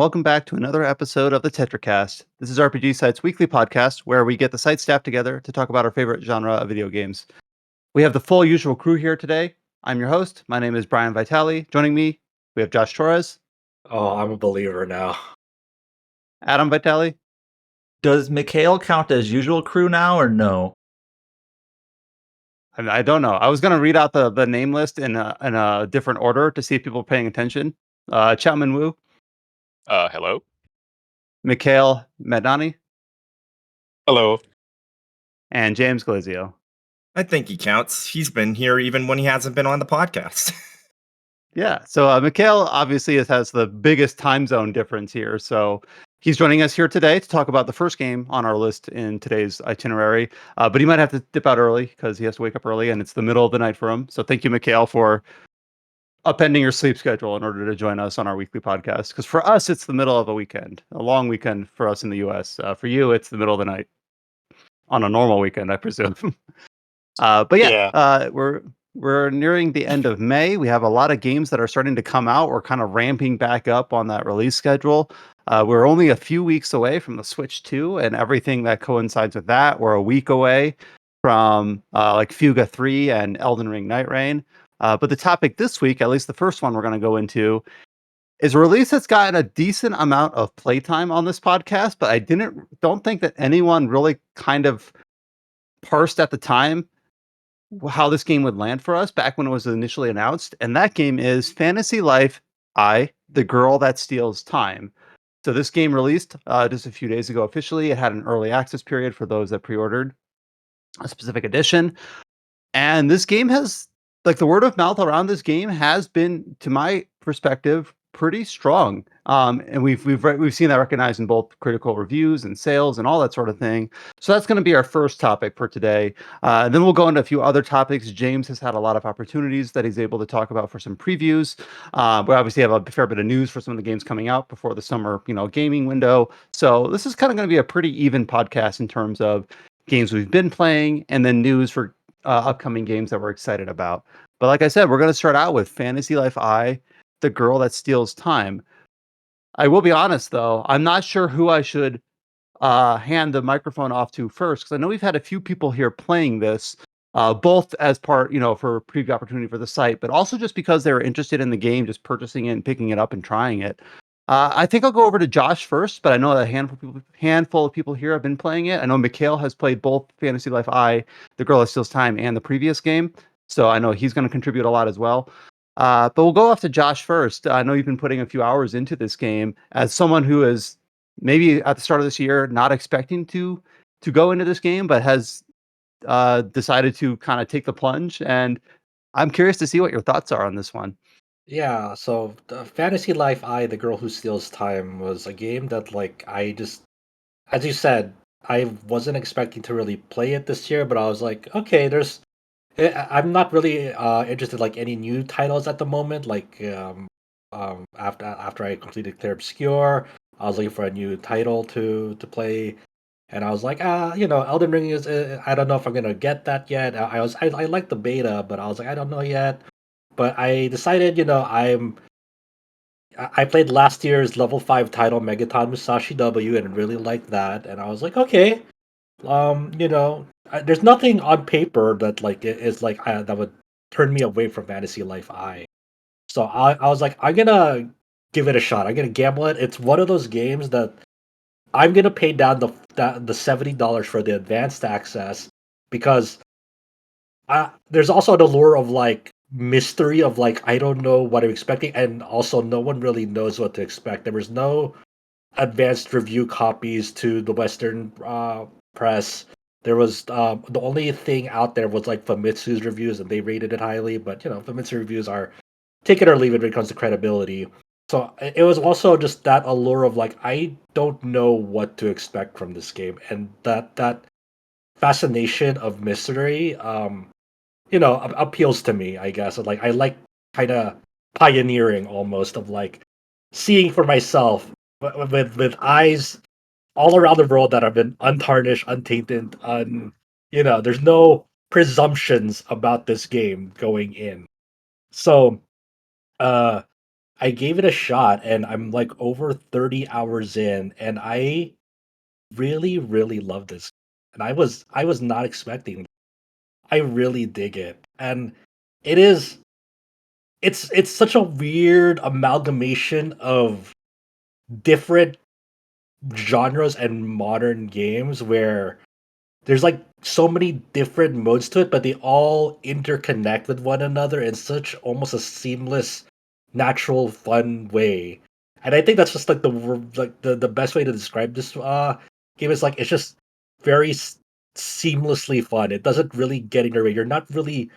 welcome back to another episode of the Tetracast. This is RPG Site's weekly podcast where we get the site staff together to talk about our favorite genre of video games. We have the full usual crew here today. I'm your host. My name is Brian Vitale. Joining me, we have Josh Torres, Oh, I'm a believer now. Adam Vitale. Does Mikhail count as usual crew now or no? I don't know. I was going to read out the name list in a different order to see if people are paying attention. Chapman Wu, Hello. Mikhail Medani, Hello. and James Glazio. I think he counts. He's been here even when he hasn't been on the podcast. Yeah, so Mikhail obviously has the biggest time zone difference here. So he's joining us here today to talk about the first game on our list in today's itinerary. But he might have to dip out early because he has to wake up early and it's the middle of the night for him. So thank you, Mikhail, for upending your sleep schedule in order to join us on our weekly podcast. Because for us, it's the middle of a weekend, a long weekend for us in the US. For you, it's the middle of the night on a normal weekend, I presume. But yeah. We're nearing the end of May. We have a lot of games that are starting to come out. We're kind of ramping back up on that release schedule. We're only a few weeks away from the Switch 2 and everything that coincides with that. We're a week away from like Fuga 3 and Elden Ring Nightreign. But the topic this week, at least the first one we're going to go into, is a release that's gotten a decent amount of playtime on this podcast, but I don't think that anyone really kind of parsed at the time how this game would land for us back when it was initially announced. And that game is Fantasy Life I, The Girl That Steals Time. So this game released just a few days ago officially. It had an early access period for those that pre-ordered a specific edition. And this game has, like, the word of mouth around this game has been, to my perspective, pretty strong. And we've seen that recognized in both critical reviews and sales and all that sort of thing. So that's going to be our first topic for today. And then we'll go into a few other topics. James has had a lot of opportunities that he's able to talk about for some previews. We obviously have a fair bit of news for some of the games coming out before the summer, gaming window. So this is kind of going to be a pretty even podcast in terms of games we've been playing and then news for upcoming games that we're excited about. But like I said, we're going to start out with Fantasy Life I, The Girl That Steals Time. I will be honest, though, I'm not sure who I should hand the microphone off to first, because I know we've had a few people here playing this, both as part, for preview opportunity for the site, but also just because they were interested in the game, just purchasing it and picking it up and trying it. I think I'll go over to Josh first, but I know a handful of people here have been playing it. I know Mikhail has played both Fantasy Life I, The Girl That Steals Time, and the previous game, so I know he's going to contribute a lot as well. But we'll go off to Josh first. I know you've been putting a few hours into this game as someone who is maybe at the start of this year not expecting to go into this game, but has decided to kind of take the plunge. And I'm curious to see what your thoughts are on this one. Yeah, so Fantasy Life I, The Girl Who Steals Time was a game that, as you said, I wasn't expecting to really play it this year, but I was like, okay, I'm not really interested like any new titles at the moment. After I completed Clear Obscure, I was looking for a new title to play, and I was like, Elden Ring is. I don't know if I'm gonna get that yet. I like the beta, but I was like, I don't know yet. But I decided, I played last year's level 5 title Megaton Musashi W and really liked that, and I was like, okay, there's nothing on paper that that would turn me away from Fantasy Life I. So I was like, I'm gonna give it a shot. I'm gonna gamble it. It's one of those games that I'm gonna pay down the $70 for the advanced access, because there's also the lure of mystery of I don't know what I'm expecting, and also no one really knows what to expect. There was no advanced review copies to the Western press. There was the only thing out there was Famitsu's reviews, and they rated it highly. But Famitsu reviews are take it or leave it when it comes to credibility. So it was also just that allure of I don't know what to expect from this game, and that fascination of mystery, appeals to me, I guess. I like kind of pioneering almost of seeing for myself with eyes all around the world that have been untarnished, untainted, there's no presumptions about this game going in. So I gave it a shot, and I'm like over 30 hours in, and I really, really love this. And I was not expecting. I really dig it, and it is. It's such a weird amalgamation of different genres and modern games where there's like so many different modes to it, but they all interconnect with one another in such almost a seamless, natural, fun way. And I think that's just like the best way to describe this game is like it's just very seamlessly fun. It doesn't really get in your way. You're not really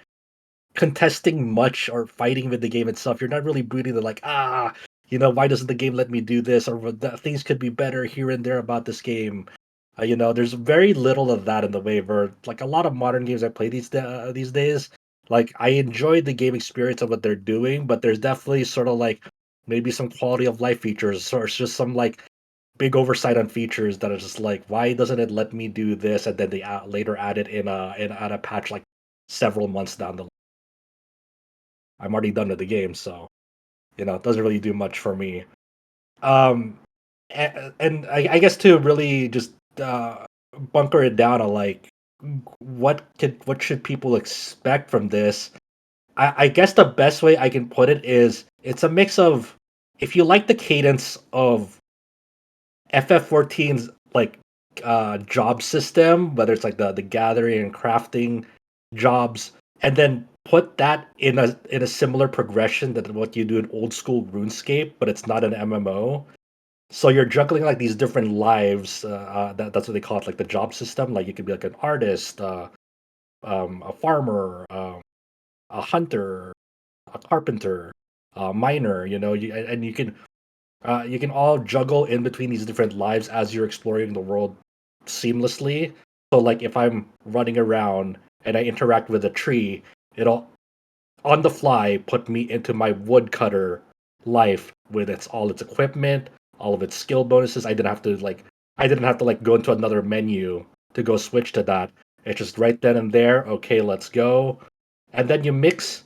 contesting much or fighting with the game itself. You're not really brooding the like, why doesn't the game let me do this or things could be better here and there about this game. There's very little of that in the way where like a lot of modern games I play these days. Like I enjoy the game experience of what they're doing, but there's definitely sort of like maybe some quality of life features or it's just some like big oversight on features that are just like, why doesn't it let me do this? And then they later add it in a patch like several months down the line. I'm already done with the game, so it doesn't really do much for me. And I guess to really just bunker it down on like what should people expect from this? I guess the best way I can put it is it's a mix of if you like the cadence of FF14's like job system, whether it's like the gathering and crafting jobs, and then put that in a similar progression that what you do in old school RuneScape, but it's not an MMO. So you're juggling like these different lives. That's what they call it, like the job system. Like you could be like an artist, a farmer, a hunter, a carpenter, a miner. And you can all juggle in between these different lives as you're exploring the world seamlessly. So like if I'm running around and I interact with a tree, it'll on the fly put me into my woodcutter life with all its equipment, all of its skill bonuses. I didn't have to go into another menu to go switch to that. It's just right then and there. Okay, let's go. And then you mix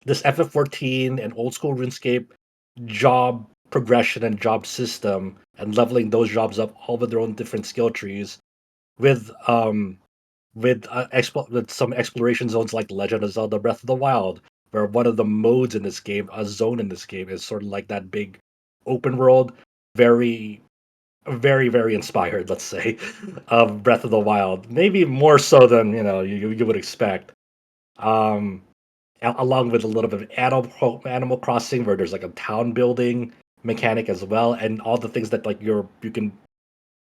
this FF14 and old school RuneScape job progression and job system and leveling those jobs up all with their own different skill trees with with some exploration zones like Legend of Zelda Breath of the Wild, where one of the modes in this game, a zone in this game, is sort of like that big open world, very, very, very inspired, let's say, of Breath of the Wild. Maybe more so than you would expect. Um, Along with a little bit of Animal Crossing, where there's like a town building mechanic as well, and all the things that like you can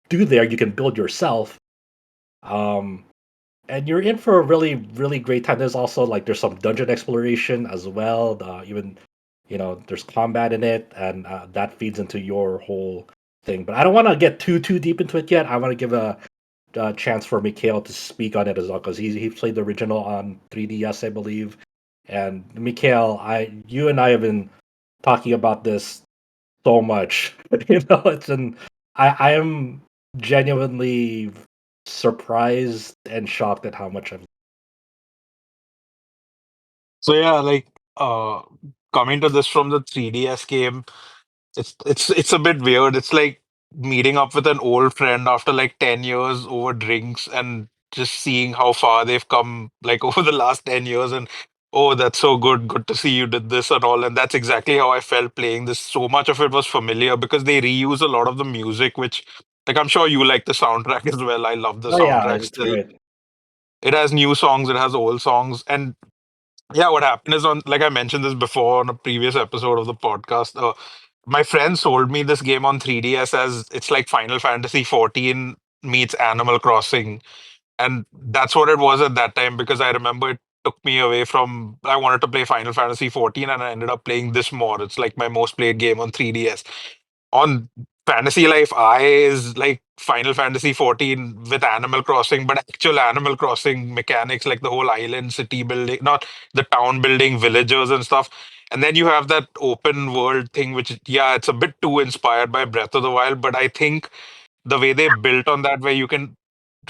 do there, you can build yourself. Um, and you're in for a really really great time. There's some dungeon exploration as well. Even there's combat in it, and that feeds into your whole thing. But I don't want to get too deep into it yet. I want to give a chance for Mikhail to speak on it as well because he played the original on 3DS, I believe. And Mikhail, you and I have been talking about this so much. I am genuinely surprised and shocked at how much I've. So yeah, like coming to this from the 3DS game, it's a bit weird. It's like meeting up with an old friend after like 10 years over drinks and just seeing how far they've come like over the last 10 years and oh, that's so good. Good to see you did this and all. And that's exactly how I felt playing this. So much of it was familiar because they reuse a lot of the music, which like I'm sure you like the soundtrack as well. I love the Oh yeah, soundtrack it's still. great. It has new songs, it has old songs, and yeah, what happened is on like I mentioned this before on a previous episode of the podcast. My friend sold me this game on 3DS as it's like Final Fantasy 14 meets Animal Crossing, and that's what it was at that time because I remember it took me away from I wanted to play Final Fantasy 14 and I ended up playing this more. It's like my most played game on 3DS. On Fantasy Life I is like Final Fantasy 14 with Animal Crossing, but actual Animal Crossing mechanics like the whole island city building, not the town building, villagers and stuff. And then you have that open world thing, which, yeah, it's a bit too inspired by Breath of the Wild, but I think the way they built on that, where you can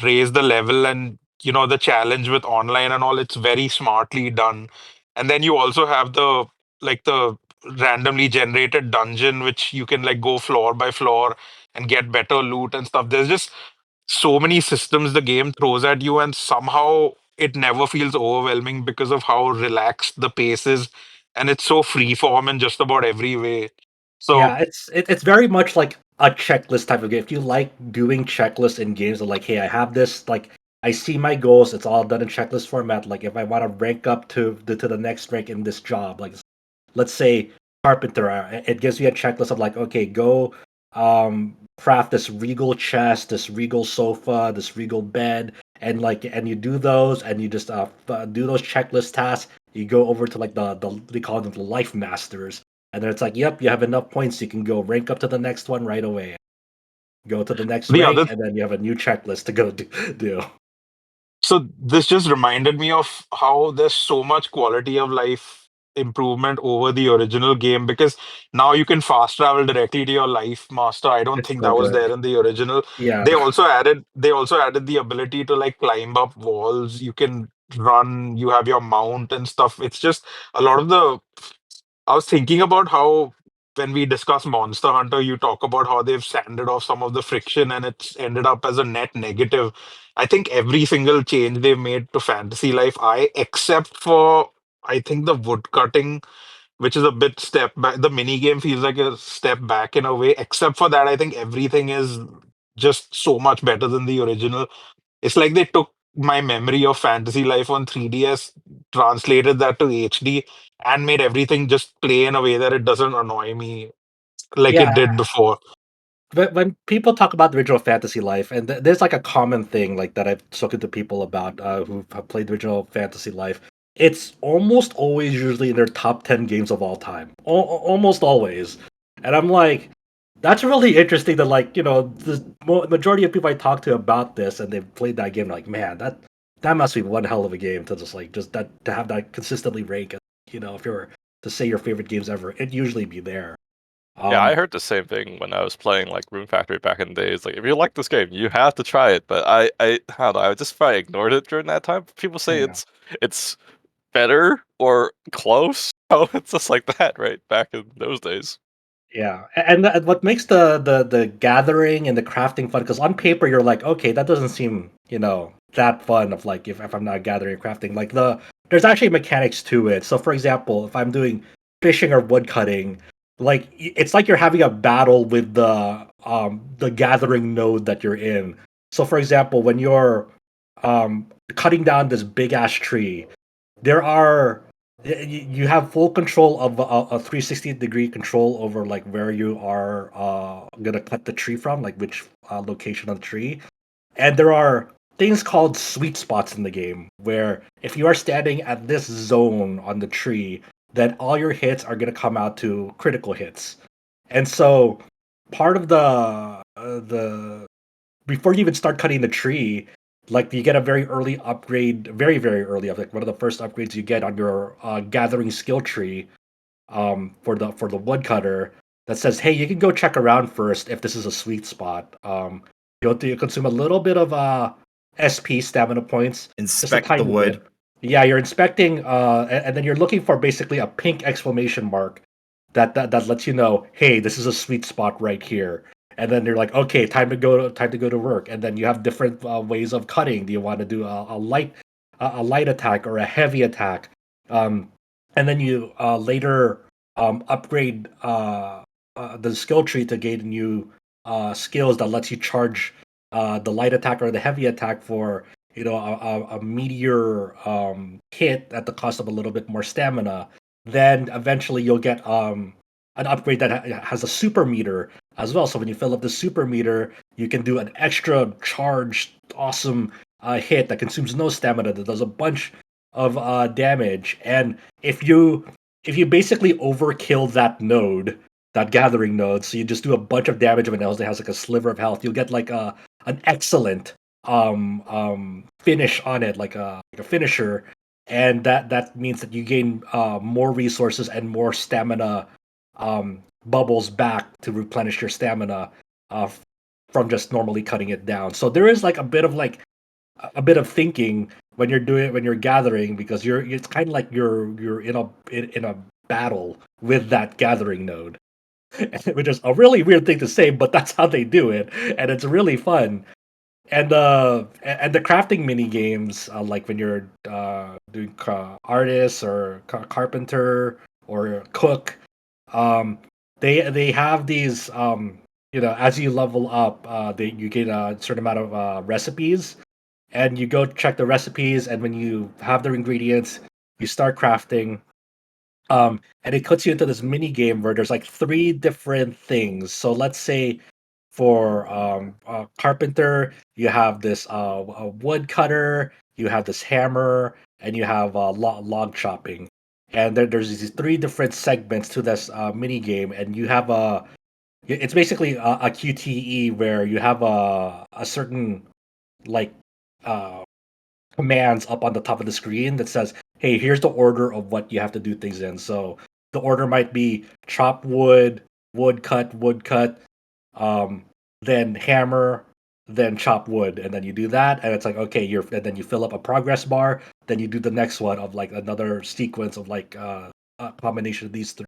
raise the level and, the challenge with online and all, it's very smartly done. And then you also have the randomly generated dungeon, which you can like go floor by floor and get better loot and stuff. There's just so many systems the game throws at you, and somehow it never feels overwhelming because of how relaxed the pace is, and it's so freeform in just about every way. So Yeah, it's very much like a checklist type of game. If you like doing checklists in games, of like, hey, I have this, like, I see my goals. It's all done in checklist format. Like, if I want to rank up to the next rank in this job, like, let's say carpenter, it gives you a checklist of like, okay, go craft this regal chest, this regal sofa, this regal bed, and like, and you do those, and you just do those checklist tasks. You go over to like the they call them the life masters, and then it's like, yep, you have enough points, you can go rank up to the next one right away. Go to the next the rank, other and then you have a new checklist to go do. So this just reminded me of how there's so much quality of life improvement over the original game, because now you can fast travel directly to your life master. I don't It's think so that was good. there in the original. Yeah, They also added the ability to like climb up walls. You can run, you have your mount and stuff. It's just a lot of the I was thinking about how when we discuss Monster Hunter, you talk about how they've sanded off some of the friction and it's ended up as a net negative. I think every single change they've made to Fantasy Life, except for I think the woodcutting, which is a bit step back. The mini game feels like a step back in a way. Except for that, I think everything is just so much better than the original. It's like they took my memory of Fantasy Life on 3DS, translated that to HD, and made everything just play in a way that it doesn't annoy me like it yeah. did before. But when people talk about the original Fantasy Life, and there's like a common thing like that I've spoken to people about who have played the original Fantasy Life. It's almost always usually in their top 10 games of all time, almost always. And I'm like, that's really interesting. That like the majority of people I talk to about this and they've played that game, like, man, that must be one hell of a game to just that to have that consistently rank. If you're to say your favorite games ever, it'd usually be there. Yeah, I Um, heard the same thing when I was playing like Rune Factory back in the days. Like, if you like this game, you have to try it. But I don't know. I just probably ignored it during that time. People say yeah. it's better or close. Oh, it's just like that, right? Back in those days. Yeah, and what makes the gathering and the crafting fun? Because on paper you're like, okay, that doesn't seem that fun. Of like if I'm not gathering and crafting, like there's actually mechanics to it. So for example, if I'm doing fishing or wood cutting, like it's like you're having a battle with the gathering node that you're in. So for example, when you're cutting down this big ass tree, there are you have full control of a 360-degree control over like where you are gonna cut the tree from, like which location on the tree. And there are things called sweet spots in the game where if you are standing at this zone on the tree, then all your hits are gonna come out to critical hits. And so part of the before you even start cutting the tree, like you get a very early upgrade, very very early, like one of the first upgrades you get on your gathering skill tree, for the woodcutter, that says, hey, you can go check around first if this is a sweet spot. You consume a little bit of SP stamina points, just a Inspect the tiny wood. bit. Yeah, you're inspecting, and then you're looking for basically a pink exclamation mark that lets you know, hey, this is a sweet spot right here. And then you're like, okay, time to go to work. And then you have different ways of cutting. Do you want to do a light attack or a heavy attack? Um, and then you later upgrade the skill tree to gain new skills that lets you charge the light attack or the heavy attack for a meteor hit at the cost of a little bit more stamina. Then eventually you'll get an upgrade that has a super meter as well. So when you fill up the super meter, you can do an extra charged awesome hit that consumes no stamina, that does a bunch of damage. And if you basically overkill that node, that gathering node, so you just do a bunch of damage when else it has like a sliver of health, you'll get like an excellent finish on it, like a finisher. And that means that you gain more resources and more stamina bubbles back to replenish your stamina uh, from just normally cutting it down. So there is like a bit of thinking when you're gathering, because it's kind of like you're in a battle with that gathering node, which is a really weird thing to say, but that's how they do it, and it's really fun. And the crafting mini games, like when you're doing artist or carpenter or cook, um, they have these as you level up, you get a certain amount of recipes, and you go check the recipes, and when you have the ingredients, you start crafting. And it puts you into this mini game where there's like three different things. So let's say for carpenter, you have this a wood cutter, you have this hammer, and you have log chopping. And there's these three different segments to this mini game, and you have it's basically a QTE where you have a certain like uh commands up on the top of the screen that says, "Hey, here's the order of what you have to do things in." So the order might be chop wood, wood cut, um, then hammer, then chop wood, and then you do that, and it's like, okay, and then you fill up a progress bar. Then you do the next one of like another sequence of like a combination of these three.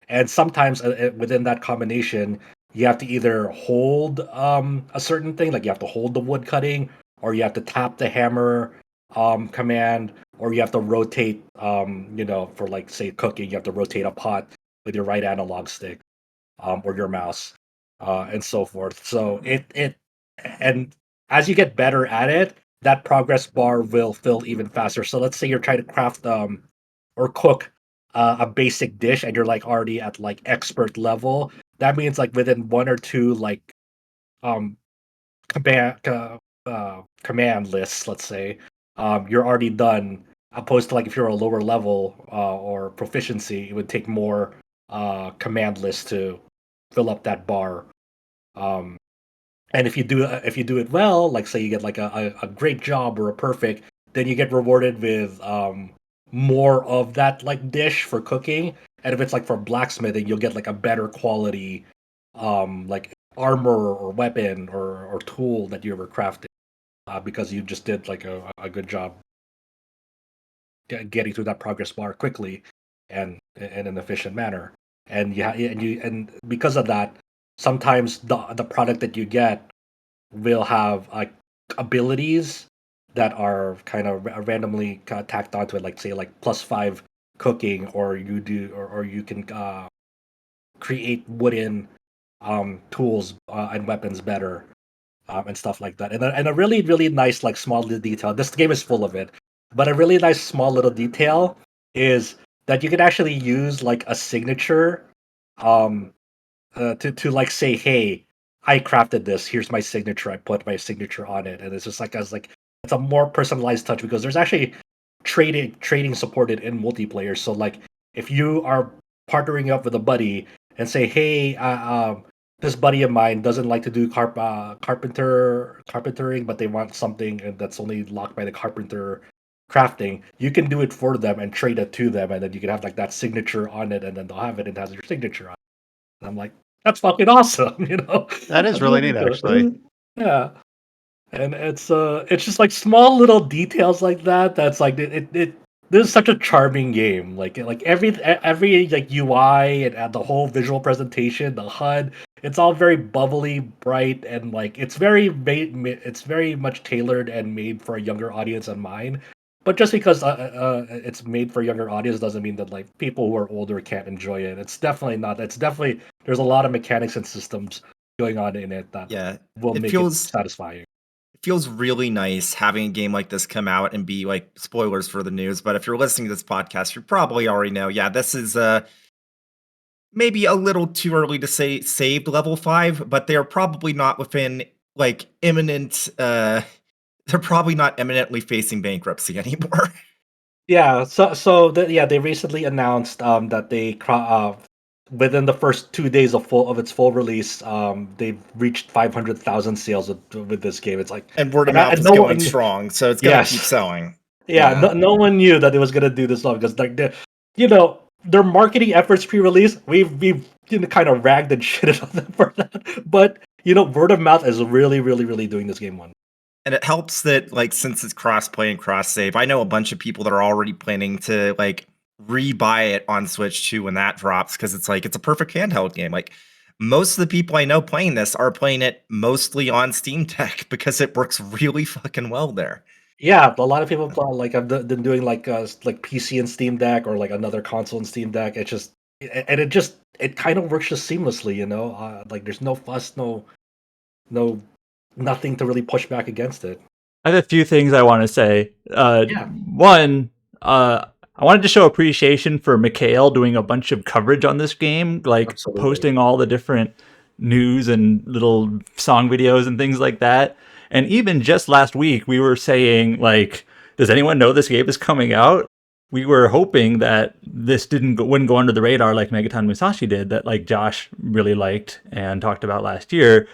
And sometimes within that combination, you have to either hold a certain thing, like you have to hold the wood cutting, or you have to tap the hammer command, or you have to rotate for like say cooking, you have to rotate a pot with your right analog stick or your mouse, and so forth. So and as you get better at it, that progress bar will fill even faster. So let's say you're trying to craft or cook a basic dish, and you're like already at like expert level. That means like within one or two like um command lists, let's say, you're already done. Opposed to like if you're a lower level or proficiency, it would take more command lists to fill up that bar. Um, and if you do it well, like say you get like a great job or a perfect, then you get rewarded with more of that like dish for cooking. And if it's like for blacksmithing, you'll get like a better quality like armor or weapon or tool that you were crafting because you just did like a good job getting through that progress bar quickly and in an efficient manner. And and because of that, sometimes the product that you get will have like abilities that are kind of randomly tacked onto it, like say like +5 cooking, or or you can create wooden tools and weapons better, and stuff like that. And a really really nice like small little detail. This game is full of it, but a really nice small little detail is that you can actually use like a signature um to like say, hey, I crafted this, here's my signature, I put my signature on it. And it's just like as like it's a more personalized touch because there's actually trading supported in multiplayer. So like if you are partnering up with a buddy and say, hey, this buddy of mine doesn't like to do carpentering, but they want something that's only locked by the carpenter crafting, you can do it for them and trade it to them, and then you can have like that signature on it, and then they'll have it and it has your signature on it. And I'm like, that's fucking awesome, you know? That is That's really really neat, cool. actually. Yeah. And it's just like small little details like that. That's like it this is such a charming game. Like every like UI and the whole visual presentation, the HUD, it's all very bubbly, bright, and like it's very much tailored and made for a younger audience than mine. But just because it's made for a younger audience doesn't mean that like people who are older can't enjoy it. It's definitely not. It's definitely there's a lot of mechanics and systems going on in it that Yeah, will it make it feels satisfying. it feels really nice having a game like this come out and be like spoilers for the news. But if you're listening to this podcast, you probably already know. Yeah, this is maybe a little too early to say saved level 5, but they're probably not within like imminent. They're probably not imminently facing bankruptcy anymore. Yeah, they recently announced that within the first 2 days of its full release, they've reached 500,000 sales with this game. It's like And word of and mouth is no going one, strong, so it's gonna keep yes, selling. yeah, Yeah. no one knew that it was gonna do this long because like their marketing efforts pre-release, we've kind of ragged and shitted on them for that, but word of mouth is really really really doing this game one. And it helps that, like, since it's cross-play and cross-save, I know a bunch of people that are already planning to, like, re-buy it on Switch too when that drops, because it's like it's a perfect handheld game. Like most of the people I know playing this are playing it mostly on Steam Deck because it works really fucking well there. Yeah, a lot of people play, like I've been doing like PC and Steam Deck or like another console and Steam Deck. It just and it kind of works just seamlessly, you know. Like there's no fuss, no nothing to really push back against it. I have a few things I want to say. Yeah. One, I wanted to show appreciation for Mikhail doing a bunch of coverage on this game, like Absolutely. posting all the different news and little song videos and things like that. And even just last week, we were saying, like, does anyone know this game is coming out? We were hoping that this wouldn't go under the radar like Megaton Musashi did, that like Josh really liked and talked about last year.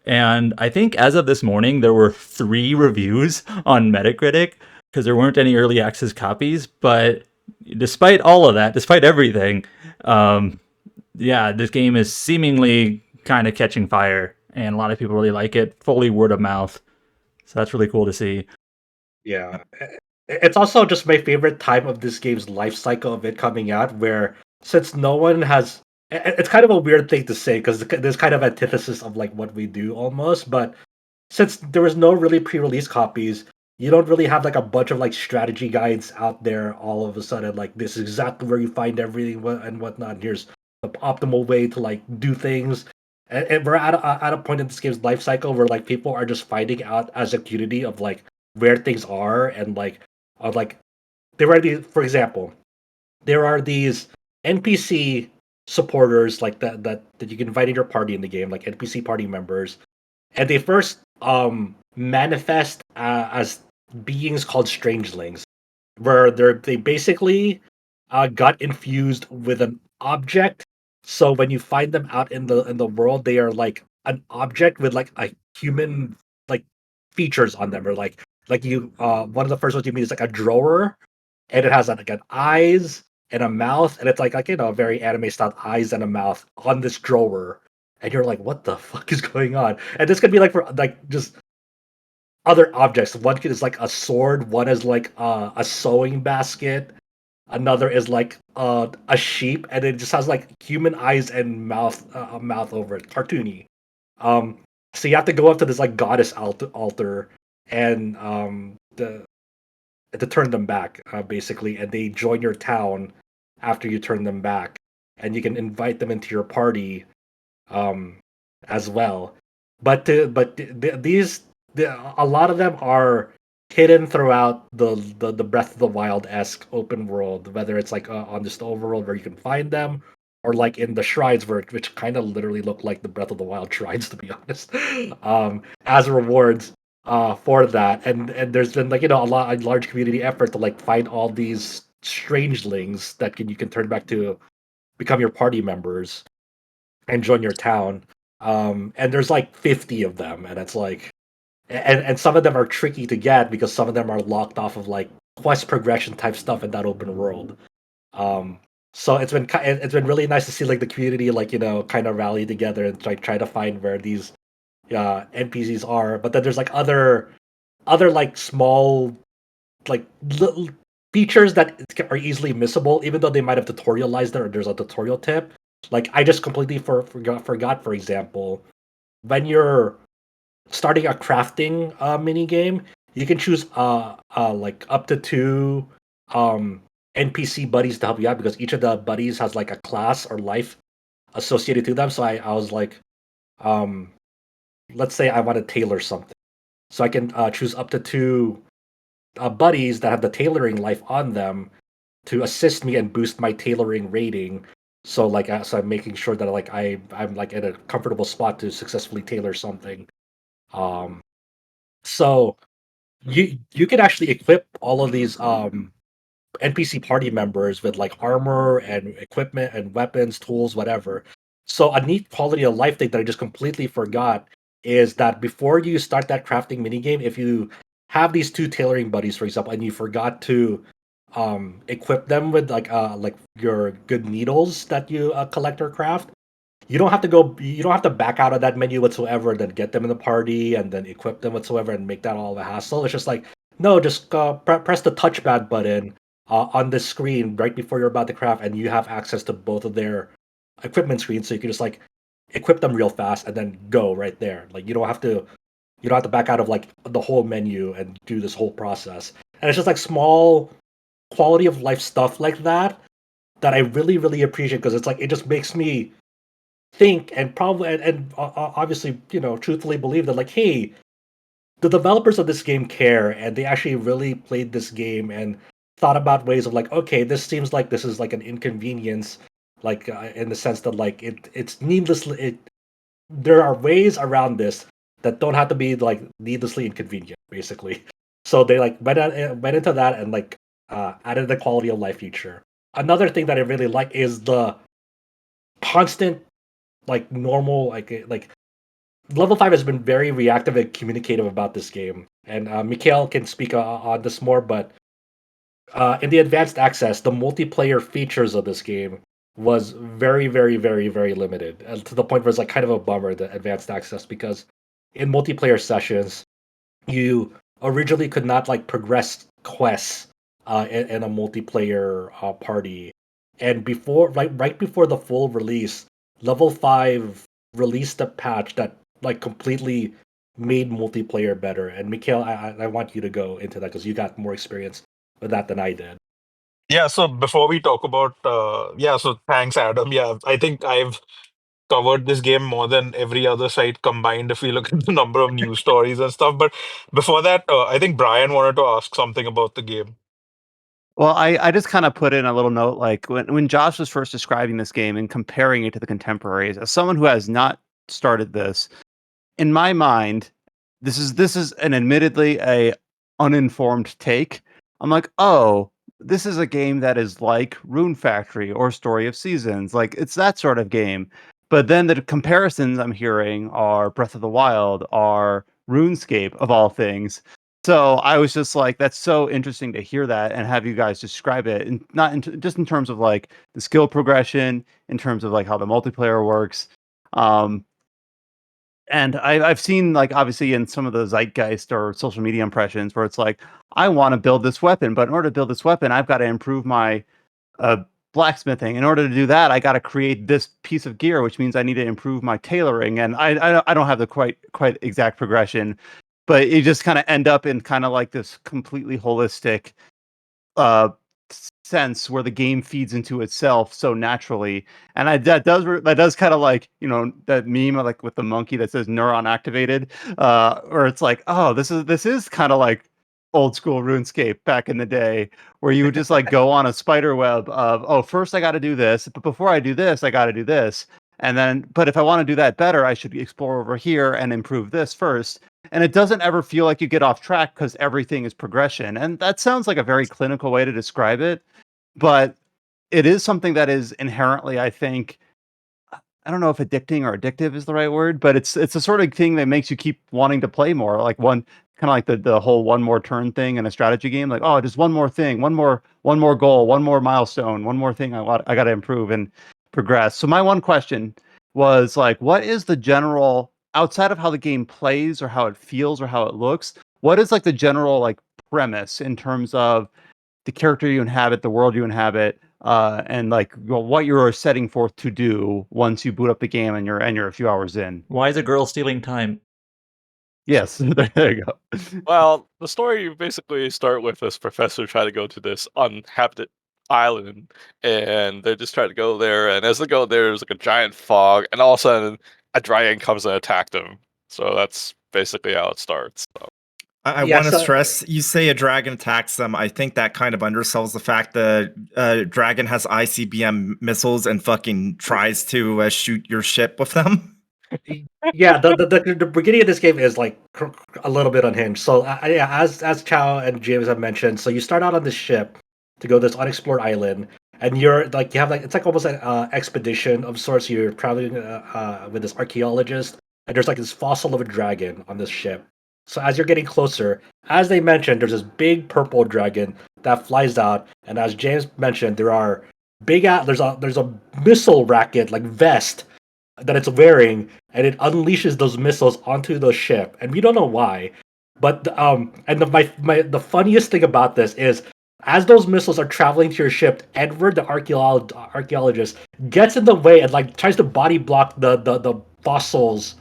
And I think as of this morning, there were 3 reviews on Metacritic because there weren't any early access copies. But despite all of that, despite everything, this game is seemingly kind of catching fire, and a lot of people really like it. Fully word of mouth, so that's really cool to see. Yeah, it's also just my favorite time of this game's life cycle of it coming out, where since no one has, it's kind of a weird thing to say because there's kind of antithesis of like what we do almost, but since there was no really pre-release copies, you don't really have like a bunch of like strategy guides out there all of a sudden, like this is exactly where you find everything and whatnot. And here's the optimal way to like do things. And we're at a point in this game's life cycle where like people are just finding out as a community of like where things are and like there are these, for example, there are these NPC supporters like that you can invite in your party in the game, like NPC party members, and they first manifest as beings called strangelings, where they basically got infused with an object. So when you find them out in the world, they are like an object with like a human like features on them, or like you one of the first ones you meet is like a drawer, and it has like an eyes and a mouth, and it's like you know very anime style eyes and a mouth on this drawer, and you're like, what the fuck is going on? And this could be like for like just other objects. One is like a sword, one is like a sewing basket, another is like a sheep, and it just has like human eyes and mouth over it, cartoony. So you have to go up to this like goddess altar and to turn them back, basically, and they join your town after you turn them back, and you can invite them into your party as well. But a lot of them are hidden throughout the Breath of the Wild-esque open world, whether it's like on this overworld where you can find them, or like in the shrines which kind of literally look like the Breath of the Wild shrines, to be honest, as rewards for that. And there's been like, you know, a large community effort to like find all these strangelings that you can turn back to become your party members and join your town. And there's like 50 of them, and it's like, and some of them are tricky to get because some of them are locked off of like quest progression type stuff in that open world. So it's been really nice to see like the community, like, you know, kind of rally together and try to find where these NPCs are. But then there's like other like small like little features that are easily missable, even though they might have tutorialized it or there's a tutorial tip. Like I just completely forgot, for example, when you're starting a crafting mini game, you can choose like up to 2 NPC buddies to help you out, because each of the buddies has like a class or life associated to them. So I was like, let's say I want to tailor something, so I can choose up to 2 buddies that have the tailoring life on them to assist me and boost my tailoring rating. So like so I'm making sure that like I'm like in a comfortable spot to successfully tailor something. So you can actually equip all of these NPC party members with like armor and equipment and weapons, tools, whatever. So a neat quality of life thing that I just completely forgot is that before you start that crafting minigame, if you have these 2 tailoring buddies, for example, and you forgot to equip them with like your good needles that you collect or craft, you don't have to back out of that menu whatsoever, then get them in the party and then equip them whatsoever and make that all of a hassle. It's just like, no, just press the touchpad button on the screen right before you're about to craft, and you have access to both of their equipment screens, so you can just like equip them real fast and then go right there. Like you don't have to back out of like the whole menu and do this whole process. And it's just like small quality of life stuff like that I really really appreciate, because it's like it just makes me think and probably obviously truthfully believe that, like, hey, the developers of this game care, and they actually really played this game and thought about ways of like, okay, this seems like this is like an inconvenience, like in the sense that like it's needlessly there are ways around this that don't have to be like needlessly inconvenient, basically. So they like went into that and like added the quality of life feature. Another thing that I really like is the constant like normal like level 5 has been very reactive and communicative about this game, and Mikhail can speak on this more, but in the advanced access, the multiplayer features of this game was very, very, very, very limited, to the point where it's like kind of a bummer, the advanced access, because in multiplayer sessions, you originally could not like progress quests in a multiplayer party, and right before the full release, level 5 released a patch that like completely made multiplayer better. And Mikhail, I want you to go into that because you got more experience with that than I did. Yeah, so before we talk about so thanks, Adam. Yeah, I think I've covered this game more than every other site combined if we look at the number of news stories and stuff. But before that, I think Brian wanted to ask something about the game. Well, I just kind of put in a little note, like when Josh was first describing this game and comparing it to the contemporaries, as someone who has not started this, in my mind, this is an admittedly a uninformed take. I'm like, oh, this is a game that is like Rune Factory or Story of Seasons, like it's that sort of game. But then the comparisons I'm hearing are Breath of the Wild, are RuneScape of all things. So I was just like, that's so interesting to hear that and have you guys describe it, and not just in terms of like the skill progression, in terms of like how the multiplayer works. Um, and I've seen like obviously in some of the zeitgeist or social media impressions where it's like, I want to build this weapon, but in order to build this weapon, I've got to improve my uh, blacksmithing. In order to do that, I got to create this piece of gear, which means I need to improve my tailoring. And I don't have the quite exact progression, but you just kind of end up in kind of like this completely holistic uh sense where the game feeds into itself so naturally. And that does kind of like, that meme of, like with the monkey that says neuron activated, where it's like, oh, this is kind of like old school RuneScape back in the day, where you would just like go on a spider web of, oh, first I got to do this, but before I do this I got to do this, and then but if I want to do that better, I should explore over here and improve this first. And it doesn't ever feel like you get off track because everything is progression. And that sounds like a very clinical way to describe it, but it is something that is inherently, I think, I don't know if addicting or addictive is the right word, but it's the sort of thing that makes you keep wanting to play more. Like one kind of like the whole one more turn thing in a strategy game. Like, oh, just one more thing, one more goal, one more milestone, one more thing I got to improve and progress. So my one question was like, what is the general, outside of how the game plays or how it feels or how it looks, what is like the general like premise in terms of the character you inhabit, the world you inhabit, and like what you're setting forth to do once you boot up the game and you're a few hours in. Why is a girl stealing time? Yes, there you go. Well, the story you basically start with this professor trying to go to this uninhabited island, and they just try to go there. And as they go there, there's like a giant fog, and all of a sudden, a dragon comes and attacks them. So that's basically how it starts. So. I Yeah, want to so- stress, you say a dragon attacks them. I think that kind of undersells the fact that dragon has ICBM missiles and fucking tries to shoot your ship with them. Yeah, the beginning of this game is like a little bit unhinged. So yeah, as Chow and James have mentioned, so you start out on this ship to go to this unexplored island, and you're like you have like it's like almost an expedition of sorts. You're traveling with this archaeologist, and there's like this fossil of a dragon on this ship. So as you're getting closer, as they mentioned, there's this big purple dragon that flies out, and as James mentioned, there's a missile racket like vest that it's wearing, and it unleashes those missiles onto the ship, and we don't know why. But the funniest thing about this is as those missiles are traveling to your ship, Edward, the archaeologist, gets in the way and like tries to body block the fossils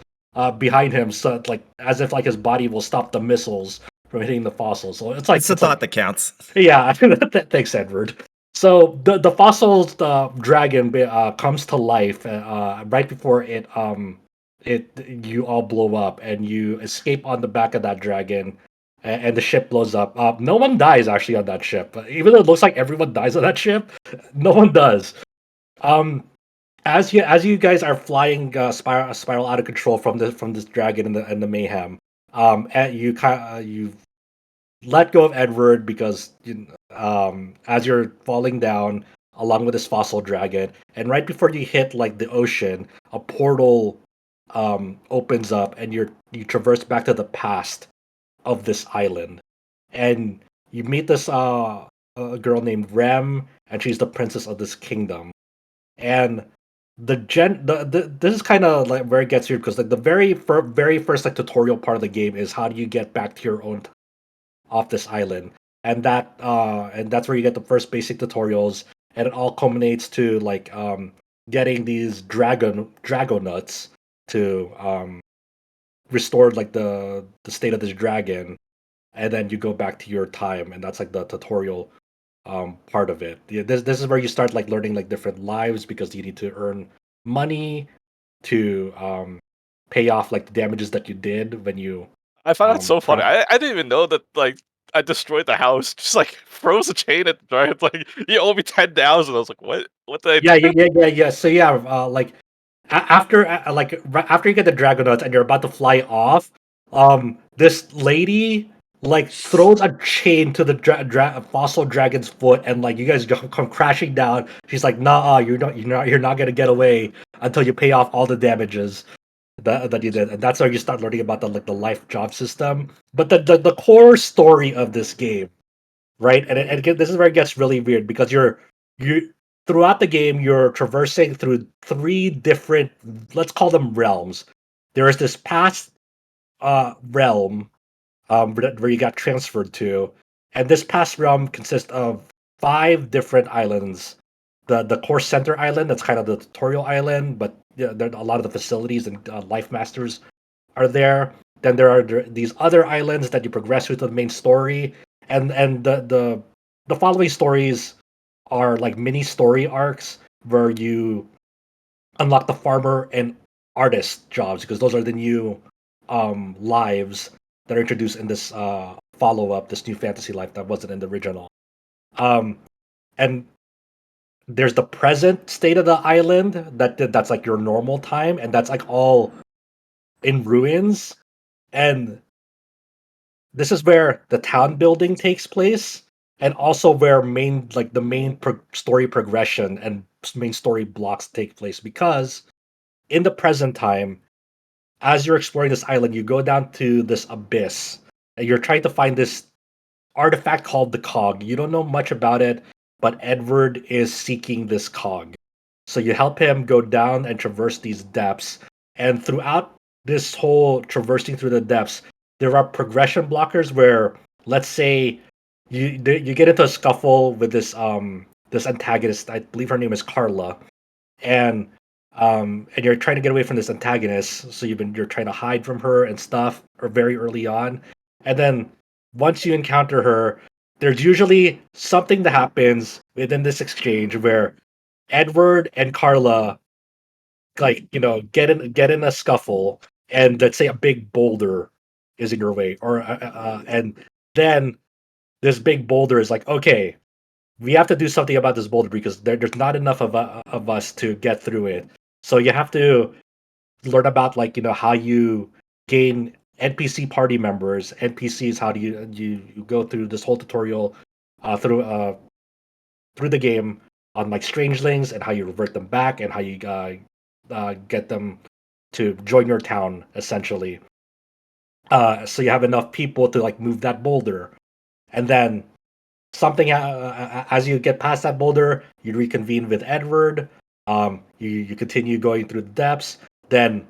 behind him, so like as if like his body will stop the missiles from hitting the fossils. So it's like It's the thought that counts. yeah, thanks, Edward. So the fossils dragon comes to life right before you all blow up and you escape on the back of that dragon, and the ship blows up. No one dies actually on that ship, even though it looks like everyone dies on that ship. No one does. Um, as you guys are flying spiral out of control from this dragon and the mayhem, and you let go of Edward because as you're falling down along with this fossil dragon, and right before you hit like the ocean, a portal opens up, and you traverse back to the past of this island, and you meet this a girl named Rem, and she's the princess of this kingdom, and this is kind of like where it gets weird because like the very first like tutorial part of the game is how do you get back to your own off this island, and that's where you get the first basic tutorials, and it all culminates to like getting these dragonuts to restore like the state of this dragon, and then you go back to your time, and that's like the tutorial part of it. This is where you start like learning like different lives because you need to earn money to pay off like the damages that you did when you I found that so funny. tra- I didn't even know that like I destroyed the house. Just like froze a chain at the dragon. Like you owe me 10,000. I was like, what? What did I do? yeah. So yeah, like after you get the dragonauts and you're about to fly off, this lady like throws a chain to the fossil dragon's foot, and like you guys come crashing down. She's like, "Nah, you're not gonna get away until you pay off all the damages that you did." And that's how you start learning about the life job system. But the core story of this game, right? And this is where it gets really weird because you throughout the game you're traversing through three different, let's call them realms. There is this past realm where you got transferred to, and this past realm consists of five different islands. The core center island, that's kind of the tutorial island, but yeah, there a lot of the facilities and life masters are there. Then there are these other islands that you progress through to the main story, and the following stories are like mini story arcs where you unlock the farmer and artist jobs because those are the new lives that are introduced in this follow up, this new fantasy life that wasn't in the original. Um, and there's the present state of the island that's like your normal time, and that's like all in ruins. And this is where the town building takes place, and also where the main story progression and main story blocks take place. Because in the present time, as you're exploring this island, you go down to this abyss, and you're trying to find this artifact called the cog. You don't know much about it, but Edward is seeking this cog. So you help him go down and traverse these depths. And throughout this whole traversing through the depths, there are progression blockers where, let's say, you get into a scuffle with this antagonist. I believe her name is Carla, and and you're trying to get away from this antagonist. So you're trying to hide from her and stuff, or very early on, and then once you encounter her, there's usually something that happens within this exchange where Edward and Carla, like get in a scuffle, and let's say a big boulder is in your way, or and then this big boulder is like, okay, we have to do something about this boulder because there's not enough of us to get through it. So you have to learn about like how you gain NPC party members, NPCs. How do you go through this whole tutorial through the game on like strangelings, and how you revert them back, and how you get them to join your town essentially. So you have enough people to like move that boulder, and then something as you get past that boulder, you reconvene with Edward. You continue going through the depths. Then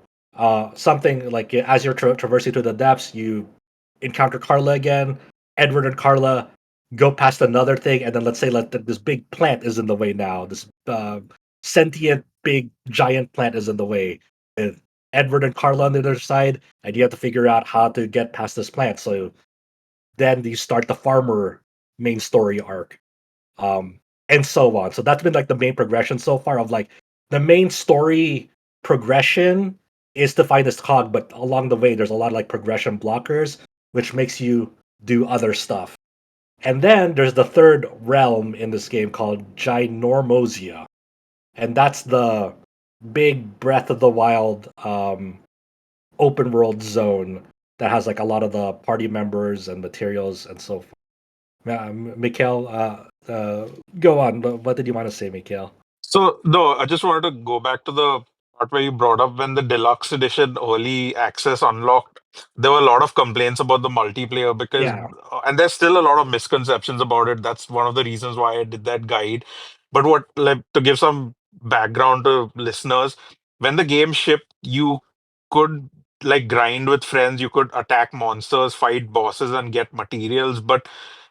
something like as you're traversing through the depths, you encounter Carla again. Edward and Carla go past another thing, and then let's say this big plant is in the way now. This sentient big giant plant is in the way. With Edward and Carla on the other side, and you have to figure out how to get past this plant. So then you start the farmer main story arc, and so on. So that's been like the main progression so far. Of like the main story progression is to find this cog, but along the way there's a lot of like progression blockers, which makes you do other stuff. And then there's the third realm in this game called Ginormosia, and that's the big Breath of the Wild open world zone that has like a lot of the party members and materials and so forth. Mikhail, go on. What did you want to say, Mikhail? So no, I just wanted to go back to the part where you brought up when the deluxe edition early access unlocked. There were a lot of complaints about the multiplayer because, Yeah, and there's still a lot of misconceptions about it. That's one of the reasons why I did that guide. But what, like, to give some background to listeners, when the game shipped, you could like grind with friends, you could attack monsters, fight bosses, and get materials, but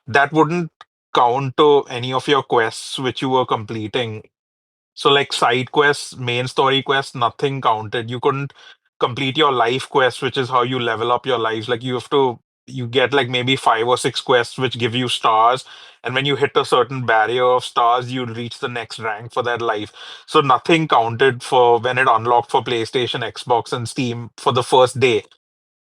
that wouldn't count to any of your quests which you were completing. So like side quests, main story quests, nothing counted. You couldn't complete your life quest, which is how you level up your lives. Like you get like maybe 5 or 6 quests which give you stars, and when you hit a certain barrier of stars, you reach the next rank for that life. So nothing counted for when it unlocked for PlayStation, Xbox, and Steam for the first day.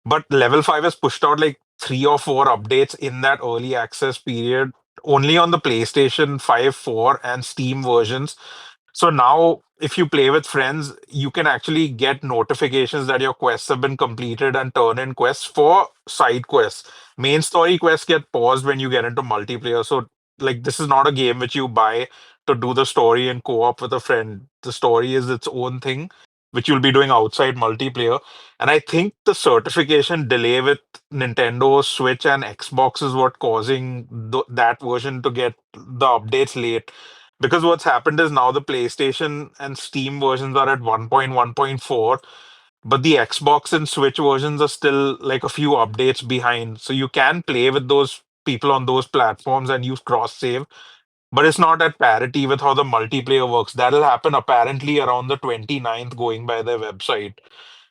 But level 5 has pushed out like 3 or 4 updates in that early access period, only on the PlayStation 5, 4, and Steam versions. So now, if you play with friends, you can actually get notifications that your quests have been completed and turn in quests for side quests. Main story quests get paused when you get into multiplayer. So, like, this is not a game which you buy to do the story and co-op with a friend. The story is its own thing, which you'll be doing outside multiplayer. And I think the certification delay with Nintendo Switch and Xbox is what causing that version to get the updates late, because what's happened is now the PlayStation and Steam versions are at 1.1.4, but the Xbox and Switch versions are still like a few updates behind. So you can play with those people on those platforms and use cross save, but it's not at parity with how the multiplayer works. That'll happen apparently around the 29th, going by their website.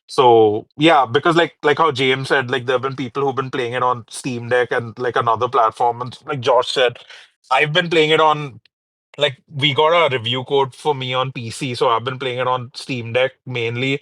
So yeah, because like how James said, like there have been people who've been playing it on Steam Deck and like another platform, and like Josh said, I've been playing it on, like, we got a review code for me on PC, so I've been playing it on Steam Deck mainly.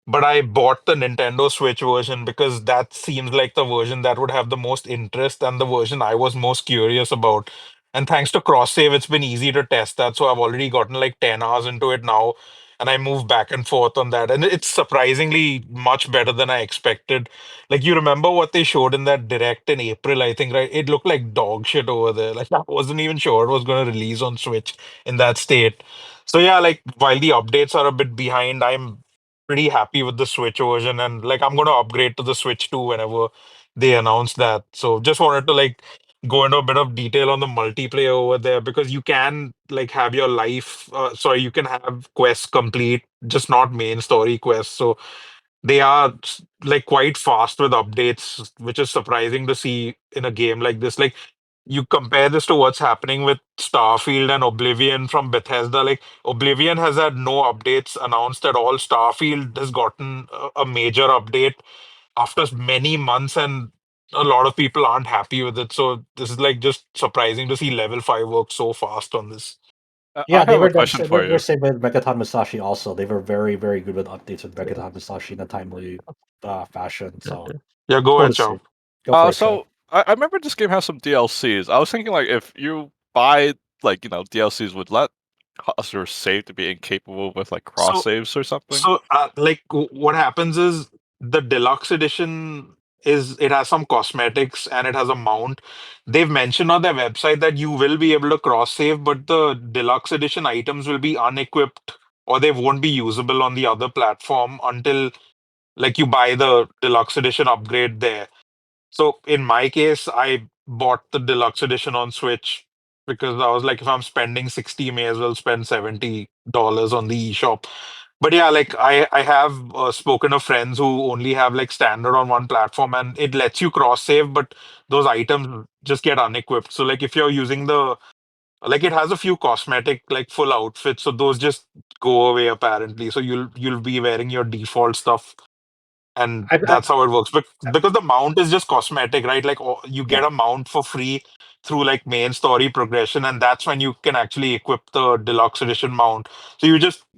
But I bought the Nintendo Switch version because that seems like the version that would have the most interest and the version I was most curious about. And thanks to cross save, it's been easy to test that. So I've already gotten like 10 hours into it now, and I move back and forth on that. And it's surprisingly much better than I expected. Like, you remember what they showed in that direct in April, I think, right? It looked like dog shit over there. Like, I wasn't even sure it was going to release on Switch in that state. So yeah, like while the updates are a bit behind, I'm pretty happy with the Switch version, and like I'm going to upgrade to the Switch 2 whenever they announce that. So just wanted to like go into a bit of detail on the multiplayer over there, because you can like have your life sorry, you can have quests complete, just not main story quests. So they are like quite fast with updates, which is surprising to see in a game like this. Like, you compare this to what's happening with Starfield and Oblivion from Bethesda. Like, Oblivion has had no updates announced at all. Starfield has gotten a major update after many months, and a lot of people aren't happy with it. So this is like just surprising to see level 5 work so fast on this. yeah, I they have were a question they for were you. same with Megaton Musashi also. They were very, very good with updates with Megaton Musashi in a timely fashion. So Yeah, it's go cool ahead, to see. Chow. Go for it, Cho. So I remember this game has some DLCs. I was thinking like if you buy like DLCs would let cause your save to be incapable with like cross So saves or something. So, what happens is the deluxe edition is, it has some cosmetics and it has a mount. They've mentioned on their website that you will be able to cross save, but the deluxe edition items will be unequipped, or they won't be usable on the other platform until like you buy the deluxe edition upgrade there. So in my case, I bought the deluxe edition on Switch because I was like, if I'm spending 60, may as well spend $70 on the eShop. But yeah, like I have spoken to friends who only have like standard on one platform, and it lets you cross save, but those items just get unequipped. So like if you're using the like it has a few cosmetic like full outfits, so those just go away apparently. So you'll be wearing your default stuff, and I, that's how it works. But because the mount is just cosmetic, right? Like you get yeah. a mount for free through like main story progression, and that's when you can actually equip the deluxe edition mount. So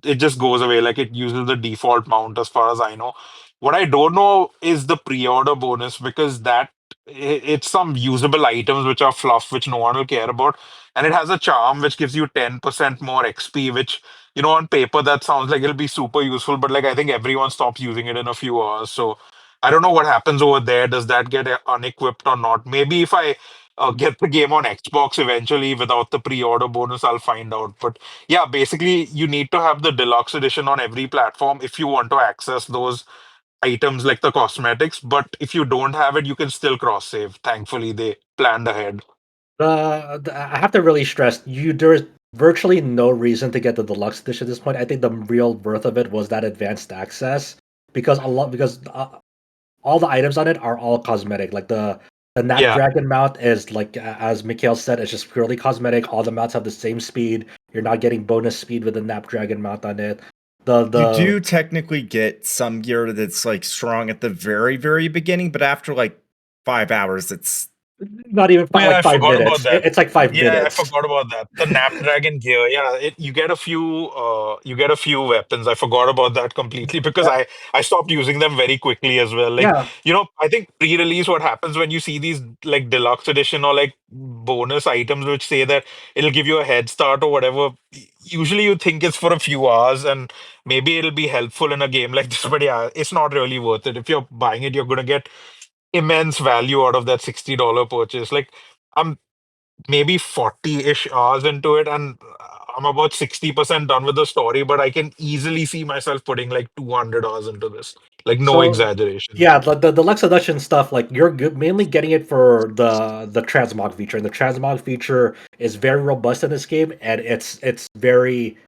it just goes away. Like it uses the default mount as far as I know. What I don't know is the pre-order bonus, because it's some usable items which are fluff which no one will care about, and it has a charm which gives you 10% more XP, which on paper that sounds like it'll be super useful, but like I think everyone stops using it in a few hours. So I don't know what happens over there. Does that get unequipped or not? Maybe if I get the game on Xbox eventually without the pre-order bonus, I'll find out. But yeah, basically you need to have the deluxe edition on every platform if you want to access those items like the cosmetics. But if you don't have it, you can still cross save. Thankfully, they planned ahead. I have to really stress there's virtually no reason to get the deluxe edition at this point. I think the real worth of it was that advanced access because all the items on it are all cosmetic. Like the Yeah. Snapdragon mount is like as Mikhail said, it's just purely cosmetic. All the mounts have the same speed. You're not getting bonus speed with the Snapdragon mount on it. You The do technically get some gear that's like strong at the very, very beginning, but after like 5 hours, it's not even Oh, yeah, like I five forgot about minutes. that. It's like 5 minutes. Yeah, I forgot about that. The Snapdragon gear. Yeah, you get a few weapons. I forgot about that completely because I stopped using them very quickly as well. Like, Yeah. I think pre-release what happens when you see these like deluxe edition or like bonus items which say that it'll give you a head start or whatever. Usually you think it's for a few hours and maybe it'll be helpful in a game like this, but yeah, it's not really worth it. If you're buying it, you're gonna get immense value out of that $60 purchase. Like I'm maybe 40-ish hours into it and I'm about 60% done with the story, but I can easily see myself putting like 200 hours into this. Like no So exaggeration. yeah, the deluxe edition stuff, like you're mainly getting it for the transmog feature, and the transmog feature is very robust in this game, and it's very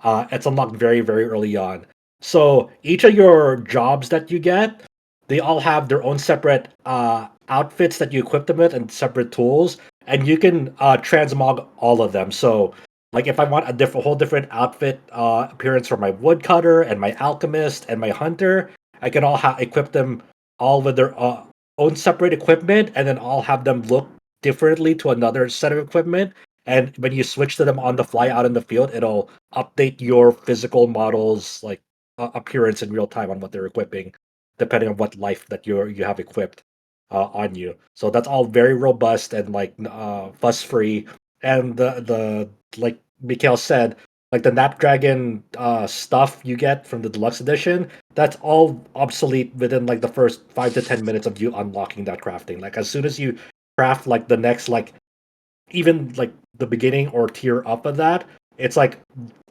it's unlocked very very early on. So each of your jobs that you get, they all have their own separate outfits that you equip them with and separate tools, and you can transmog all of them. So like if I want a whole different outfit appearance for my woodcutter and my alchemist and my hunter, I can all equip them all with their own separate equipment, and then all have them look differently to another set of equipment. And when you switch to them on the fly out in the field, it'll update your physical models like appearance in real time on what they're equipping, depending on what life that you have equipped on you. So that's all very robust and like fuss free. And the like Mikhail said, like the Snapdragon stuff you get from the deluxe edition, that's all obsolete within like the first 5 to 10 minutes of you unlocking that crafting. Like as soon as you craft like the next like even like the beginning or tier up of that, it's like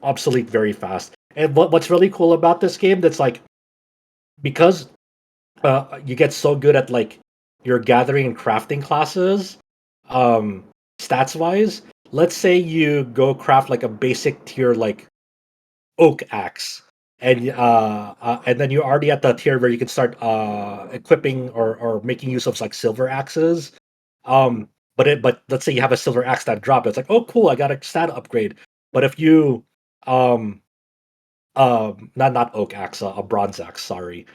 obsolete very fast. And what's really cool about this game that's like because you get so good at like your gathering and crafting classes, stats wise. Let's say you go craft like a basic tier like oak axe, and then you're already at the tier where you can start equipping or making use of like silver axes. But let's say you have a silver axe that drop, it's like, oh cool, I got a stat upgrade. But if you um not oak axe, a bronze axe, sorry.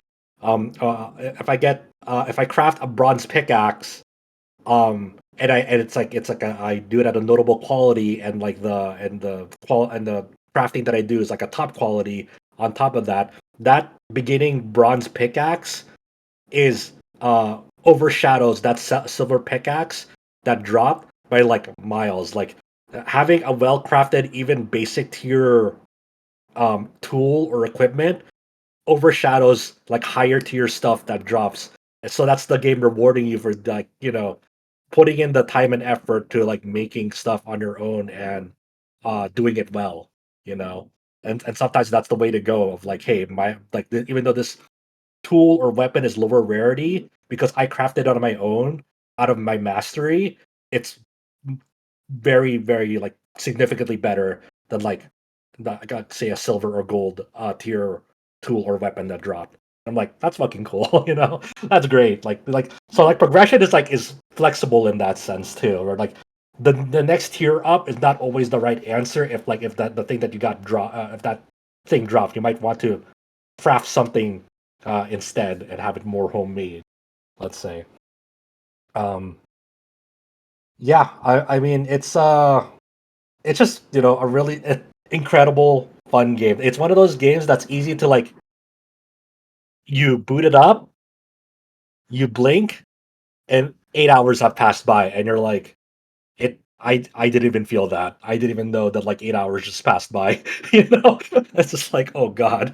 If I craft a bronze pickaxe, and it's like I do it at a notable quality, and like the crafting that I do is like a top quality. On top of that, that beginning bronze pickaxe is overshadows that silver pickaxe that dropped by like miles. Like having a well crafted, even basic tier tool or equipment overshadows like higher tier stuff that drops. And so that's the game rewarding you for like, putting in the time and effort to like making stuff on your own and doing it well, you know. And sometimes that's the way to go of like, hey, my like even though this tool or weapon is lower rarity because I crafted it on my own out of my mastery, it's very, very like significantly better than like I got say a silver or gold tier tool or weapon that dropped. I'm like, that's fucking cool, you know? That's great. So like progression is flexible in that sense too. Or like the next tier up is not always the right answer if that the thing that you got if that thing dropped, you might want to craft something instead and have it more homemade, let's say. Yeah, I mean it's just, you know, a really incredible fun game. It's one of those games that's easy to like you boot it up, you blink, and 8 hours have passed by, and you're like, I didn't even feel that. I didn't even know that like 8 hours just passed by. You know, it's just like, oh god.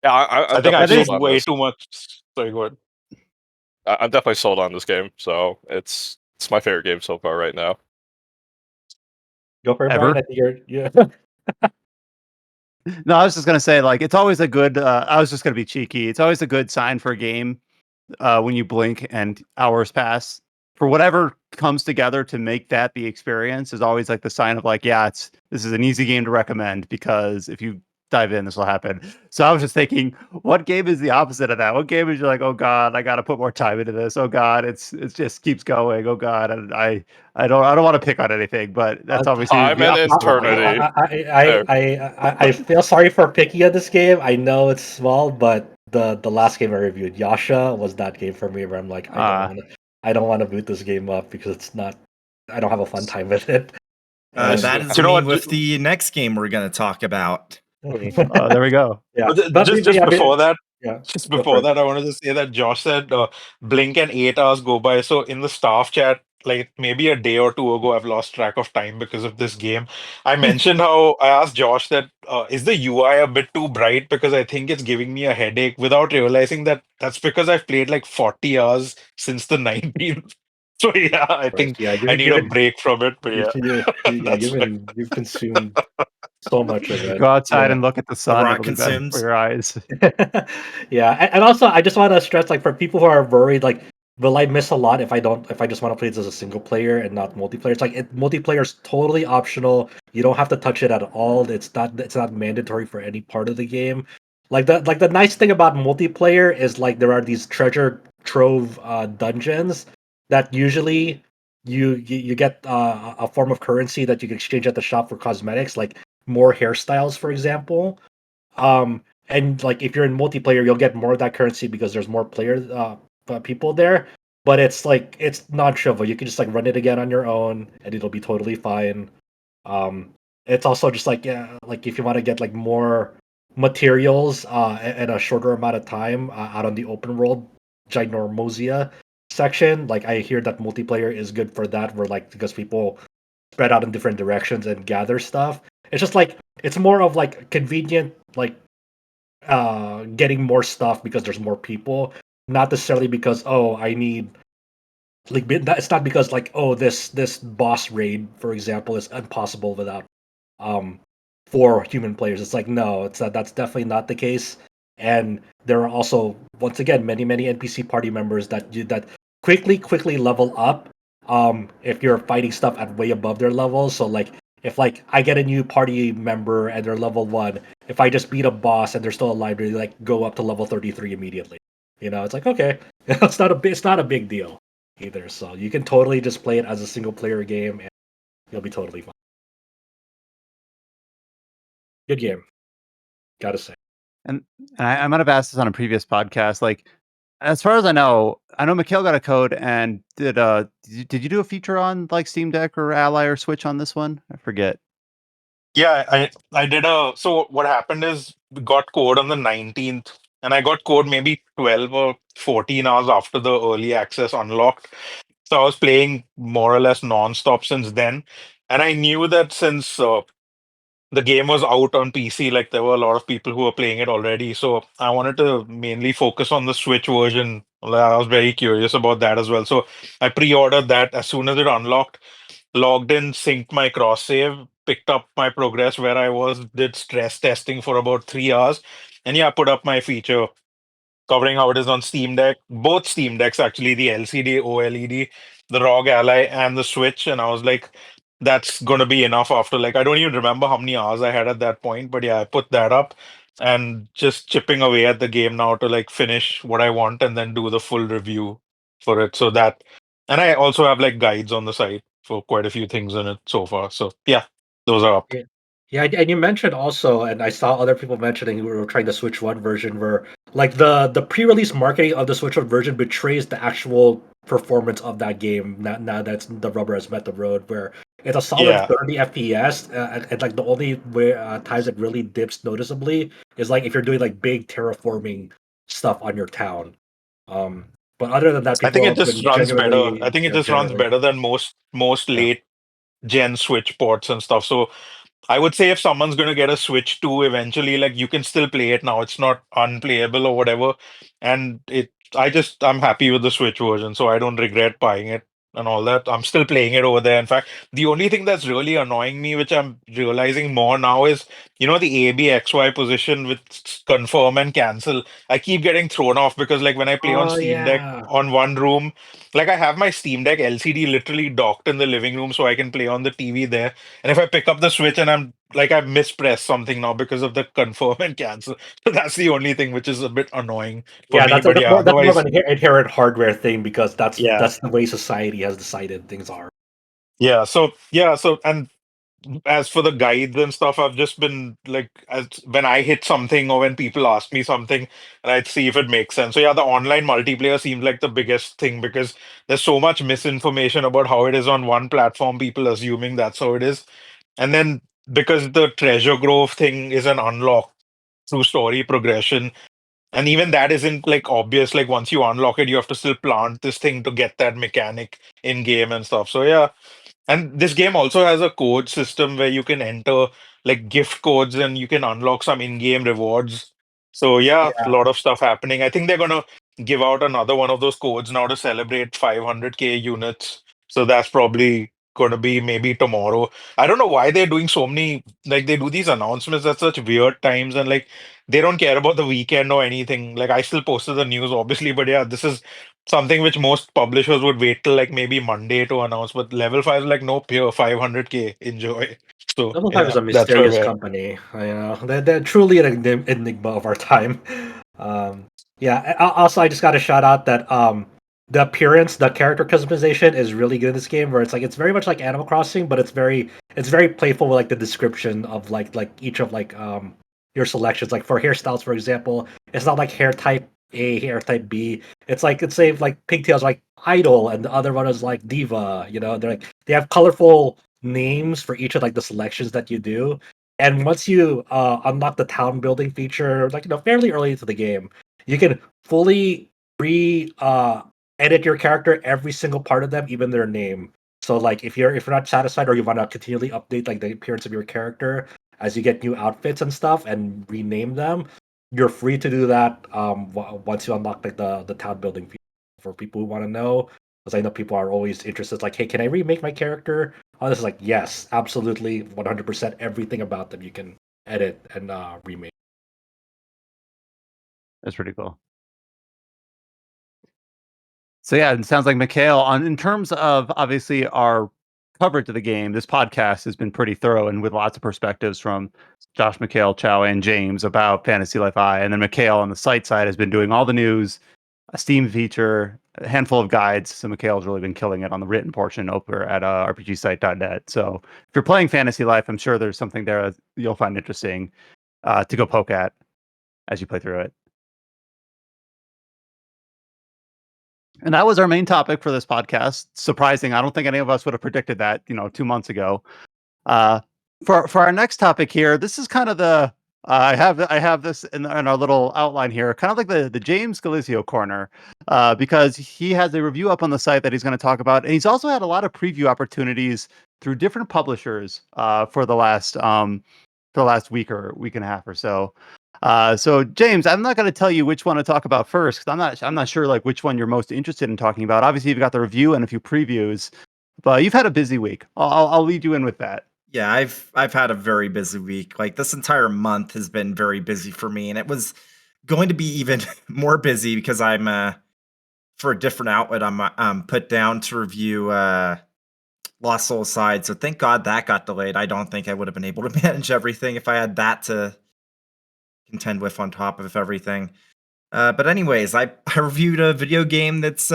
Yeah, I I'm think I definitely played sold on way this. too much. Sorry, go ahead. I'm definitely sold on this game. So it's my favorite game so far right now. Go for it, Ever? Brian. I think you're yeah. No, I was just gonna say, like, it's always a good. I was just gonna be cheeky. It's always a good sign for a game when you blink and hours pass. For whatever comes together to make that the experience is always like the sign of like, yeah, this is an easy game to recommend because if you dive in, this will happen. So I was just thinking, what game is the opposite of that? What game is you're like, oh god, I got to put more time into this. Oh god, it just keeps going. Oh god, and I don't want to pick on anything, but that's obviously Time the and opposite of what. eternity. There. I feel sorry for picking at this game. I know it's small, but the last game I reviewed, Yasha, was that game for me where I'm like, Uh, I don't want to boot this game up because it's not. I don't have a fun time with it. And That is You know me what? with the next game we're going to talk about. there we go. yeah, But just before that, yeah, just go for before it. that, I wanted to say that Josh said blink and 8 hours go by. So in the staff chat, like maybe a day or two ago, I've lost track of time because of this game. I mentioned how I asked Josh that is the UI a bit too bright because I think it's giving me a headache without realizing that that's because I've played like 40 hours since the 19th. So yeah, I Right. think Yeah, I need a break from it. But yeah, that's fine. you've consumed so much of it. Go outside Yeah. and look at the A sun. lot It'll be better for consumes. your eyes. Yeah, and also I just want to stress, like, for people who are worried, like, will I miss a lot if I just want to play this as a single player and not multiplayer? It's like multiplayer is totally optional. You don't have to touch it at all. It's not mandatory for any part of the game. Like the nice thing about multiplayer is like there are these treasure trove dungeons that usually you get a form of currency that you can exchange at the shop for cosmetics, like more hairstyles, for example. And like if you're in multiplayer, you'll get more of that currency because there's more people there. But it's like it's non-trivial. You can just like run it again on your own, and it'll be totally fine. Um, it's also just like, yeah, like if you want to get like more materials in a shorter amount of time out on the open world ginormosia section. Like I hear that multiplayer is good for that, where like because people spread out in different directions and gather stuff. It's just like it's more of like convenient, like getting more stuff because there's more people, not necessarily because, oh, I need, like, it's not because like, oh, this boss raid, for example, is impossible without um 4 human players. It's like, no, that's definitely not the case. And there are also, once again, many NPC party members that quickly level up if you're fighting stuff at way above their level. So like if like I get a new party member and they're level 1, if I just beat a boss and they're still alive, they like go up to level 33 immediately. You know, it's like, okay, it's not a big deal either. So you can totally just play it as a single player game and you'll be totally fine. Good game, gotta say. And I might have asked this on a previous podcast. Like, as far as I know Mikhail got a code and did you do a feature on like Steam Deck or Ally or Switch on this one? I forget. Yeah, I did a so what happened is we got code on the 19th and I got code maybe 12 or 14 hours after the early access unlocked. So I was playing more or less non-stop since then. And I knew that since the game was out on PC, like there were a lot of people who were playing it already. So I wanted to mainly focus on the Switch version. Like, I was very curious about that as well. So I pre-ordered that as soon as it unlocked, logged in, synced my cross save, picked up my progress where I was, did stress testing for about 3 hours, and yeah, put up my feature covering how it is on Steam Deck, both Steam Decks actually, the LCD, OLED, the ROG Ally, and the Switch. And I was like, that's going to be enough after, like, I don't even remember how many hours I had at that point, but yeah, I put that up and just chipping away at the game now to like finish what I want and then do the full review for it. So that, and I also have like guides on the site for quite a few things in it so far. So yeah, those are up. Yeah. Yeah, and you mentioned also, and I saw other people mentioning who were trying the Switch One version, where like the pre-release marketing of the Switch One version betrays the actual performance of that game. Now that's the rubber has met the road, where it's a solid Yeah. 30 FPS, and like the only way times it really dips noticeably is like if you're doing like big terraforming stuff on your town. Um, but other than that, I think people it have just been runs better. I genuinely, think it just runs generally, better than most yeah. late gen Switch ports and stuff. So I would say if someone's going to get a Switch 2 eventually, like you can still play it now. It's not unplayable or whatever. And I'm happy with the Switch version, so I don't regret buying it and all that. I'm still playing it over there. In fact, the only thing that's really annoying me, which I'm realizing more now, is the ABXY position with confirm and cancel. I keep getting thrown off because like when I play on Oh Steam Deck yeah. on one room, like I have my Steam Deck LCD literally docked in the living room so I can play on the TV there. And if I pick up the Switch and I've mispressed something now because of the confirm and cancel. So that's the only thing which is a bit annoying for Yeah, me. But yeah, that's more of otherwise, an inherent hardware thing because yeah. that's the way society has decided things are. So and as for the guides and stuff, I've just been like, as when I hit something or when people ask me something, and I'd see if it makes sense. So yeah, the online multiplayer seems like the biggest thing because there's so much misinformation about how it is on one platform, people assuming that's how it is. And then because the treasure grove thing is an unlock through story progression, and even that isn't like obvious. Like once you unlock it, you have to still plant this thing to get that mechanic in game and stuff. So yeah, and this game also has a code system where you can enter like gift codes and you can unlock some in-game rewards. So yeah, a Yeah. lot of stuff happening. I think they're gonna give out another one of those codes now to celebrate 500K units. So that's probably gonna be maybe tomorrow. I don't know why they're doing so many, like they do these announcements at such weird times and like they don't care about the weekend or anything. Like I still posted the news obviously, but yeah, this is something which most publishers would wait till like maybe Monday to announce, but Level 5 is like, nope, here, 500K, enjoy. So Level 5 is yeah, a that's where mysterious we're at. company. They're truly an enigma of our time. Um, yeah. Also, I just got to shout out that the appearance, the character customization is really good in this game. Where it's very much like Animal Crossing, but it's very playful with like the description of like each of like your selections. Like for hairstyles, for example, it's not like hair type A, hair type B. It's like it's say like pigtails like idol, and the other one is like diva. They have colorful names for each of like the selections that you do. And once you unlock the town building feature, like fairly early into the game, you can fully re edit your character, every single part of them, even their name. So like if you're not satisfied or you want to continually update like the appearance of your character as you get new outfits and stuff and rename them, you're free to do that once you unlock like the town building feature. For people who want to know, because I know people are always interested. Like, hey, can I remake my character? Oh, this is like, yes, absolutely, 100%. Everything about them you can edit and remake. That's pretty cool. So yeah, it sounds like Mikhail, on in terms of obviously our coverage of the game, this podcast has been pretty thorough and with lots of perspectives from Josh, Mikhail, Chow, and James about Fantasy Life I. And then Mikhail on the site side has been doing all the news, a Steam feature, a handful of guides. So Mikhail's really been killing it on the written portion over at rpgsite.net. So if you're playing Fantasy Life, I'm sure there's something there that you'll find interesting to go poke at as you play through it. And that was our main topic for this podcast. Surprising. I don't think any of us would have predicted that, 2 months ago. Uh, for our next topic here, this is kind of the I have this in our little outline here, kind of like the James Galizio corner, because he has a review up on the site that he's going to talk about, and he's also had a lot of preview opportunities through different publishers for the last week and a half or so. So James, I'm not going to tell you which one to talk about first because I'm not sure like which one you're most interested in talking about. Obviously, you've got the review and a few previews, but you've had a busy week. I'll lead you in with that. Yeah, I've had a very busy week. Like this entire month has been very busy for me, and it was going to be even more busy because I'm for a different outlet. I'm put down to review Lost Soul aside, so thank God that got delayed. I don't think I would have been able to manage everything if I had that to contend with on top of everything. But anyways, I reviewed a video game that's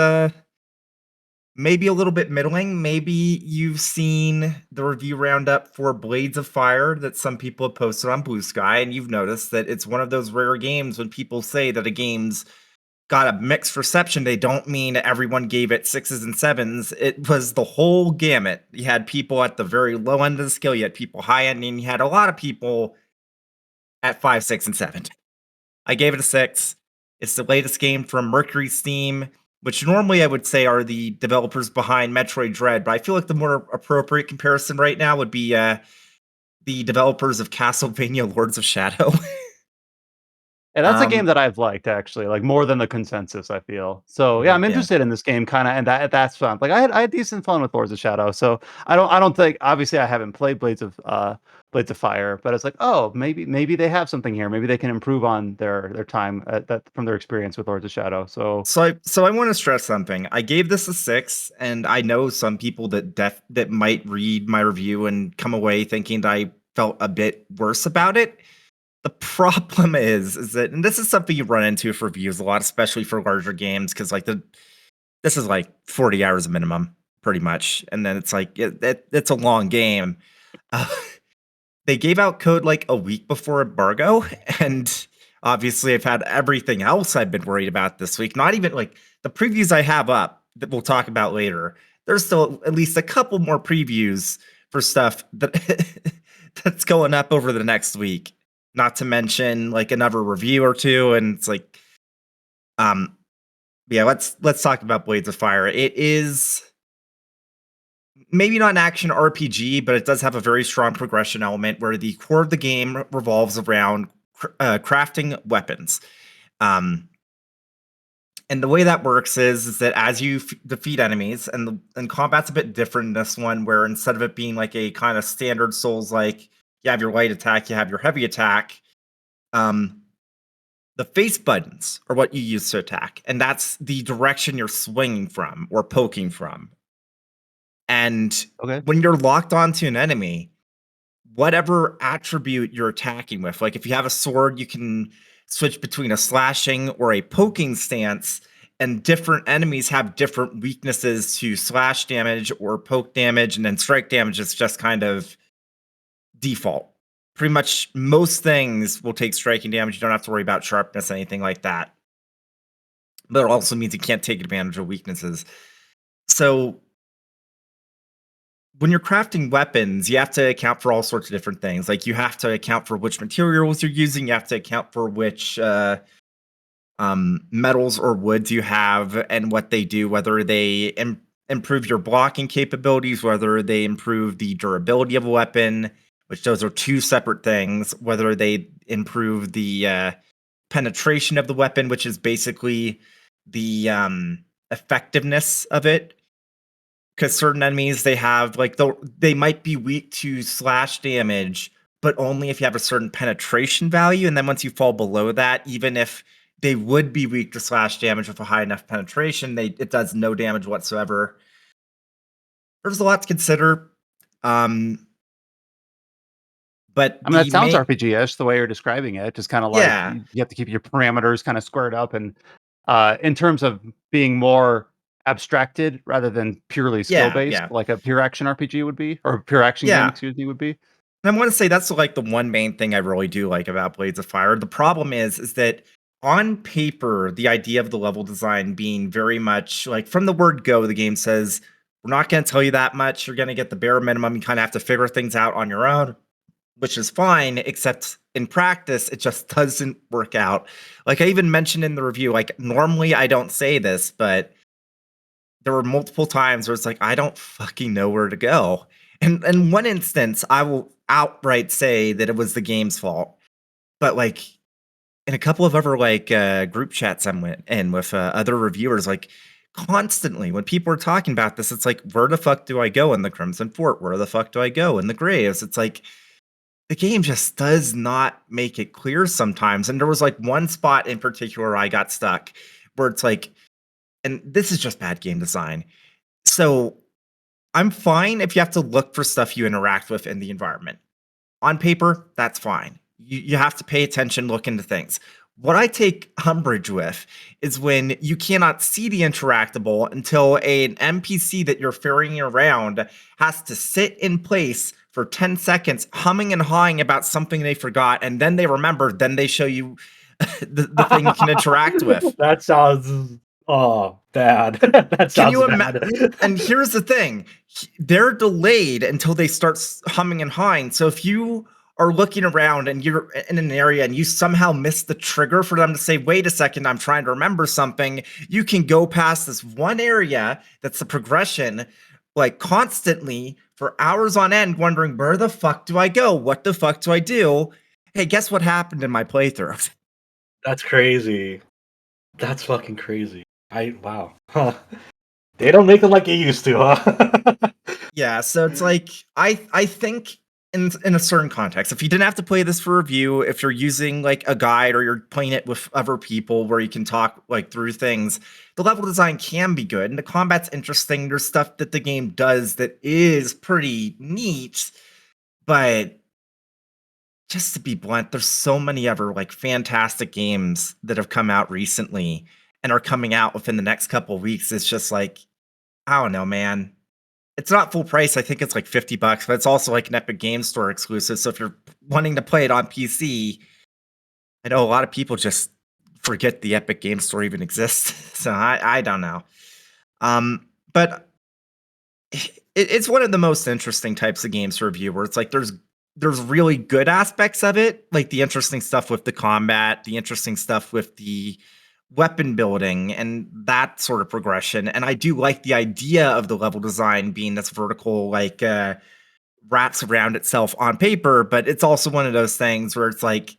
maybe a little bit middling. Maybe you've seen the review roundup for Blades of Fire that some people have posted on Blue Sky, and you've noticed that it's one of those rare games when people say that a game's got a mixed reception, they don't mean everyone gave it 6s and 7s. It was the whole gamut. You had people at the very low end of the scale, you had people high end, and you had a lot of people at 5, 6, and 7. I gave it a 6. It's the latest game from Mercury Steam, which normally I would say are the developers behind Metroid Dread, but I feel like the more appropriate comparison right now would be the developers of Castlevania Lords of Shadow. And that's a game that I've liked, actually, like, more than the consensus, I feel. So, yeah, I'm Yeah. interested in this game, kinda, and that's fun. Like, I had decent fun with Lords of Shadow, so I don't think, obviously, I haven't played Blades of Fire, but it's like, "Oh, maybe they have something here. Maybe they can improve on their time at that from their experience with Lords of Shadow." So So I want to stress something. I gave this a 6, and I know some people that might read my review and come away thinking that I felt a bit worse about it. The problem is that, and this is something you run into for reviews a lot, especially for larger games, because like this is like 40 hours minimum, pretty much, and then it's like it's a long game. Uh, they gave out code like a week before embargo, and obviously I've had everything else I've been worried about this week. Not even like the previews I have up that we'll talk about later. There's still at least a couple more previews for stuff that that's going up over the next week. Not to mention like another review or two, and it's like, yeah, let's talk about Blades of Fire. It is maybe not an action RPG, but it does have a very strong progression element where the core of the game revolves around crafting weapons. And the way that works is that as you defeat enemies, and combat's a bit different in this one, where instead of it being like a kind of standard Souls, like you have your light attack, you have your heavy attack. The face buttons are what you use to attack, and that's the direction you're swinging from or poking from. And okay. when you're locked onto an enemy, whatever attribute you're attacking with, like if you have a sword, you can switch between a slashing or a poking stance, and different enemies have different weaknesses to slash damage or poke damage, and then strike damage is just kind of default. Pretty much most things will take striking damage. You don't have to worry about sharpness, anything like that. But it also means you can't take advantage of weaknesses. So when you're crafting weapons, you have to account for all sorts of different things. Like you have to account for which materials you're using. You have to account for which metals or woods you have and what they do, whether they improve your blocking capabilities, whether they improve the durability of a weapon, which those are two separate things, whether they improve the penetration of the weapon, which is basically the effectiveness of it. Because certain enemies, they have like they might be weak to slash damage, but only if you have a certain penetration value. And then once you fall below that, even if they would be weak to slash damage with a high enough penetration, it does no damage whatsoever. There's a lot to consider. But I mean, that sounds RPG-ish the way you're describing it. Just kind of like Yeah. you have to keep your parameters kind of squared up, and in terms of being more abstracted rather than purely skill-based, yeah. like a pure action RPG would be, or pure action game, Yeah. excuse me, would be. And I want to say that's like the one main thing I really do like about Blades of Fire. The problem is that on paper, the idea of the level design being very much like from the word go, the game says, we're not going to tell you that much. You're going to get the bare minimum. You kind of have to figure things out on your own, which is fine, except in practice, it just doesn't work out. Like I even mentioned in the review, like normally I don't say this, but there were multiple times where it's like, I don't fucking know where to go. And in one instance, I will outright say that it was the game's fault. But like in a couple of other like group chats I'm in with other reviewers, like constantly when people are talking about this, it's like, where the fuck do I go in the Crimson Fort? Where the fuck do I go in the Graves? It's like the game just does not make it clear sometimes. And there was like one spot in particular I got stuck where it's like, and this is just bad game design. So I'm fine if you have to look for stuff you interact with in the environment. On paper, that's fine. You have to pay attention, look into things. What I take umbrage with is when you cannot see the interactable until an NPC that you're ferrying around has to sit in place for 10 seconds, humming and hawing about something they forgot, and then they remember, then they show you the thing you can interact with. That sounds bad. That Can you sounds bad. And here's the thing. They're delayed until they start humming and hawing. So if you are looking around and you're in an area and you somehow miss the trigger for them to say, wait a second, I'm trying to remember something, you can go past this one area that's the progression, like constantly for hours on end, wondering, where the fuck do I go? What the fuck do I do? Hey, guess what happened in my playthrough? That's crazy. That's fucking crazy. Wow. Huh. They don't make it like they used to, huh? Yeah, so it's like I think in a certain context, if you didn't have to play this for review, if you're using like a guide or you're playing it with other people where you can talk like through things, the level design can be good and the combat's interesting. There's stuff that the game does that is pretty neat, but just to be blunt, there's so many other like fantastic games that have come out recently and are coming out within the next couple of weeks. It's just like, I don't know, man. It's not full price. I think it's like $50, but it's also like an Epic Games Store exclusive. So if you're wanting to play it on PC, I know a lot of people just forget the Epic Games Store even exists. So I don't know. But it's one of the most interesting types of games to review where it's like there's really good aspects of it, like the interesting stuff with the combat, the interesting stuff with the weapon building and that sort of progression. And I do like the idea of the level design being this vertical, like wraps around itself on paper, but it's also one of those things where it's like,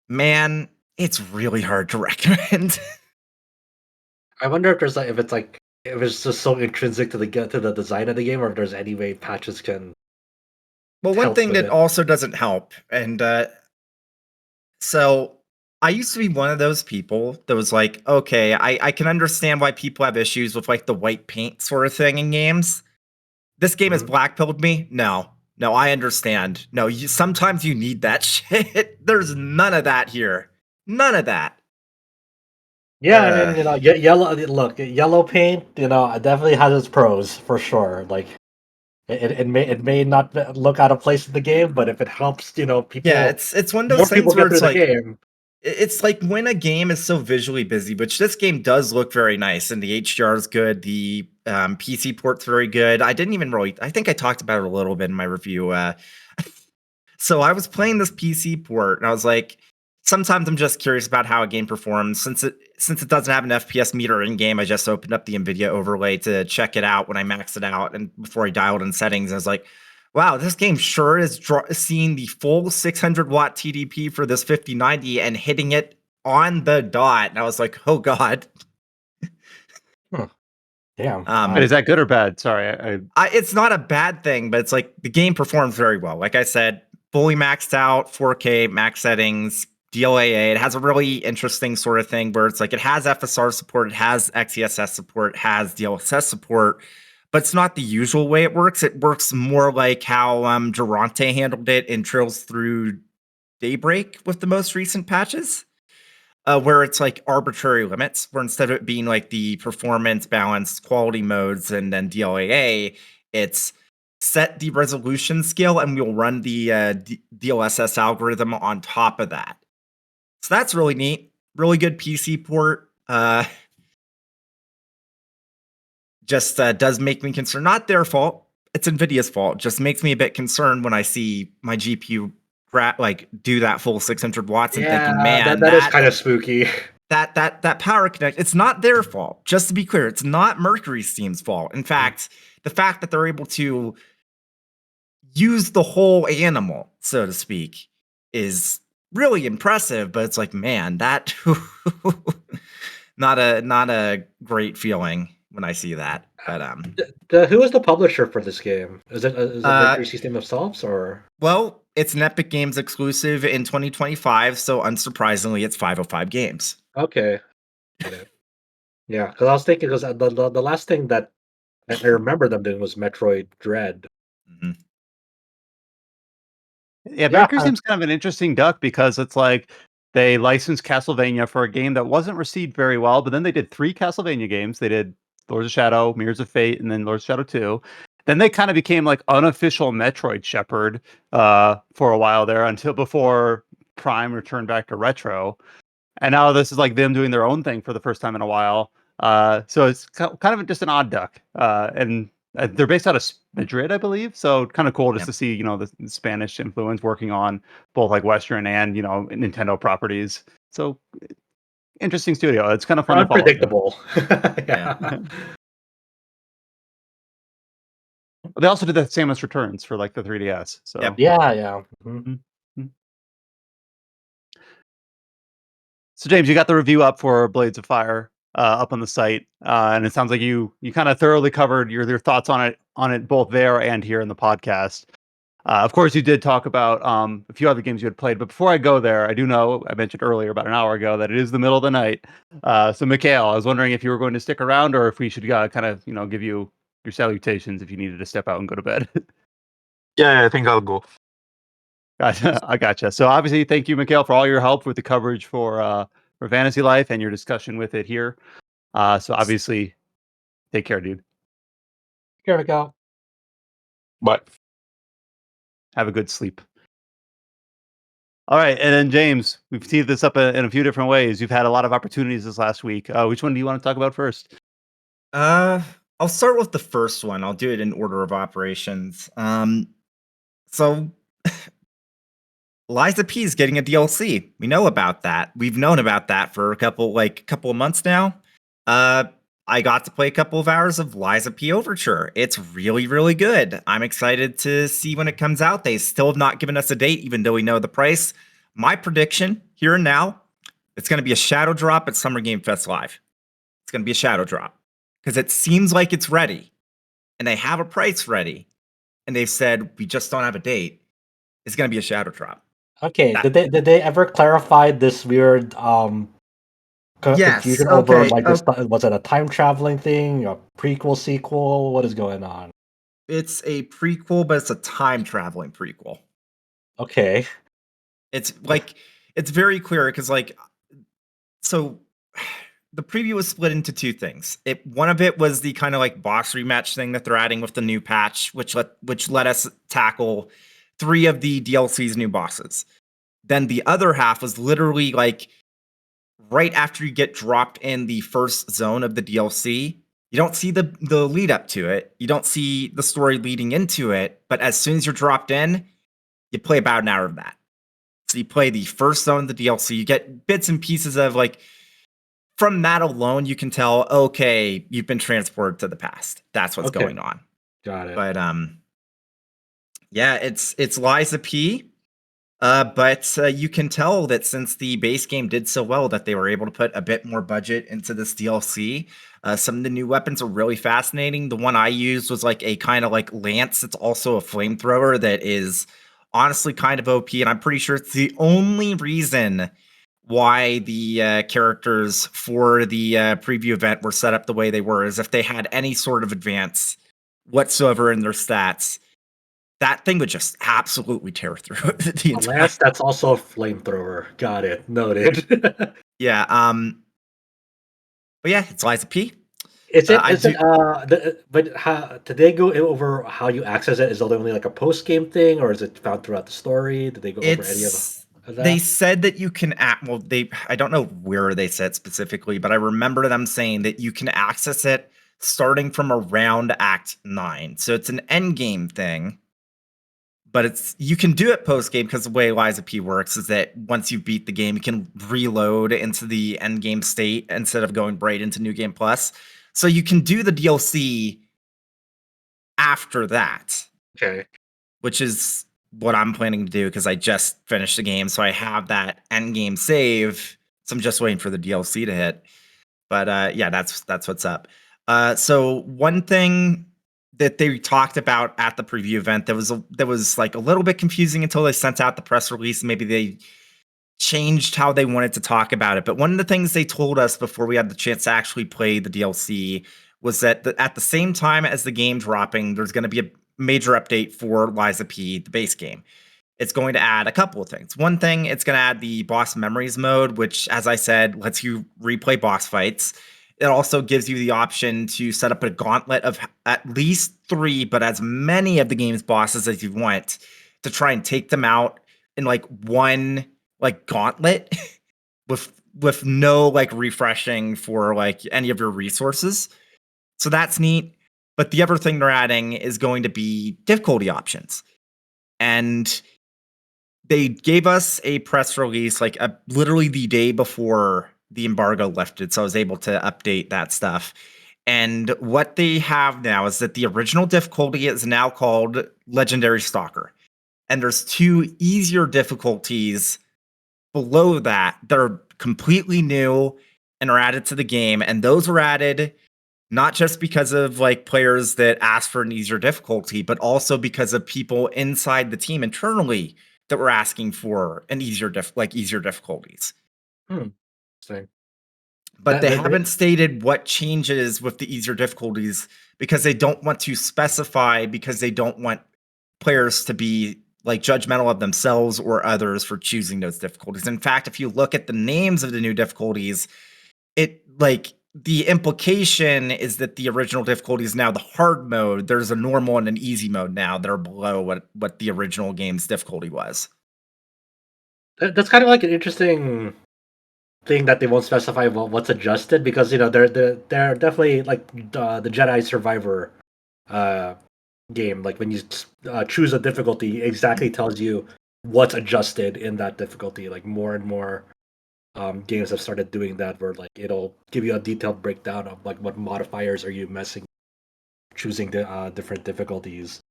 man, it's really hard to recommend. I wonder if there's like if it's just so intrinsic to the design of the game, or if there's any way patches can. Well, one help thing with that it. also doesn't help, and so I used to be one of those people that was like, okay, I can understand why people have issues with like the white paint sort of thing in games. This game has black-pilled me? No, I understand. No, sometimes you need that shit. There's none of that here. None of that. Yeah, I mean, yellow. Look, yellow paint, it definitely has its pros for sure. Like, it may not look out of place in the game, but if it helps, people. Yeah, it's one of more those people things where get it's through like the game. it's like when a game is so visually busy, which this game does look very nice, and the HDR is good. The PC port's very good. I think I talked about it a little bit in my review. So I was playing this PC port, and I was like, sometimes I'm just curious about how a game performs. Since it doesn't have an FPS meter in game, I just opened up the NVIDIA overlay to check it out when I maxed it out, and before I dialed in settings, I was like, wow, this game sure is seeing the full 600 watt TDP for this 5090 and hitting it on the dot. And I was like, oh god. Damn. But is that good or bad? Sorry, It's not a bad thing, but it's like the game performs very well. Like I said, fully maxed out, 4K, max settings, DLAA. It has a really interesting sort of thing where it's like it has FSR support, it has XeSS support, it has DLSS support, but it's not the usual way it works. It works more like how Durante handled it in Trails Through Daybreak with the most recent patches. Where it's like arbitrary limits, where instead of it being like the performance, balance, quality modes, and then DLAA, it's set the resolution scale and we'll run the DLSS algorithm on top of that. So that's really neat. Really good PC port. Just does make me concerned. Not their fault. It's NVIDIA's fault. Just makes me a bit concerned when I see my GPU do that full 600 watts and thinking, man, that is kind of spooky. That power connect, it's not their fault. Just to be clear, it's not Mercury Steam's fault. In fact, the fact that they're able to use the whole animal, so to speak, is really impressive, but it's like, man, that not a great feeling when I see that. But who is the publisher for this game? Is it Mercury System themselves, or? Well, it's an Epic Games exclusive in 2025, so unsurprisingly, it's 505 Games. Okay. Yeah, because I was thinking, because the last thing that I remember them doing was Metroid Dread. Mhm. Yeah, Yeah, Mercury seems kind of an interesting duck because it's like they licensed Castlevania for a game that wasn't received very well, but then they did 3 Castlevania games. They did Lords of Shadow, Mirrors of Fate, and then Lords of Shadow 2. Then they kind of became like unofficial Metroid Shepherd for a while there until before Prime returned back to retro. And now this is like them doing their own thing for the first time in a while. So it's kind of just an odd duck. And they're based out of Madrid, I believe. So kind of cool just Yep. to see, the Spanish influence working on both like Western and, Nintendo properties. So interesting studio. It's kind of fun to follow. unpredictable. Yeah. Yeah. They also did the Samus Returns for like the 3DS. So Yep. Yeah. Mhm. Mhm. So James, you got the review up for Blades of Fire up on the site, and it sounds like you kind of thoroughly covered your thoughts on it both there and here in the podcast. Of course, you did talk about a few other games you had played, but before I go there, I do know I mentioned earlier about an hour ago that it is the middle of the night. So Mikhail, I was wondering if you were going to stick around or if we should kind of give you your salutations if you needed to step out and go to bed. Yeah, I think I'll go. Gotcha. I gotcha. So obviously, thank you, Mikhail, for all your help with the coverage for Fantasy Life and your discussion with it here. So obviously, take care, dude. Here we go. But Have a good sleep. All right, and then James, we've teed this up in a few different ways. You've had a lot of opportunities this last week. Which one do you want to talk about first? I'll start with the first one. I'll do it in order of operations. So Liza P is getting a DLC. We know about that. We've known about that for a couple of months now. I got to play a couple of hours of Liza P Overture. It's really, really good. I'm excited to see when it comes out. They still have not given us a date, even though we know the price. My prediction here and now, it's going to be a shadow drop at Summer Game Fest Live. It's going to be a shadow drop because it seems like it's ready and they have a price ready and they've said, we just don't have a date. It's going to be a shadow drop. Okay. That- Did they ever clarify this weird Yes, confusion over okay, like this? Was it a time traveling thing? A prequel, sequel? What is going on? It's a prequel, but it's a time traveling prequel. Okay. It's like it's very clear because so the preview was split into two things. One of it was the kind of like boss rematch thing that they're adding with the new patch, which let us tackle 3 of the DLC's new bosses. Then the other half was literally like right after you get dropped in the first zone of the DLC. You don't see the lead up to it. You don't see the story leading into it. But as soon as you're dropped in, you play about an hour of that. So you play the first zone of the DLC. You get bits and pieces of from that alone, you can tell, okay, you've been transported to the past. That's what's Okay. going on. Got it. But yeah, it's Liza P. But you can tell that since the base game did so well that they were able to put a bit more budget into this DLC. Some of the new weapons are really fascinating. The one I used was like a kind of like lance. It's also a flamethrower that is honestly kind of OP, and I'm pretty sure it's the only reason why the characters for the preview event were set up the way they were, is if they had any sort of advance whatsoever in their stats, that thing would just absolutely tear through the entire. Alas, that's also a flamethrower. Got it. Noted. Yeah. But yeah, it's Liza P. Is it? I Is it? But how did they go over how you access it? Is it only like a post game thing, or is it found throughout the story? Did they go over any of that? They said that you can I don't know where they said specifically, but I remember them saying that you can access it starting from around Act 9. So it's an end game thing. But you can do it post game because the way Liza P works is that once you beat the game, you can reload into the end game state instead of going right into New Game Plus. So you can do the DLC after that. Okay. Which is what I'm planning to do because I just finished the game, so I have that end game save. So I'm just waiting for the DLC to hit. But yeah, that's what's up. So one thing that they talked about at the preview event that was like a little bit confusing until they sent out the press release. Maybe they changed how they wanted to talk about it. But one of the things they told us before we had the chance to actually play the DLC was that at the same time as the game dropping, there's going to be a major update for Lies of P, the base game. It's going to add a couple of things. One thing, it's going to add the boss memories mode, which, as I said, lets you replay boss fights. It also gives you the option to set up a gauntlet of at least 3, but as many of the game's bosses as you want, to try and take them out in like one like gauntlet with no like refreshing for like any of your resources. So that's neat. But the other thing they're adding is going to be difficulty options. And they gave us a press release like literally the day before the embargo lifted, so I was able to update that stuff. And what they have now is that the original difficulty is now called Legendary Stalker. And there's 2 easier difficulties below that are completely new and are added to the game. And those were added not just because of like players that asked for an easier difficulty, but also because of people inside the team internally that were asking for an easier difficulties. Same. But they haven't stated what changes with the easier difficulties because they don't want to specify, because they don't want players to be like judgmental of themselves or others for choosing those difficulties. In fact, if you look at the names of the new difficulties, it like the implication is that the original difficulty is now the hard mode. There's a normal and an easy mode now that are below what the original game's difficulty was. That's kind of like an interesting thing that they won't specify what's adjusted, because they're definitely like the Jedi Survivor game. Like when you choose a difficulty, it exactly tells you what's adjusted in that difficulty. Like more and more games have started doing that, where like it'll give you a detailed breakdown of like what modifiers are you choosing the different difficulties.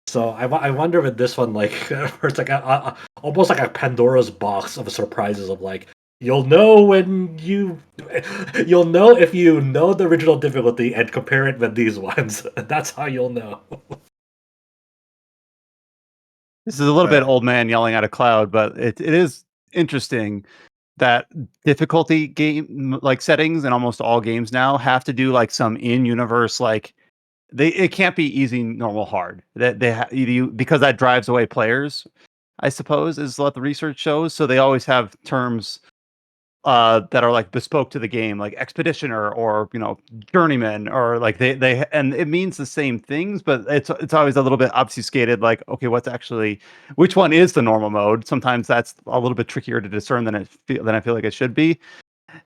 So I wonder with this one, like where it's like almost like a Pandora's box of surprises of like, you'll know if you know the original difficulty and compare it with these ones. That's how you'll know. This is a little bit old man yelling at a cloud, but it is interesting that difficulty game like settings in almost all games now have to do like some in-universe like it can't be easy, normal, hard. That because that drives away players, I suppose, is what the research shows. So they always have terms that are like bespoke to the game, like expeditioner or journeyman, or like they and it means the same things, but it's always a little bit obfuscated. Like, okay, which one is the normal mode? Sometimes that's a little bit trickier to discern than I feel like it should be.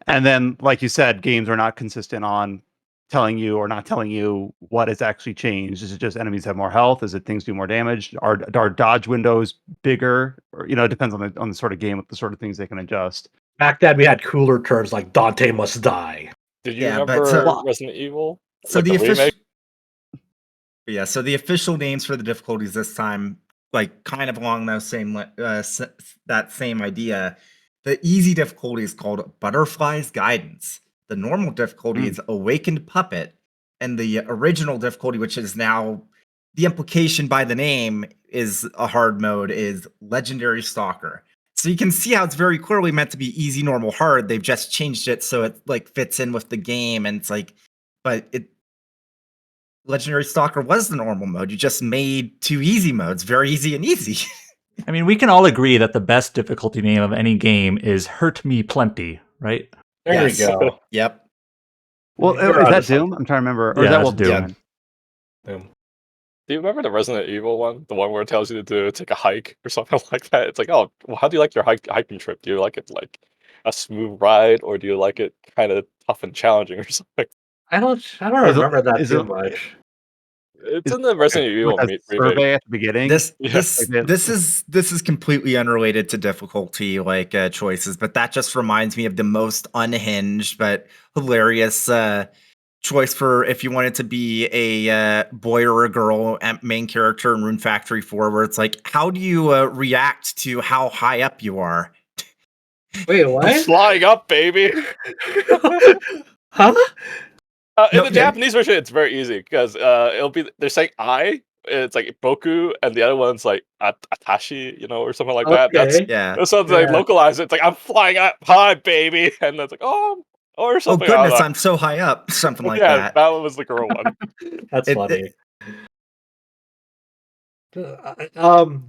And then, like you said, games are not consistent on telling you or not telling you what has actually changed. Is it just enemies have more health? Is it things do more damage? Are dodge windows bigger? Or it depends on the sort of game, with the sort of things they can adjust. Back then, we had cooler terms like Dante must die. Did you remember Resident Evil? So like the remake? So the official names for the difficulties this time, like kind of along those same that same idea. The easy difficulty is called Butterfly's Guidance. The normal difficulty is Awakened Puppet, and the original difficulty, which is now the implication by the name is a hard mode, is Legendary Stalker. So you can see how it's very clearly meant to be easy, normal, hard. They've just changed it so it like fits in with the game, and it's like, Legendary Stalker was the normal mode. You just made 2 easy modes, very easy and easy. I mean, we can all agree that the best difficulty name of any game is Hurt Me Plenty, right? There we go. Yep. Well, is that Doom? I'm trying to remember. Or Yeah, is that Doom. Doom. Do you remember the Resident Evil one? The one where it tells you to take a hike or something like that? It's like, oh, well, how do you like your hiking trip? Do you like it like a smooth ride, or do you like it kind of tough and challenging or something? I don't remember that too much. It's in the Resident Evil remake. Survey at the beginning. This is completely unrelated to difficulty choices, but that just reminds me of the most unhinged but hilarious choice for if you wanted to be a boy or a girl main character in Rune Factory 4, where it's like, how do you react to how high up you are? Wait, what? I'm flying up, baby. Huh? In the Japanese version, it's very easy because they're saying I. It's like Boku, and the other one's like Atashi, or something like that. Okay. That's so they localize it. It's like, I'm flying up high, baby, and it's like, oh, or Oh something. goodness, I'm so high up. Something like Yeah, that. that one was the girl one. That's It- funny.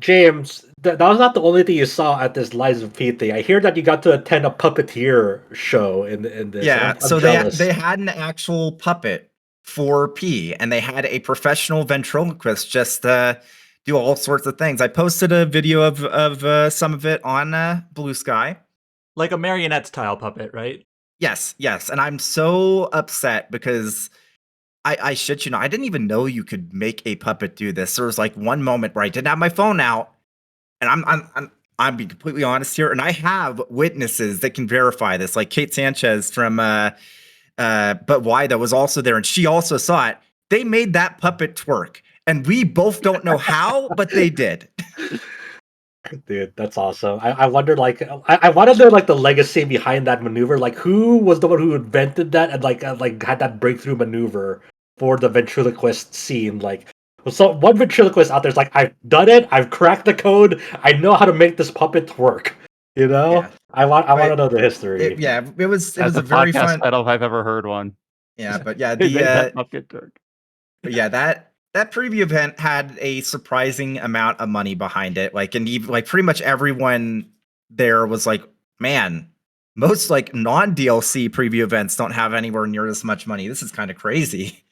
James, that was not the only thing you saw at this Lies of P thing. I hear that you got to attend a puppeteer show in this. and Yeah, I'm so jealous. they had an actual puppet for P, and they had a professional ventriloquist just do all sorts of things. I posted a video of some of it on Blue Sky. Like a marionette style puppet, right? Yes, and I'm so upset because I shit you not, I didn't even know you could make a puppet do this. There was like one moment where I didn't have my phone out, and I'm being completely honest here, and I have witnesses that can verify this, like Kate Sanchez from But Why, that was also there, and she also saw it. They made that puppet twerk, and we both don't know how, but they did. Dude, that's awesome. I wonder, like, I want to know, like, the legacy behind that maneuver. Like, who was the one who invented that and like had that breakthrough maneuver for the ventriloquist scene? Like, so one ventriloquist out there's like, I've done it. I've cracked the code. I know how to make this puppet work. You know, Yeah. I want to Right. know the history. It was That's a very podcast fun. title if I've ever heard one. Yeah, but yeah, They made that the puppet twerk. but yeah, that preview event had a surprising amount of money behind it. Like, and even like pretty much everyone there was like, man, most like non DLC preview events don't have anywhere near this much money. This is kind of crazy.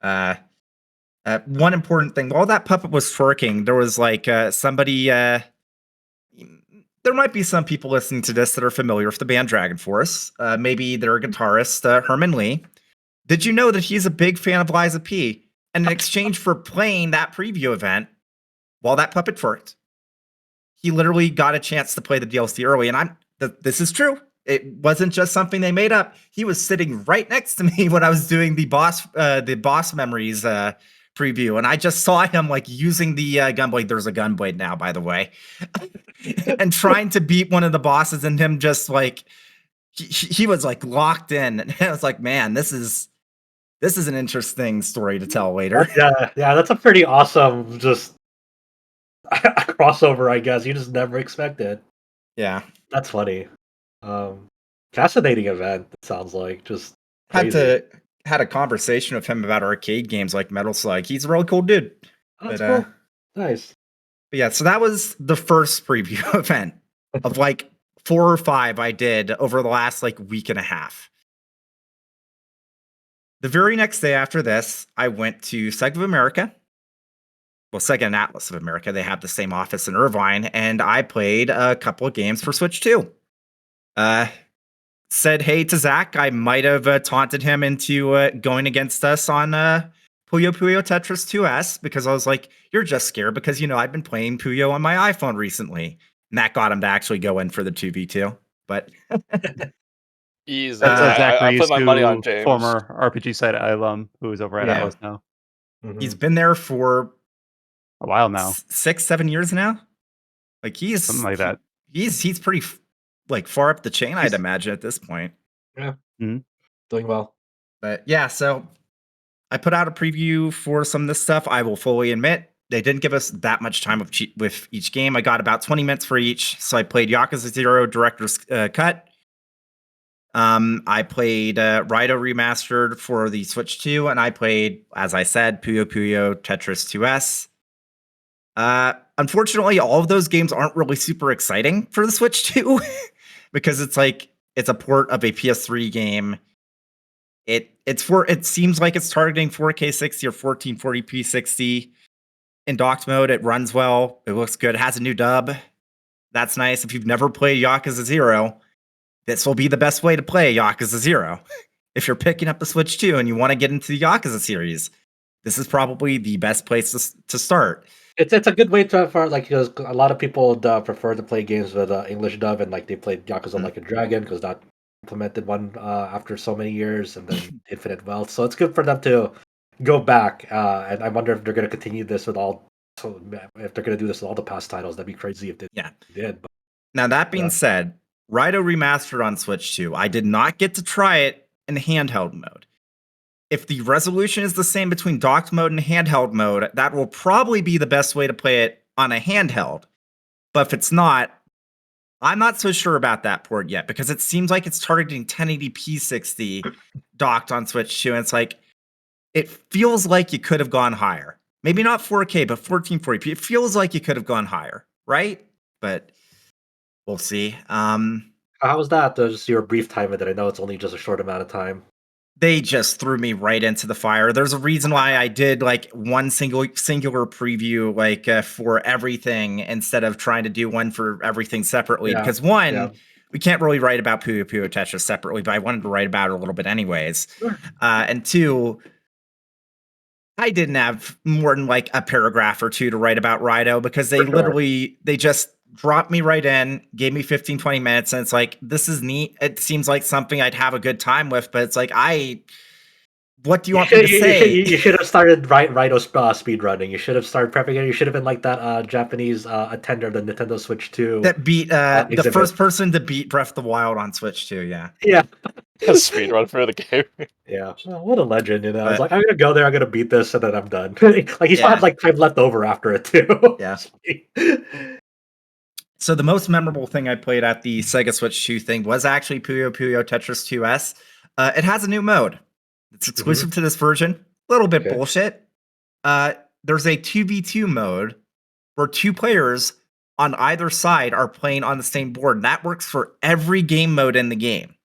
One important thing, while that puppet was twerking, there was like somebody. There might be some people listening to this that are familiar with the band Dragon Force. Maybe their guitarist Herman Lee. Did you know that he's a big fan of Liza P? And in exchange for playing that preview event while that puppet twerked, he literally got a chance to play the DLC early. And this is true. It wasn't just something they made up. He was sitting right next to me when I was doing the boss memories preview, and I just saw him like using the gunblade. There's a gunblade now, by the way, and trying to beat one of the bosses, and him just like he was like locked in. And I was like, man, this is an interesting story to tell later. Yeah, that's a pretty awesome just crossover, I guess. You just never expected. Yeah, That's funny. Fascinating event. It sounds like just crazy. had a conversation with him about arcade games like Metal Slug. He's a really cool dude. Oh, that's But, cool. Nice. But yeah, so that was the first preview event of like 4 or 5 I did over the last like week and a half. The very next day after this, I went to Sega of America. Well, Sega and Atlus of America. They have the same office in Irvine, and I played a couple of games for Switch 2. Said hey to Zach. I might have taunted him into going against us on Puyo Tetris 2S because I was like, you're just scared because, I've been playing Puyo on my iPhone recently. And that got him to actually go in for the 2v2. But Easy. That's I Zachary, put my money on James. former RPG site alum who is over at Yeah. Atlus now. He's been there for A while now. 6-7 years now. Like he's Something like that. He's pretty like far up the chain, I'd imagine at this point. Yeah. Mhm. Doing well. But yeah, so I put out a preview for some of this stuff. I will fully admit they didn't give us that much time with each game. I got about 20 minutes for each. So I played Yakuza 0 Director's Cut. I played Raidou Remastered for the Switch 2, and I played, as I said, Puyo Tetris 2S. Unfortunately, all of those games aren't really super exciting for the Switch 2 because it's a port of a PS3 game. It seems like it's targeting 4K 60 or 1440p 60 in docked mode. It runs well. It looks good. It has a new dub. That's nice. If you've never played Yakuza 0, this will be the best way to play Yakuza 0. If you're picking up the Switch 2 and you want to get into the Yakuza series, this is probably the best place to start. It's a good way to for like because a lot of people prefer to play games with English dub and like they played Yakuza Like a Dragon because that implemented one after so many years and then Infinite Wealth. So it's good for them to go back and I wonder if they're going to continue this with all. So if they're going to do this with all the past titles, that'd be crazy if they did. But, Now that being said, Raidou Remastered on Switch 2, I did not get to try it in handheld mode. If the resolution is the same between docked mode and handheld mode, that will probably be the best way to play it on a handheld. But if it's not, I'm not so sure about that port yet because it seems like it's targeting 1080p 60 docked on Switch 2, and it's like it feels like you could have gone higher. Maybe not 4K, but 1440p. It feels like you could have gone higher, right? But we'll see. How was that? Just your brief time with it. I know it's only just a short amount of time. They just threw me right into the fire. There's a reason why I did like one singular preview for everything instead of trying to do one for everything separately. Yeah, Because one, yeah. we can't really write about Puyo Puyo Tetris separately, but I wanted to write about it a little bit anyways. Sure. And two, I didn't have more than like a paragraph or two to write about Raidou because they For sure. literally, they just dropped me right in, gave me 15, 20 minutes. And it's like, this is neat. It seems like something I'd have a good time with, but it's like, what do you want me to say? You should have started Raidou speed running. You should have started prepping it. You should have been like that Japanese attender, the Nintendo Switch 2. That beat the exhibit. first person to beat Breath of the Wild on Switch 2, yeah. Yeah. Speed run for the game. Yeah. Well, what a legend, you know. I was But- like, I'm gonna go there, I'm gonna beat this, and then I'm done. Like he still Yeah. had like time left over after it too. Yeah. So the most memorable thing I played at the Sega Switch 2 thing was actually Puyo Puyo Tetris 2S. It has a new mode. It's exclusive to this version. A little bit Okay. bullshit. There's a 2v2 mode where two players on either side are playing on the same board. And that works for every game mode in the game.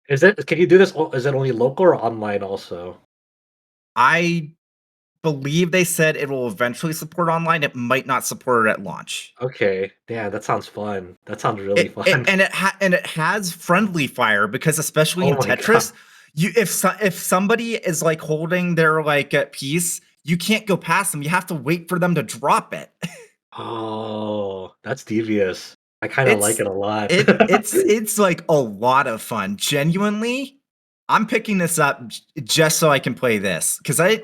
Can you do this? Is it only local or online also? I believe they said it will eventually support online. It might not support it at launch. Okay. Damn, that sounds fun. That sounds really fun. And it has friendly fire because especially in Oh my Tetris, if somebody is like holding their like piece, you can't go past them. You have to wait for them to drop it. Oh, that's devious. I kind of like it a lot. It's like a lot of fun. Genuinely, I'm picking this up just so I can play this because I'm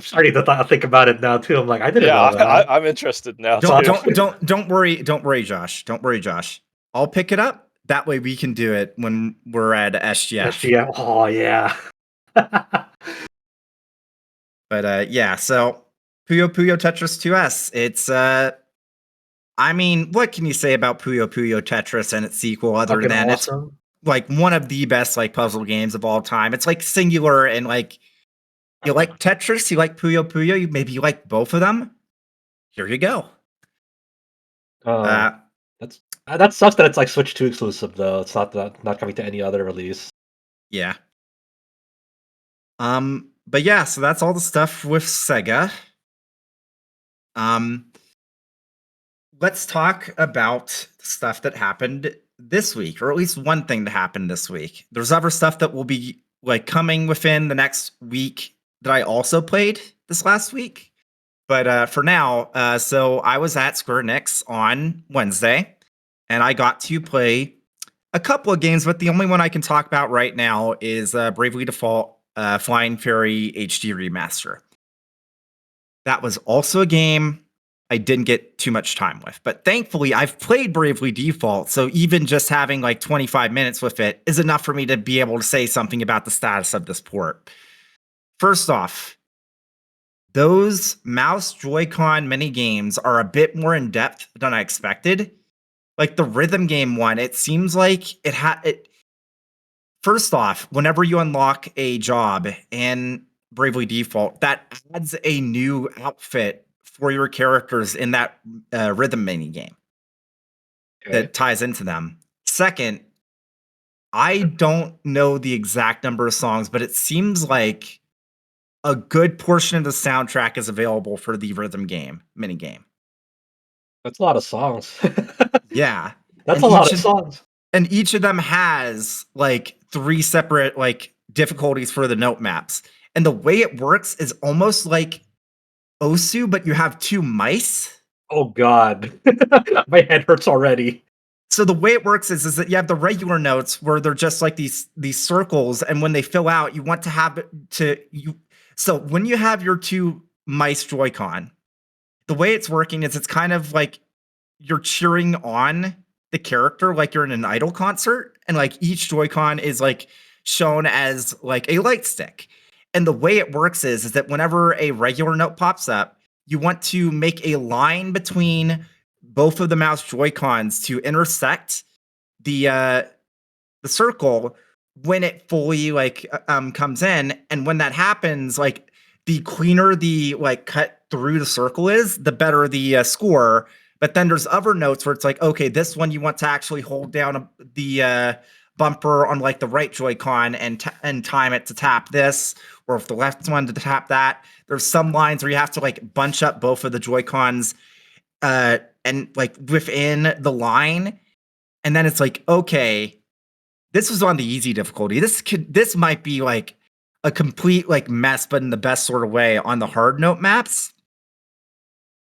starting to think about it now too. I'm like, I didn't know that. I'm interested now. Don't worry, Josh. Don't worry, Josh. I'll pick it up. That way we can do it when we're at SGF. SGF. Oh yeah. But yeah, so Puyo Puyo Tetris 2S. It's I mean, what can you say about Puyo Puyo Tetris and its sequel other Fucking than awesome. it's like one of the best like puzzle games of all time. It's like singular and like you like Tetris, you like Puyo Puyo, maybe you like both of them. Here you go. That sucks that it's like Switch 2 exclusive though. It's not coming to any other release. Yeah. But yeah, so that's all the stuff with Sega. Let's talk about stuff that happened this week, or at least one thing that happened this week. There's other stuff that will be like coming within the next week that I also played this last week. But for now, so I was at Square Enix on Wednesday, and I got to play a couple of games, but the only one I can talk about right now is Bravely Default Flying Fairy HD Remaster. That was also a game I didn't get too much time with, but thankfully I've played Bravely Default, so even just having like 25 minutes with it is enough for me to be able to say something about the status of this port. First off, those mouse Joy-Con mini games are a bit more in depth than I expected. Like the rhythm game one, it seems like it. First off, whenever you unlock a job in Bravely Default, that adds a new outfit for your characters in that rhythm mini game that ties into them. Second, I don't know the exact number of songs, but it seems like a good portion of the soundtrack is available for the rhythm game mini game. That's a lot of songs. Yeah. That's a lot of songs. And each of them has like 3 separate like difficulties for the note maps. And the way it works is almost like Osu, but you have 2 mice. Oh god. My head hurts already. So the way it works is that you have the regular notes where they're just like these circles, and when they fill out, you want to have it to you. So when you have your 2 mice Joy-Con, the way it's working is it's kind of like you're cheering on the character like you're in an idol concert, and like each Joy-Con is like shown as like a light stick. And the way it works is that whenever a regular note pops up, you want to make a line between both of the mouse Joy-Cons to intersect the circle when it fully comes in, and when that happens, like the cleaner the cut through the circle is, the better the score. But then there's other notes where it's like, okay, this one you want to actually hold down the bumper on the right Joy-Con and time it to tap this, or if the left one to tap that. There's some lines where you have to bunch up both of the Joy-Cons and within the line, and then it's okay, this was on the easy difficulty. This might be a complete mess, but in the best sort of way on the hard note maps.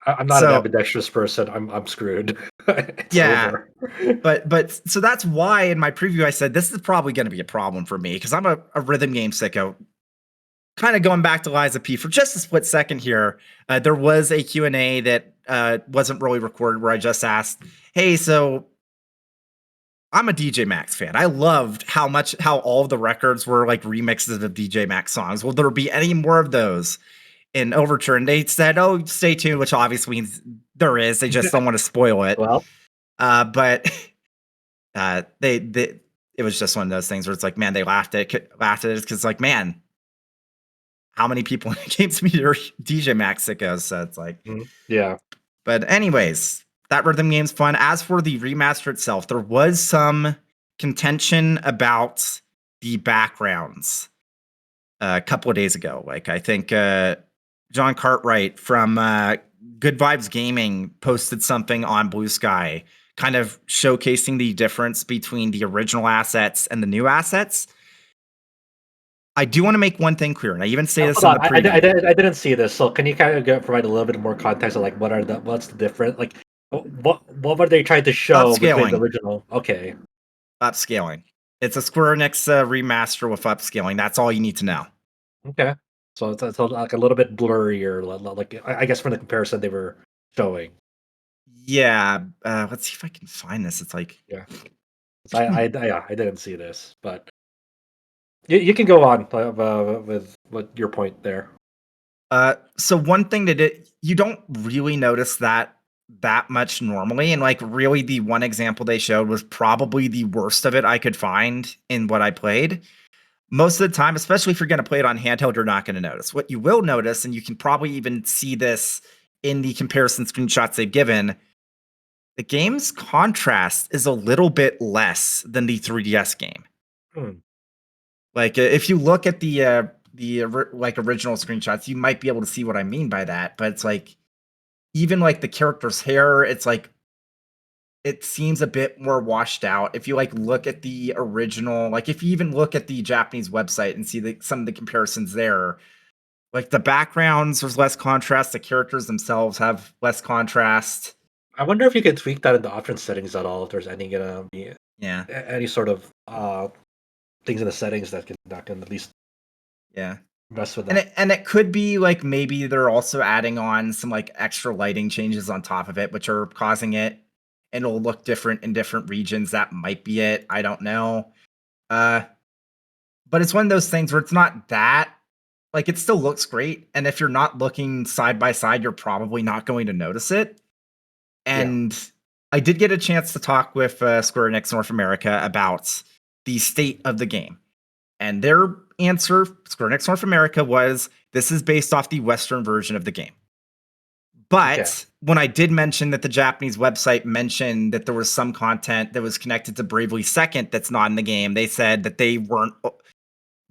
I'm not an ambidextrous person. I'm screwed. Yeah, over. but so that's why in my preview I said this is probably going to be a problem for me, because I'm a rhythm game sicko. Kind of going back to Liza P for just a split second here, there was a Q&A that wasn't really recorded where I just asked, hey, so I'm a DJ Max fan. I loved how all of the records were remixes of DJ Max songs. Will there be any more of those in Overture? And they said, oh, stay tuned, which obviously means there is. They just don't want to spoil it. Well, but it was just one of those things where it's man, they laughed at it because man, how many people in the games meet are DJ Max sickos? So it's yeah. But anyways, that rhythm game's fun. As for the remaster itself, there was some contention about the backgrounds a couple of days ago. I think John Cartwright from Good Vibes Gaming posted something on Blue Sky, kind of showcasing the difference between the original assets and the new assets. I do want to make one thing clear, and I even say this in the preview. I didn't see this, so can you kind of provide a little bit more context of what's the difference? What were they trying to show between the original? Okay, upscaling. It's a Square Enix remaster with upscaling. That's all you need to know. Okay, so it's a little bit blurrier, I guess from the comparison they were showing. Yeah, let's see if I can find this. It's yeah, I didn't see this, but. You can go on with what your point there. So one thing that you don't really notice that much normally, and really the one example they showed was probably the worst of it I could find in what I played. Most of the time, especially if you're going to play it on handheld, you're not going to notice. What you will notice, and you can probably even see this in the comparison screenshots they've given, the game's contrast is a little bit less than the 3DS game. If you look at the original screenshots, you might be able to see what I mean by that. But it's even the character's hair, it's it seems a bit more washed out. If you look at the original, if you even look at the Japanese website and see some of the comparisons there, the backgrounds, there's less contrast. The characters themselves have less contrast. I wonder if you can tweak that in the option settings at all. If there's any gonna be any sort of things in the settings that can at least mess with that. And it could be maybe they're also adding on some extra lighting changes on top of it, which are causing it, and it'll look different in different regions. That might be it. I don't know. But it's one of those things where it's not that it still looks great, and if you're not looking side by side, you're probably not going to notice it. And I did get a chance to talk with Square Enix North America about the state of the game. And their answer, Square Enix North America, was this is based off the Western version of the game. But when I did mention that the Japanese website mentioned that there was some content that was connected to Bravely Second that's not in the game, they said that they weren't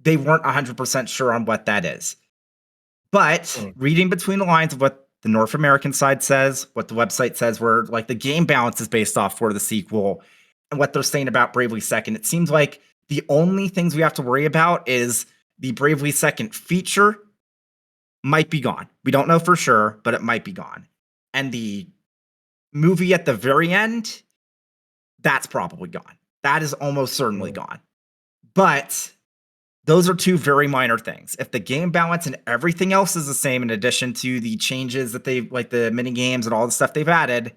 100% sure on what that is. But reading between the lines of what the North American side says, what the website says, where the game balance is based off for the sequel, and what they're saying about Bravely Second, it seems like the only things we have to worry about is the Bravely Second feature might be gone. We don't know for sure, but it might be gone. And the movie at the very end, that's probably gone. That is almost certainly gone. But those are two very minor things. If the game balance and everything else is the same, in addition to the changes that they've, the mini games and all the stuff they've added,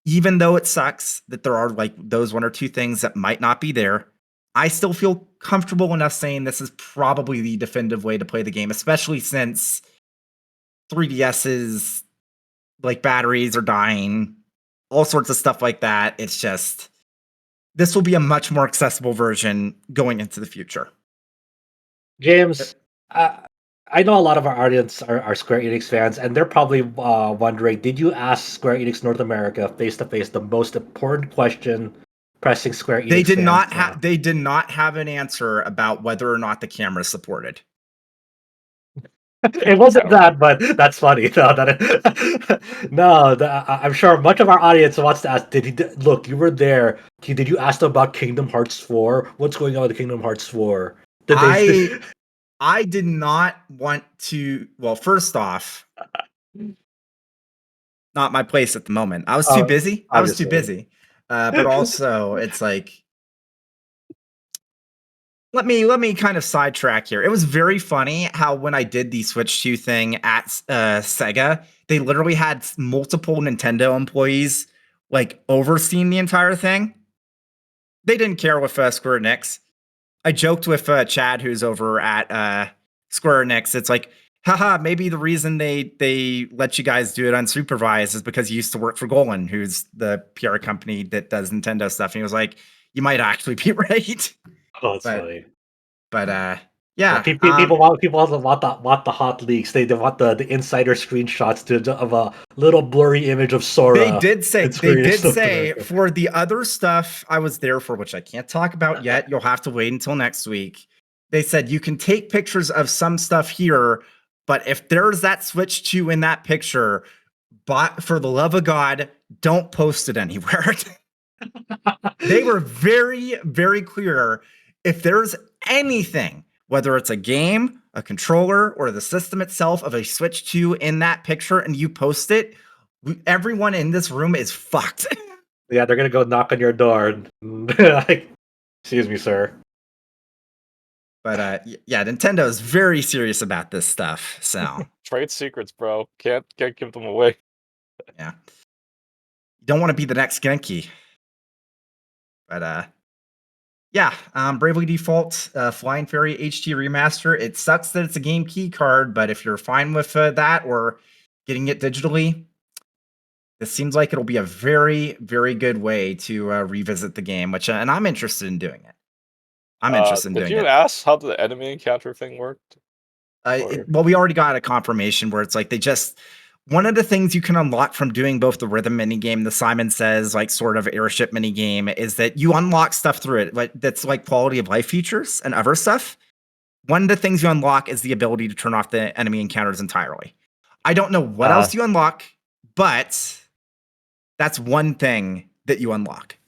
even though it sucks that there are those one or two things that might not be there, I still feel comfortable enough saying this is probably the definitive way to play the game, especially since 3DS's like batteries are dying, all sorts of stuff like that. It's just this will be a much more accessible version going into the future. James, I know a lot of our audience are Square Enix fans, and they're probably wondering: did you ask Square Enix North America face to face the most important question pressing Square Enix? They did not have an answer about whether or not the camera is supported. It wasn't that, but that's funny. I'm sure much of our audience wants to ask: look? You were there. Did you ask them about Kingdom Hearts 4? What's going on with Kingdom Hearts 4? I did not want to. Well, first off, not my place at the moment. I was too busy. But also, it's like, let me kind of sidetrack here. It was very funny how when I did the Switch 2 thing at Sega, they literally had multiple Nintendo employees like overseeing the entire thing. They didn't care with Square Enix. I joked with Chad, who's over at Square Enix. It's like, haha, maybe the reason they let you guys do it unsupervised is because you used to work for Golan, who's the PR company that does Nintendo stuff. And he was like, you might actually be right. Oh, that's funny. But yeah, people also want the hot leaks. They want the insider screenshots of a little blurry image of Sora. They did say for the other stuff I was there for, which I can't talk about yet. You'll have to wait until next week. They said you can take pictures of some stuff here, but if there's that Switch 2 in that picture, for the love of God, don't post it anywhere. They were very, very clear. If there's anything, whether it's a game, a controller, or the system itself of a Switch 2 in that picture and you post it, everyone in this room is fucked. Yeah, they're going to go knock on your door. Like, excuse me, sir. But yeah, Nintendo is very serious about this stuff. So trade secrets, bro. Can't give them away. Yeah. You don't want to be the next Genki. But yeah, Bravely Default, Flying Fairy HD Remaster. It sucks that it's a game key card, but if you're fine with that or getting it digitally, this seems like it'll be a very, very good way to revisit the game, which and I'm interested in doing it. Did you ask how the enemy encounter thing worked? Well, we already got a confirmation where it's like one of the things you can unlock from doing both the rhythm minigame, the Simon Says, like sort of airship minigame, is that you unlock stuff through it. Like that's like quality of life features and other stuff. One of the things you unlock is the ability to turn off the enemy encounters entirely. I don't know what else you unlock, but that's one thing that you unlock.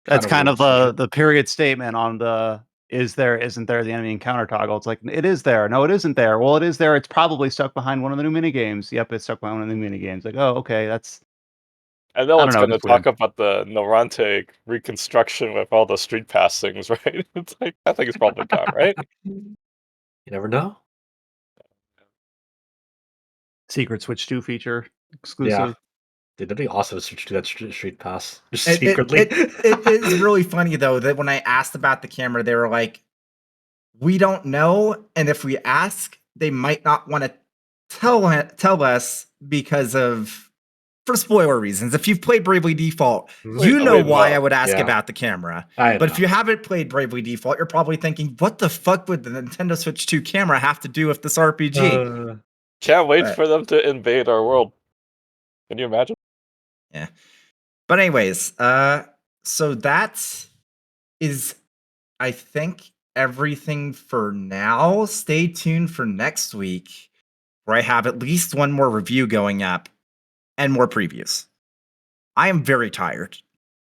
That's kind of the period statement on the is there, isn't there, the enemy encounter toggle. It's like, it is there. No, it isn't there. Well, it is there. It's probably stuck behind one of the new minigames. Yep, it's stuck behind one of the new minigames. Like, oh, okay, that's... I know it's going to talk about the Norante reconstruction with all the street pass things, right? It's like, I think it's probably gone, right? You never know. Secret Switch 2 feature exclusive. Yeah. Dude, that'd be awesome to do that street pass. Just secretly. It is really funny, though, that when I asked about the camera, they were like, we don't know. And if we ask, they might not want to tell us for spoiler reasons. If you've played Bravely Default, you know why I would ask about the camera. But if you haven't played Bravely Default, you're probably thinking, what the fuck would the Nintendo Switch 2 camera have to do with this RPG? Can't wait for them to invade our world. Can you imagine? Yeah. But anyways, so that is, I think, everything for now. Stay tuned for next week, where I have at least one more review going up and more previews. I am very tired.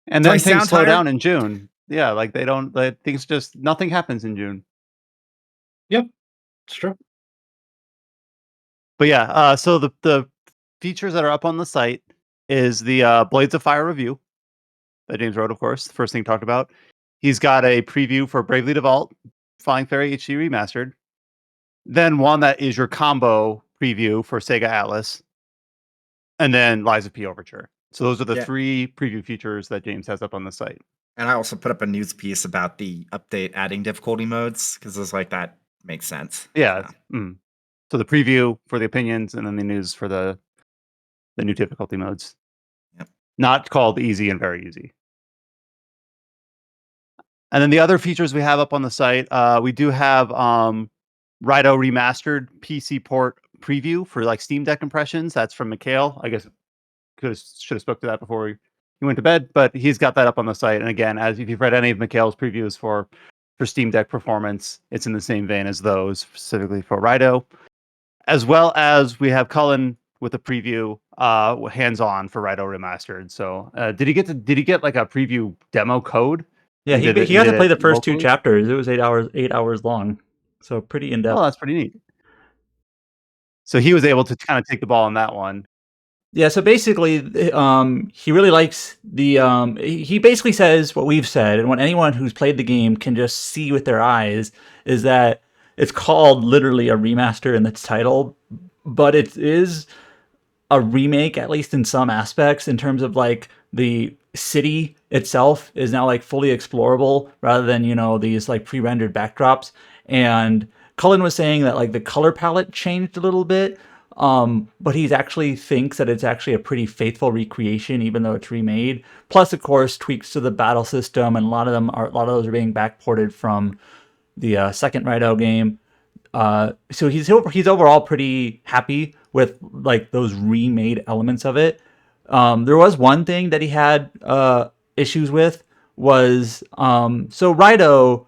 And then things slow down in June. Yeah, like things just, nothing happens in June. Yep, it's true. But yeah, so the features that are up on the site is the Blades of Fire review that James wrote, of course, the first thing he talked about. He's got a preview for Bravely Default, Flying Fairy HD Remastered. Then one that is your combo preview for Sega Atlus. And then Lies of P Overture. So those are the three preview features that James has up on the site. And I also put up a news piece about the update adding difficulty modes, because I was like, that makes sense. Yeah. So. So the preview for the opinions, and then the news for the new difficulty modes. Yep. Not called easy and very easy. And then the other features we have up on the site, we do have Raidou Remastered PC port preview for like Steam Deck impressions. That's from Mikhail. I guess should have spoke to that before he went to bed, but he's got that up on the site. And again, as if you've read any of Mikhail's previews for Steam Deck performance, it's in the same vein as those, specifically for Raidou. As well as we have Cullen with a preview, hands-on for Raidou Remastered. So, did he get like a preview demo code? Yeah, And he did got to play the it first two locally? chapters. It was 8 hours long, so pretty in Oh, depth. that's pretty neat. So he was able to kind of take the ball on that one. Yeah, so basically, he really likes the. He basically says what we've said, and what anyone who's played the game can just see with their eyes is that it's called literally a remaster in its title, but it is a remake, at least in some aspects, in terms of like the city itself is now like fully explorable rather than, these like pre-rendered backdrops. And Cullen was saying that like the color palette changed a little bit, but he actually thinks that it's actually a pretty faithful recreation, even though it's remade. Plus, of course, tweaks to the battle system, and a lot of those are being backported from the second Raidou game. So he's overall pretty happy with like those remade elements of it. There was one thing that he had issues with was so Raidou,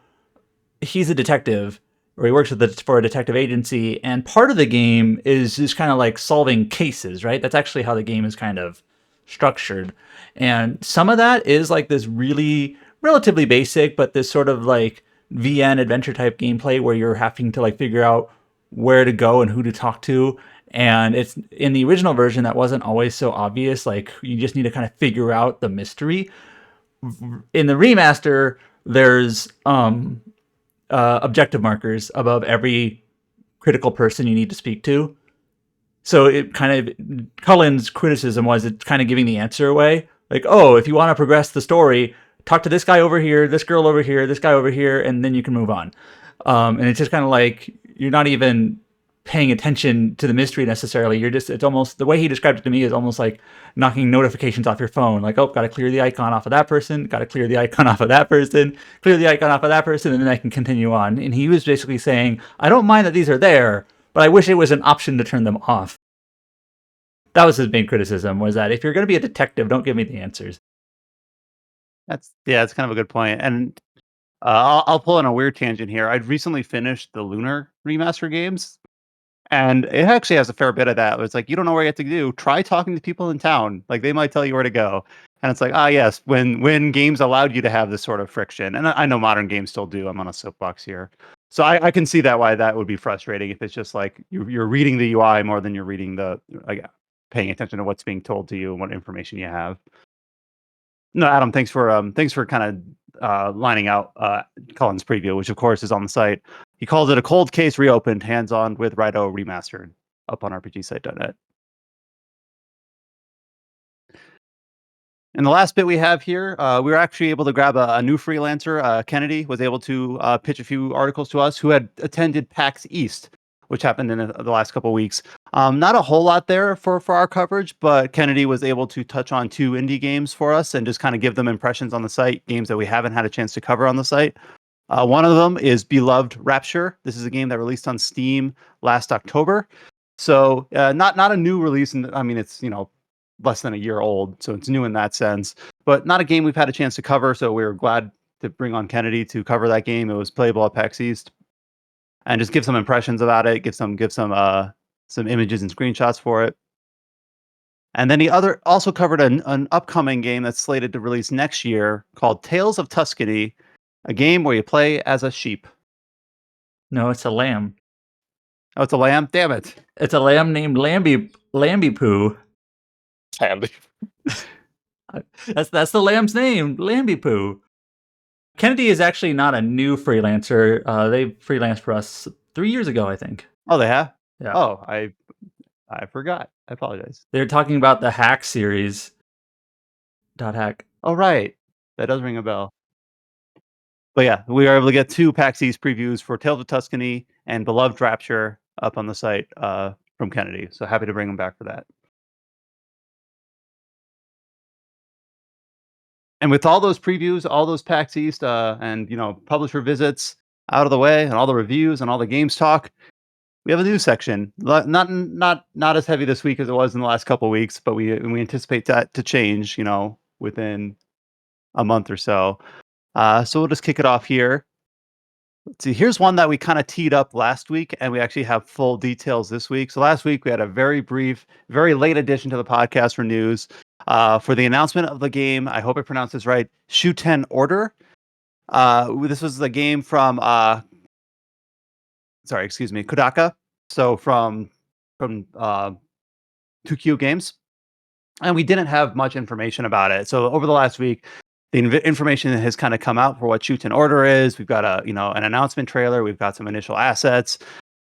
he's a detective, or he works for a detective agency, and part of the game is just kind of like solving cases, right? That's actually how the game is kind of structured, and some of that is like this really relatively basic, but this sort of like VN adventure type gameplay where you're having to like figure out where to go and who to talk to. And it's in the original version that wasn't always so obvious. Like you just need to kind of figure out the mystery. In the remaster, there's objective markers above every critical person you need to speak to. So it kind of, Cullen's criticism was it's kind of giving the answer away. Like, oh, if you want to progress the story, talk to this guy over here, this girl over here, this guy over here, and then you can move on. And it's just kind of like, you're not even paying attention to the mystery necessarily. It's almost, the way he described it to me is almost like knocking notifications off your phone. Like, oh, got to clear the icon off of that person, got to clear the icon off of that person, clear the icon off of that person, and then I can continue on. And he was basically saying, I don't mind that these are there, but I wish it was an option to turn them off. That was his main criticism, was that if you're going to be a detective, don't give me the answers. That's kind of a good point. And I'll pull in a weird tangent here. I'd recently finished the Lunar remaster games, and it actually has a fair bit of that. It's like, you don't know where you have to do. Try talking to people in town. Like they might tell you where to go. And it's like, yes, when games allowed you to have this sort of friction, and I know modern games still do. I'm on a soapbox here. So I can see that why that would be frustrating if it's just like you're reading the UI more than you're reading paying attention to what's being told to you and what information you have. No, Adam, thanks for kind of lining out Cullen's preview, which of course is on the site. He calls it a cold case reopened, hands-on with Raidou Remastered, up on rpgsite.net. And the last bit we have here, we were actually able to grab a new freelancer. Kennedy was able to pitch a few articles to us, who had attended PAX East, which happened in the last couple of weeks. Not a whole lot there for our coverage, but Kennedy was able to touch on 2 indie games for us and just kind of give them impressions on the site, games that we haven't had a chance to cover on the site. One of them is Beloved Rapture. This is a game that released on Steam last October. So not a new release. It's less than a year old, so it's new in that sense, but not a game we've had a chance to cover. So we were glad to bring on Kennedy to cover that game. It was playable at PAX East, and just give some impressions about it, give some images and screenshots for it. And then he also covered an upcoming game that's slated to release next year called Tales of Tuscany, a game where you play as a sheep. No, it's a lamb. Oh, it's a lamb? Damn it. It's a lamb named Lamby Poo. Handy. That's the lamb's name, Lamby Poo. Kennedy is actually not a new freelancer. They freelanced for us 3 years ago, I think. Oh, they have? Yeah. Oh, I forgot. I apologize. They're talking about the Hack series. .hack. Oh, right. That does ring a bell. But yeah, we were able to get 2 PAX East previews for Tales of Tuscany and Beloved Rapture. up on the site from Kennedy. So happy to bring him back for that. And with all those previews, all those PAX East, and publisher visits out of the way, and all the reviews and all the games talk, we have a news section. Not as heavy this week as it was in the last couple of weeks, but we anticipate that to change, within a month or so. So we'll just kick it off here. Let's see. Here's one that we kind of teed up last week, and we actually have full details this week. So last week we had a very brief, very late addition to the podcast for news. For the announcement of the game, I hope I pronounced this right, Shuten Order. This was the game from Kodaka. So from 2Q Games, and we didn't have much information about it. So over the last week, the information has kind of come out for what Shuten Order is. We've got an announcement trailer. We've got some initial assets.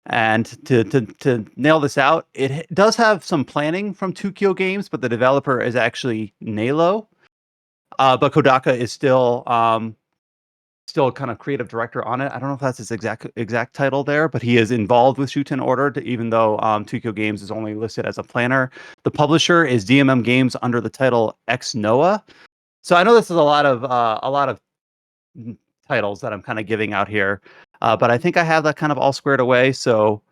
And to nail this out, it does have some planning from 2Q Games, but the developer is actually Nalo. But Kodaka is still kind of creative director on it. I don't know if that's his exact title there, but he is involved with Shuten Order, even though 2Q Games is only listed as a planner. The publisher is DMM Games under the title Ex Noah. So I know this is a lot of titles that I'm kind of giving out here, but I think I have that kind of all squared away. So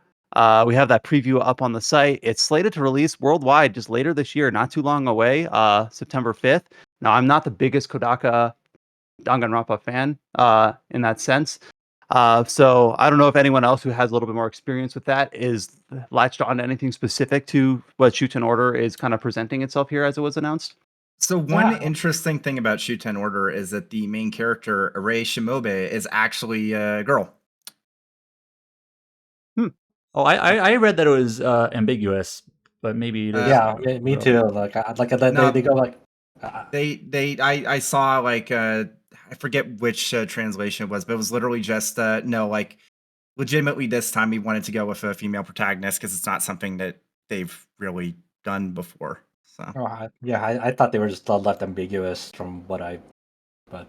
we have that preview up on the site. It's slated to release worldwide just later this year, not too long away, September 5th. Now, I'm not the biggest Kodaka Danganronpa fan in that sense. So I don't know if anyone else who has a little bit more experience with that is latched on to anything specific to what Shuten Order is kind of presenting itself here as it was announced. So one interesting thing about Shuten Order is that the main character, Arei Shimobe, is actually a girl. Oh, I read that it was ambiguous, but maybe it is. me too. They go like. I saw I forget which translation it was, but it was literally just no, like legitimately this time we wanted to go with a female protagonist because it's not something that they've really done before. So I thought they were just left ambiguous from what I, but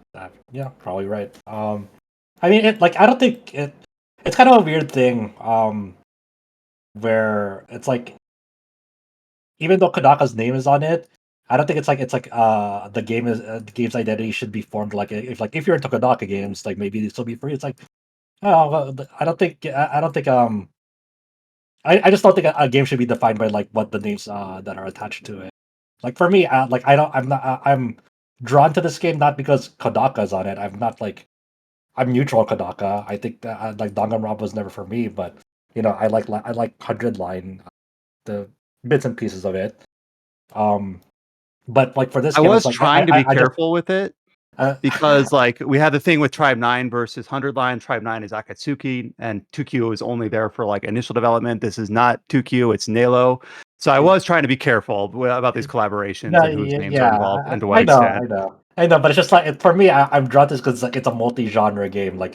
yeah, probably right. I mean, I don't think it's kind of a weird thing, where it's like, even though Kodaka's name is on it, I don't think it's like the game's identity should be formed if you're into Kodaka games, like maybe this will be free. It's like, oh, I just don't think a game should be defined by like what the names that are attached to it. Like for me, I'm drawn to this game not because Kodaka's on it. I'm neutral Kodaka. I think that like Danganronpa was never for me, but I like 100 Line, the bits and pieces of it. But like for this, I game, was it's like, trying to be I just, careful with it because like we had the thing with Tribe 9 versus 100 Line. Tribe 9 is Akatsuki, and 2Q is only there for like initial development. This is not 2Q; it's Nalo. So I was trying to be careful about these collaborations and whose names are involved and to what extent. I know, but it's just like for me, I'm drawn to this because it's a multi-genre game. Like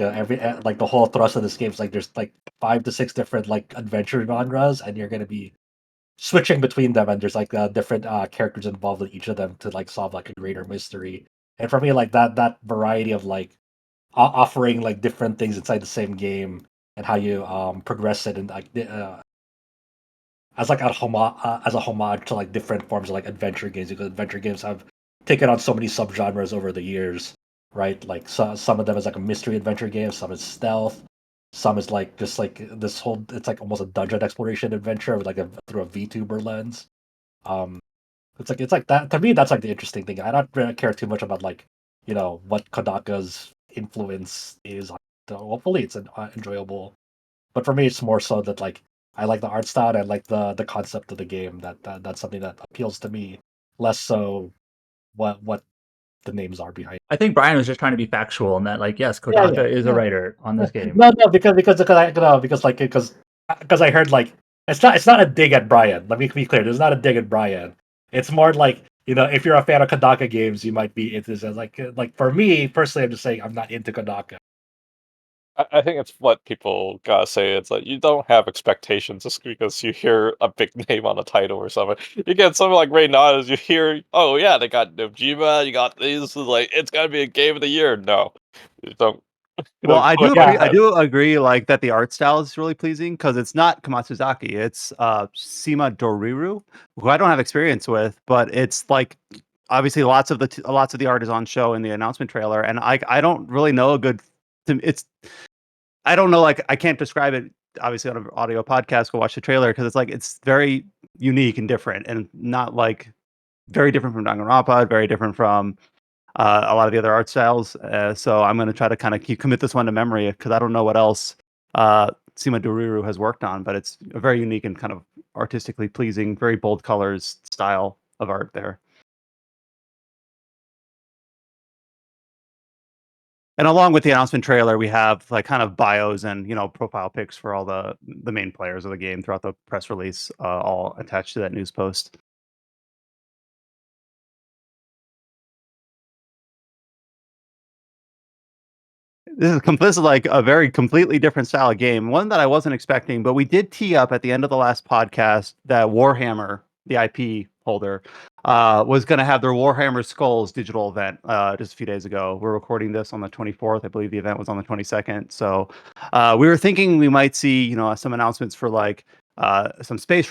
like the whole thrust of this game is like there's like 5 to 6 different like adventure genres, and you're gonna be switching between them, and there's like different characters involved in each of them to like solve like a greater mystery. And for me, like that variety of like offering like different things inside the same game and how you progress it and like as like as a homage to like different forms of like adventure games, because adventure games have taken on so many subgenres over the years, right? Like some of them is like a mystery adventure game, some is stealth, some is like just like this whole, it's like almost a dungeon exploration adventure with through a VTuber lens. It's like that to me. That's like the interesting thing. I don't really care too much about like what Kodaka's influence is. Hopefully, it's enjoyable. But for me, it's more so that like I like the art style. And I like the concept of the game. That's something that appeals to me. Less so what the names are behind. I think Brian was just trying to be factual in that, like, yes, Kodaka is a writer on this game. No, because I heard like it's not a dig at Brian. Let me be clear. There's not a dig at Brian. It's more like if you're a fan of Kodaka games, you might be into this. Like for me personally, I'm just saying I'm not into Kodaka. I think it's what people gotta say. It's like you don't have expectations just because you hear a big name on a title or something. You get something like Raidou, you hear, oh yeah, they got Nojima, you got these, like it's gotta be a game of the year. No, you don't. Well, I do yeah. agree. I do agree, like that the art style is really pleasing because it's not Komatsuzaki. It's Sima Doriru, who I don't have experience with, but it's like obviously lots of the art is on show in the announcement trailer, and I don't really know a good. It's I don't know, like I can't describe it obviously on an audio podcast. Go watch the trailer because it's like it's very unique and different, and not like very different from Danganronpa, very different from a lot of the other art styles. So I'm going to try to kind of commit this one to memory because I don't know what else Sima Doruru has worked on, but it's a very unique and kind of artistically pleasing, very bold colors style of art there. And along with the announcement trailer, we have like kind of bios and profile pics for all the main players of the game throughout the press release, all attached to that news post. This is like a very completely different style of game, one that I wasn't expecting, but we did tee up at the end of the last podcast that Warhammer, the IP holder, was going to have their Warhammer Skulls digital event just a few days ago. We're recording this on the 24th. I believe the event was on the 22nd. So we were thinking we might see, some announcements for like some space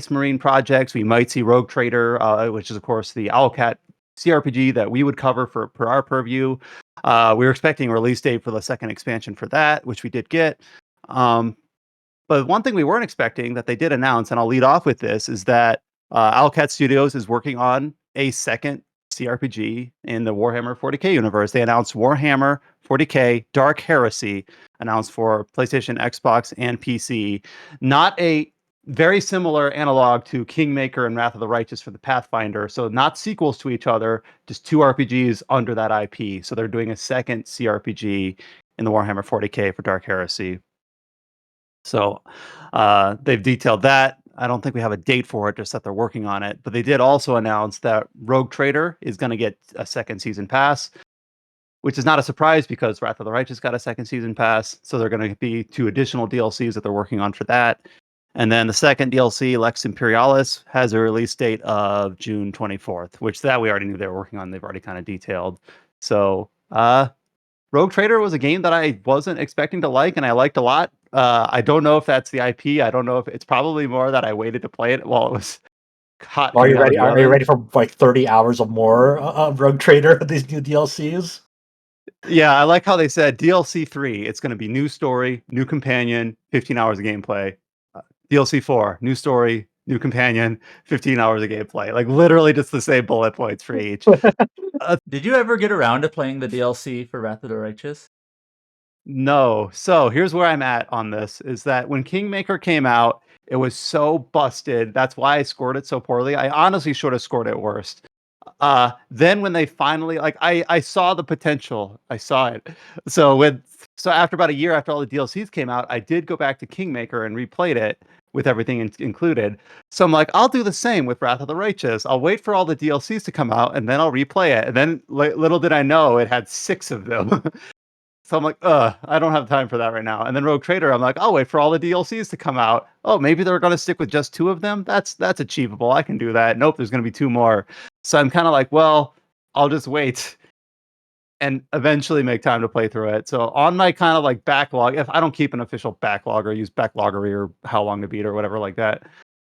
marine projects. We might see Rogue Trader, which is of course the Owlcat CRPG that we would cover for our purview. We were expecting a release date for the second expansion for that, which we did get. But one thing we weren't expecting that they did announce, and I'll lead off with this, is that Owlcat Studios is working on a second CRPG in the Warhammer 40k universe. They announced Warhammer 40k Dark Heresy, announced for PlayStation, Xbox, and PC. Not a very similar analog to Kingmaker and Wrath of the Righteous for the Pathfinder. So not sequels to each other, just two RPGs under that IP. So they're doing a second CRPG in the Warhammer 40k for Dark Heresy. So they've detailed that. I don't think we have a date for it, just that they're working on it. But they did also announce that Rogue Trader is going to get a second season pass, which is not a surprise because Wrath of the Righteous got a second season pass. So they're going to be 2 additional DLCs that they're working on for that. And then the second DLC, Lex Imperialis, has a release date of June 24th, which that we already knew they were working on. They've already kind of detailed. So Rogue Trader was a game that I wasn't expecting to like, and I liked a lot. I don't know if that's the IP. I don't know if it's probably more that I waited to play it while it was hot. Are you ready? Are Are you ready for like 30 hours of more Rogue Trader? These new DLCs. Yeah, I like how they said DLC 3. It's going to be new story, new companion, 15 hours of gameplay. DLC 4, new story, new companion, 15 hours of gameplay. Like literally just the same bullet points for each. Did you ever get around to playing the DLC for Wrath of the Righteous? No. So here's where I'm at on this is that when Kingmaker came out, it was so busted. That's why I scored it so poorly. I honestly should have scored it worst. Then when they finally I saw the potential. I saw it. So after about a year after all the DLCs came out, I did go back to Kingmaker and replayed it with everything included. So I'm like, I'll do the same with Wrath of the Righteous. I'll wait for all the DLCs to come out and then I'll replay it. And then little did I know it had 6 of them. So I'm like, I don't have time for that right now. And then Rogue Trader, I'm like, I'll wait for all the DLCs to come out. Oh, maybe they're going to stick with just 2 of them. That's achievable. I can do that. Nope, there's going to be 2 more. So I'm kind of like, well, I'll just wait and eventually make time to play through it. So on my kind of like backlog, if I don't keep an official backlog or use Backloggery or How Long to Beat or whatever like that.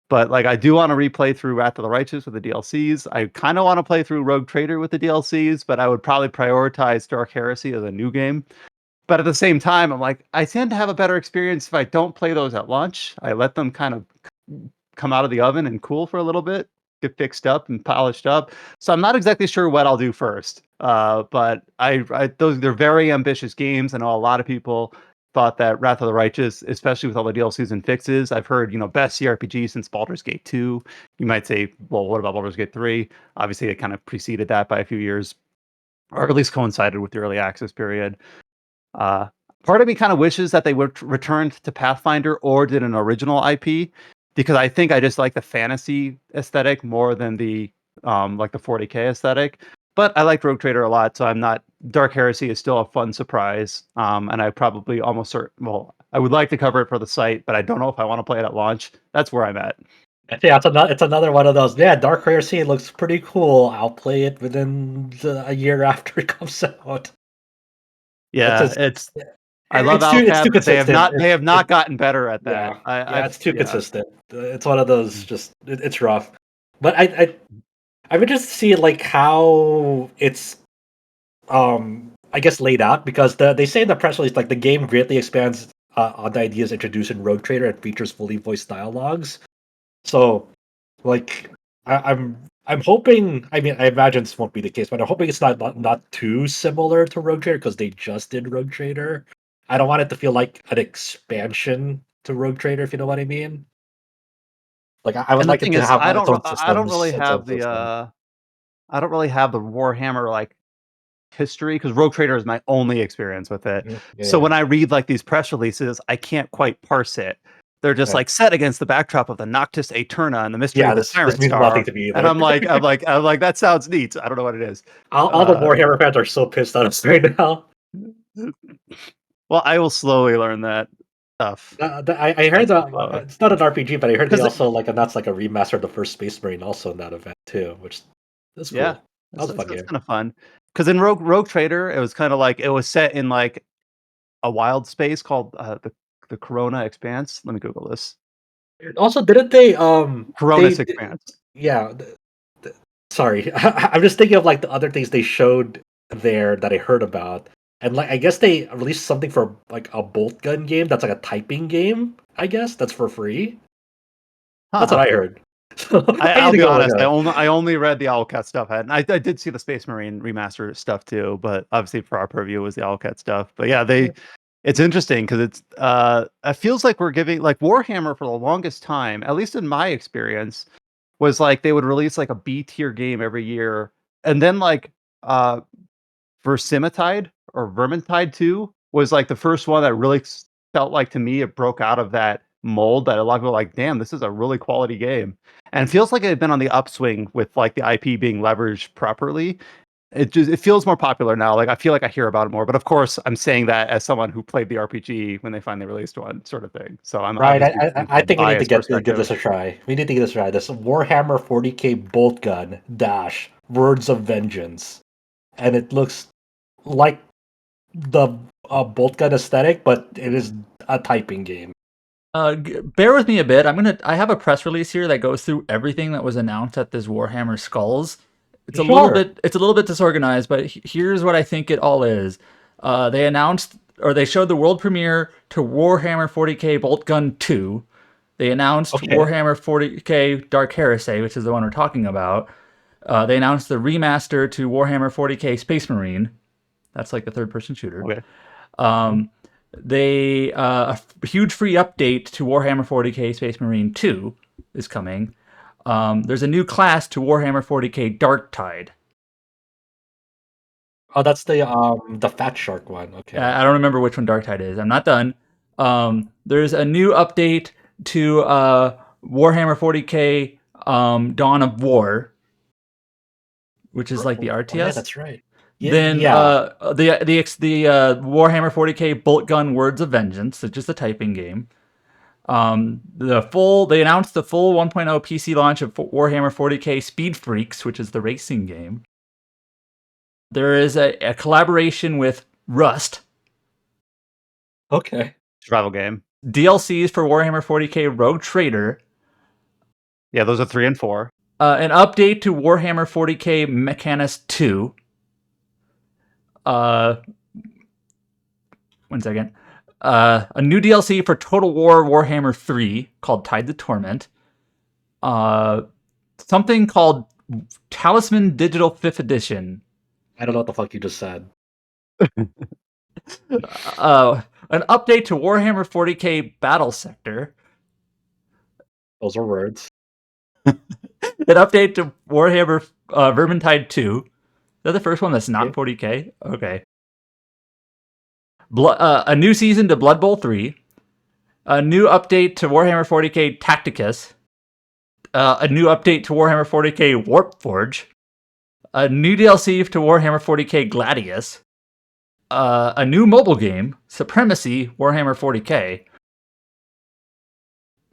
But like I do want to replay through Wrath of the Righteous with the DLCs. I kind of want to play through Rogue Trader with the DLCs, but I would probably prioritize Dark Heresy as a new game. But at the same time, I'm like, I tend to have a better experience if I don't play those at launch. I let them kind of come out of the oven and cool for a little bit, get fixed up and polished up. So I'm not exactly sure what I'll do first. But they're very ambitious games. I know a lot of people thought that Wrath of the Righteous, especially with all the DLCs and fixes, I've heard, best CRPG since Baldur's Gate 2. You might say, well, what about Baldur's Gate 3? Obviously, it kind of preceded that by a few years, or at least coincided with the early access period. Part of me kind of wishes that they would returned to Pathfinder or did an original IP, because I think I just like the fantasy aesthetic more than the like the 40k aesthetic. But I like Rogue Trader a lot, so I'm not. Dark Heresy is still a fun surprise, and I probably I would like to cover it for the site, but I don't know if I want to play it at launch. That's where I'm at. Yeah, it's another one of those. Yeah, Dark Heresy looks pretty cool. I'll play it within a year after it comes out. Yeah, I love It's too Owlcat, but consistent. they have not gotten better at that. Yeah, it's too Yeah. consistent. It's one of those it's rough. But I'm interested to see like how it's I guess laid out because they say in the press release like the game greatly expands on the ideas introduced in Rogue Trader and features fully voiced dialogues. So like I'm hoping. I mean, I imagine this won't be the case, but I'm hoping it's not too similar to Rogue Trader because they just did Rogue Trader. I don't want it to feel like an expansion to Rogue Trader, if you know what I mean. Like I would And the like it thing to is, have its own I don't systems, really its own have system. I don't really have the Warhammer like history because Rogue Trader is my only experience with it. So Yeah, when I read like these press releases, I can't quite parse it. They're just yeah, like set against the backdrop of the Noctis Aeterna and the mystery yeah. of the This Tyrant means nothing Star. to me And either. I'm like, that sounds neat. I don't know what it is. All the Warhammer fans are so pissed at us right now. Well, I will slowly learn that stuff. I heard that Slowly. it's not an RPG, but I heard they 'Cause also like announced like a remaster of the first Space Marine also in that event too, which is yeah, cool. That was a fun that's game. kind of fun. Because in Rogue Trader, it was kind of like it was set in like a wild space called the Corona Expanse. Let me Google this. Also, didn't they Coronis Expanse. yeah. Sorry, I'm just thinking of like the other things they showed there that I heard about, and like I guess they released something for like a bolt gun game that's like a typing game. I guess that's for free. That's Huh. what I heard. So I need I'll to be go look honest. at it. I only read the Owlcat stuff, and I did see the Space Marine remaster stuff too. But obviously, for our purview was the Owlcat stuff. But yeah, it's interesting because it feels like we're giving like Warhammer for the longest time, at least in my experience, was like they would release like a B tier game every year, and then like uh Vermintide or Vermintide 2 was like the first one that really felt like to me it broke out of that mold that a lot of people were like, damn, this is a really quality game. And it feels like it had been on the upswing with like the IP being leveraged properly. It feels more popular now. Like I feel like I hear about it more. But of course, I'm saying that as someone who played the RPG when they finally released one, sort of thing. So I'm Right, obviously I, coming I from a think we need to biased give perspective. this a try. We need to give this a try. This Warhammer 40k bolt gun dash Words of Vengeance, and it looks like the bolt gun aesthetic, but it is a typing game. Bear with me a bit. I have a press release here that goes through everything that was announced at this Warhammer Skulls. It's a little bit disorganized, but here's what I think it all is. They announced or they showed the world premiere to Warhammer 40k Bolt Gun 2. They announced Warhammer 40k Dark Heresy, which is the one we're talking about. They announced the remaster to Warhammer 40k Space Marine. That's like the third-person shooter. Okay. A huge free update to Warhammer 40k Space Marine 2 is coming. There's a new class to Warhammer 40k Dark Tide. Oh, that's the Fat Shark one. Okay. I don't remember which one Dark Tide is. I'm not done. There's a new update to Warhammer 40k Dawn of War, which is like the RTS. Oh, yeah, that's right. Then the Warhammer 40k Bolt Gun Words of Vengeance, it's just a typing game. They announced the full 1.0 PC launch of Warhammer 40k Speed Freaks, which is the racing game. There is a collaboration with Rust. Okay. Survival game. DLCs for Warhammer 40k Rogue Trader. Yeah, those are 3 and 4. An update to Warhammer 40k Mechanist 2. 1 second. A new DLC for Total War Warhammer 3 called Tide the Torment. Something called Talisman Digital 5th Edition. I don't know what the fuck you just said. An update to Warhammer 40k Battle Sector. Those are words. An update to Warhammer Vermintide 2. Is that the first one that's not 40k? Okay. A new season to Blood Bowl 3. A new update to Warhammer 40k Tacticus. A new update to Warhammer 40k Warpforge. A new DLC to Warhammer 40k Gladius. A new mobile game, Supremacy Warhammer 40k.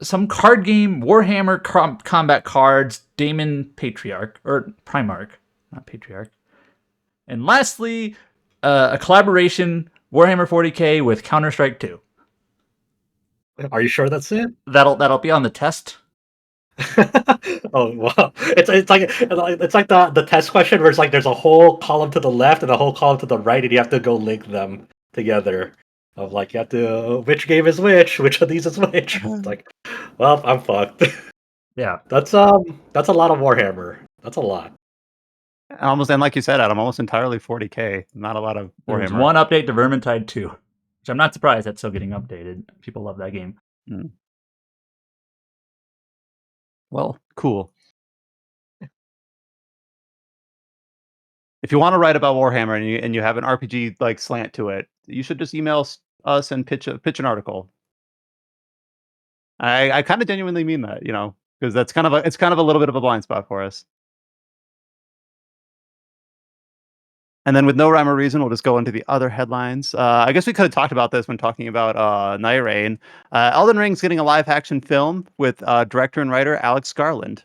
Some card game, Warhammer Combat Cards, Daemon Patriarch, or Primarch, not Patriarch. And lastly, a collaboration Warhammer 40k with Counter-Strike 2. Are you sure that's it? That'll be on the test. Oh wow! It's like the test question where it's like there's a whole column to the left and a whole column to the right, and you have to go link them together. Of like you have to which game is which of these is which. It's like, well, I'm fucked. Yeah. That's a lot of Warhammer. That's a lot. And like you said, Adam, almost entirely 40k. Not a lot of There's Warhammer. one update to Vermintide 2, which I'm not surprised that's still getting updated. People love that game. Well, cool. If you want to write about Warhammer and you have an RPG like slant to it, you should just email us and pitch an article. I kind of genuinely mean that, because it's kind of a little bit of a blind spot for us. And then with no rhyme or reason, we'll just go into the other headlines. I guess we could have talked about this when talking about Nightreign. Elden Ring's getting a live action film with director and writer Alex Garland.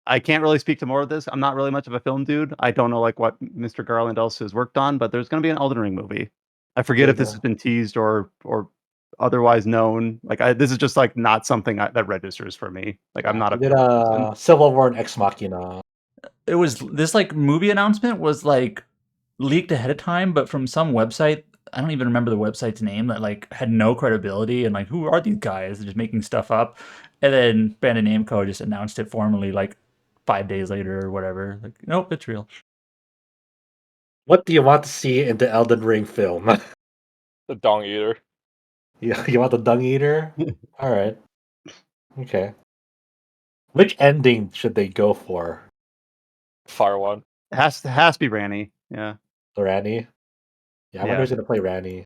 I can't really speak to more of this. I'm not really much of a film dude. I don't know like what Mr. Garland else has worked on, but there's going to be an Elden Ring movie. I forget if this has been teased or otherwise known. Like this is just like not something that registers for me. Like I'm not a did a Civil War and Ex Machina. It was this like movie announcement was like leaked ahead of time, but from some website, I don't even remember the website's name, that like had no credibility and like who are these guys? They're just making stuff up. And then Bandai Namco just announced it formally like 5 days later or whatever. Like, nope, it's real. What do you want to see in the Elden Ring film? The Dong Eater. Yeah, you want the Dung Eater? All right. Okay. Which ending should they go for? Fire one. It has to be Ranny. Yeah. The Ranny? Yeah, I wonder Yeah. who's gonna play Ranny.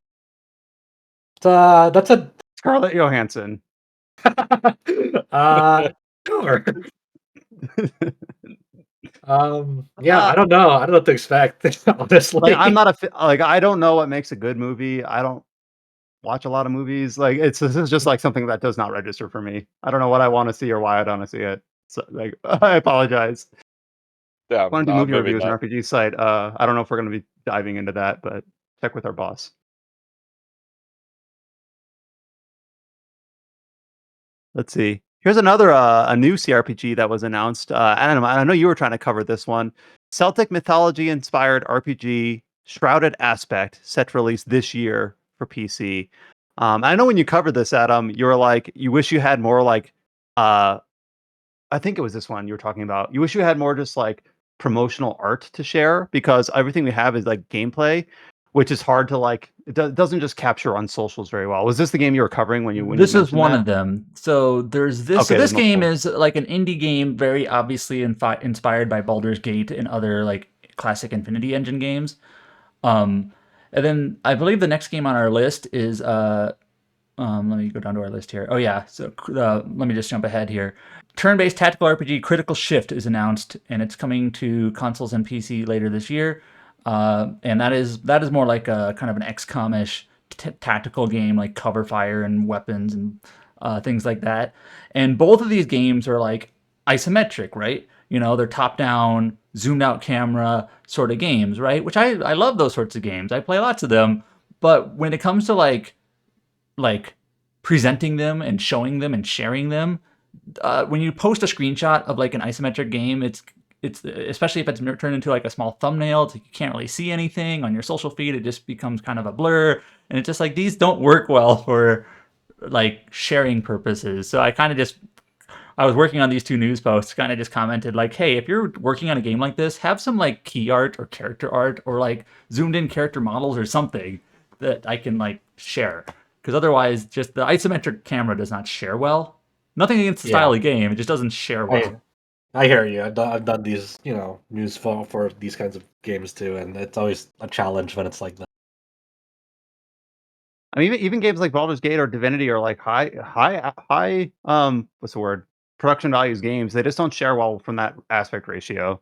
That's a Scarlett Johansson. sure. Yeah, I don't know. I don't know what to expect, honestly. Like I'm not I don't know what makes a good movie. I don't watch a lot of movies. Like this is just like something that does not register for me. I don't know what I want to see or why I don't want to see it. So like I apologize. Yeah, I want to do movie maybe reviews on not. RPG site. I don't know if we're going to be diving into that, but check with our boss. Let's see. Here's another a new CRPG that was announced. I know you were trying to cover this one. Celtic mythology-inspired RPG Shrouded Aspect, set to release this year for PC. I know when you covered this, Adam, you were like, you wish you had more like, I think it was this one you were talking about. You wish you had more just like promotional art to share because everything we have is like gameplay, which is hard to like. It doesn't just capture on socials very well. Was this the game you were covering when you? This you is one that? of them. So there's this. Okay, so this there's game multiple. is like an indie game, very obviously inspired by Baldur's Gate and other like classic Infinity Engine games. And then I believe the next game on our list is let me go down to our list here. Oh yeah, so let me just jump ahead here. Turn-based tactical RPG Critical Shift is announced, and it's coming to consoles and PC later this year. And that is more like a kind of an XCOM-ish tactical game, like cover fire and weapons and things like that. And both of these games are like isometric, right? They're top-down, zoomed-out camera sort of games, right? Which I love those sorts of games. I play lots of them. But when it comes to like presenting them and showing them and sharing them, when you post a screenshot of like an isometric game, it's especially if it's turned into like a small thumbnail, you can't really see anything on your social feed. It just becomes kind of a blur, and it's just like these don't work well for like sharing purposes. So I was working on these two news posts, kind of just commented like, hey, if you're working on a game like this, have some like key art or character art or like zoomed in character models or something that I can like share. Because otherwise, just the isometric camera does not share well. Nothing against the style of the game, it just doesn't share well. I hear you. I've done these, news for these kinds of games too, and it's always a challenge when it's like that. I mean, even games like Baldur's Gate or Divinity are like high what's the word? Production values games. They just don't share well from that aspect ratio.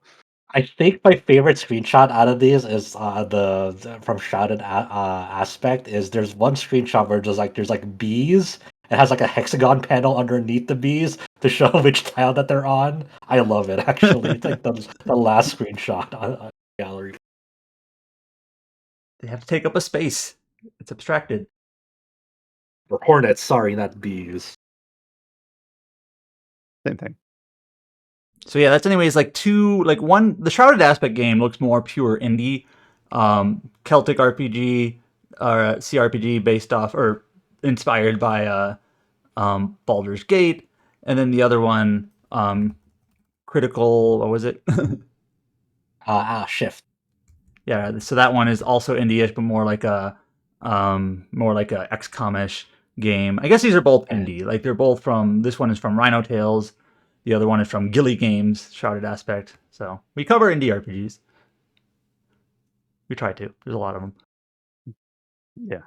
I think my favorite screenshot out of these is the from Shrouded Aspect. Is there's one screenshot where there's like bees. It has like a hexagon panel underneath the bees to show which tile that they're on. I love it actually. It's like the last screenshot on gallery. They have to take up a space. It's abstracted. Or hornets, sorry, not bees. Same thing. So yeah, that's anyways like one. The Shrouded Aspect game looks more pure indie, Celtic RPG, CRPG based off or inspired by Baldur's Gate, and then the other one, Critical. What was it? Shift. Yeah, so that one is also indie-ish, but more like a XCOM-ish game. I guess these are both indie. Like they're both from. This one is from Rhino Tales. The other one is from Gilly Games, Shrouded Aspect. So we cover indie RPGs. We try to. There's a lot of them. Yeah.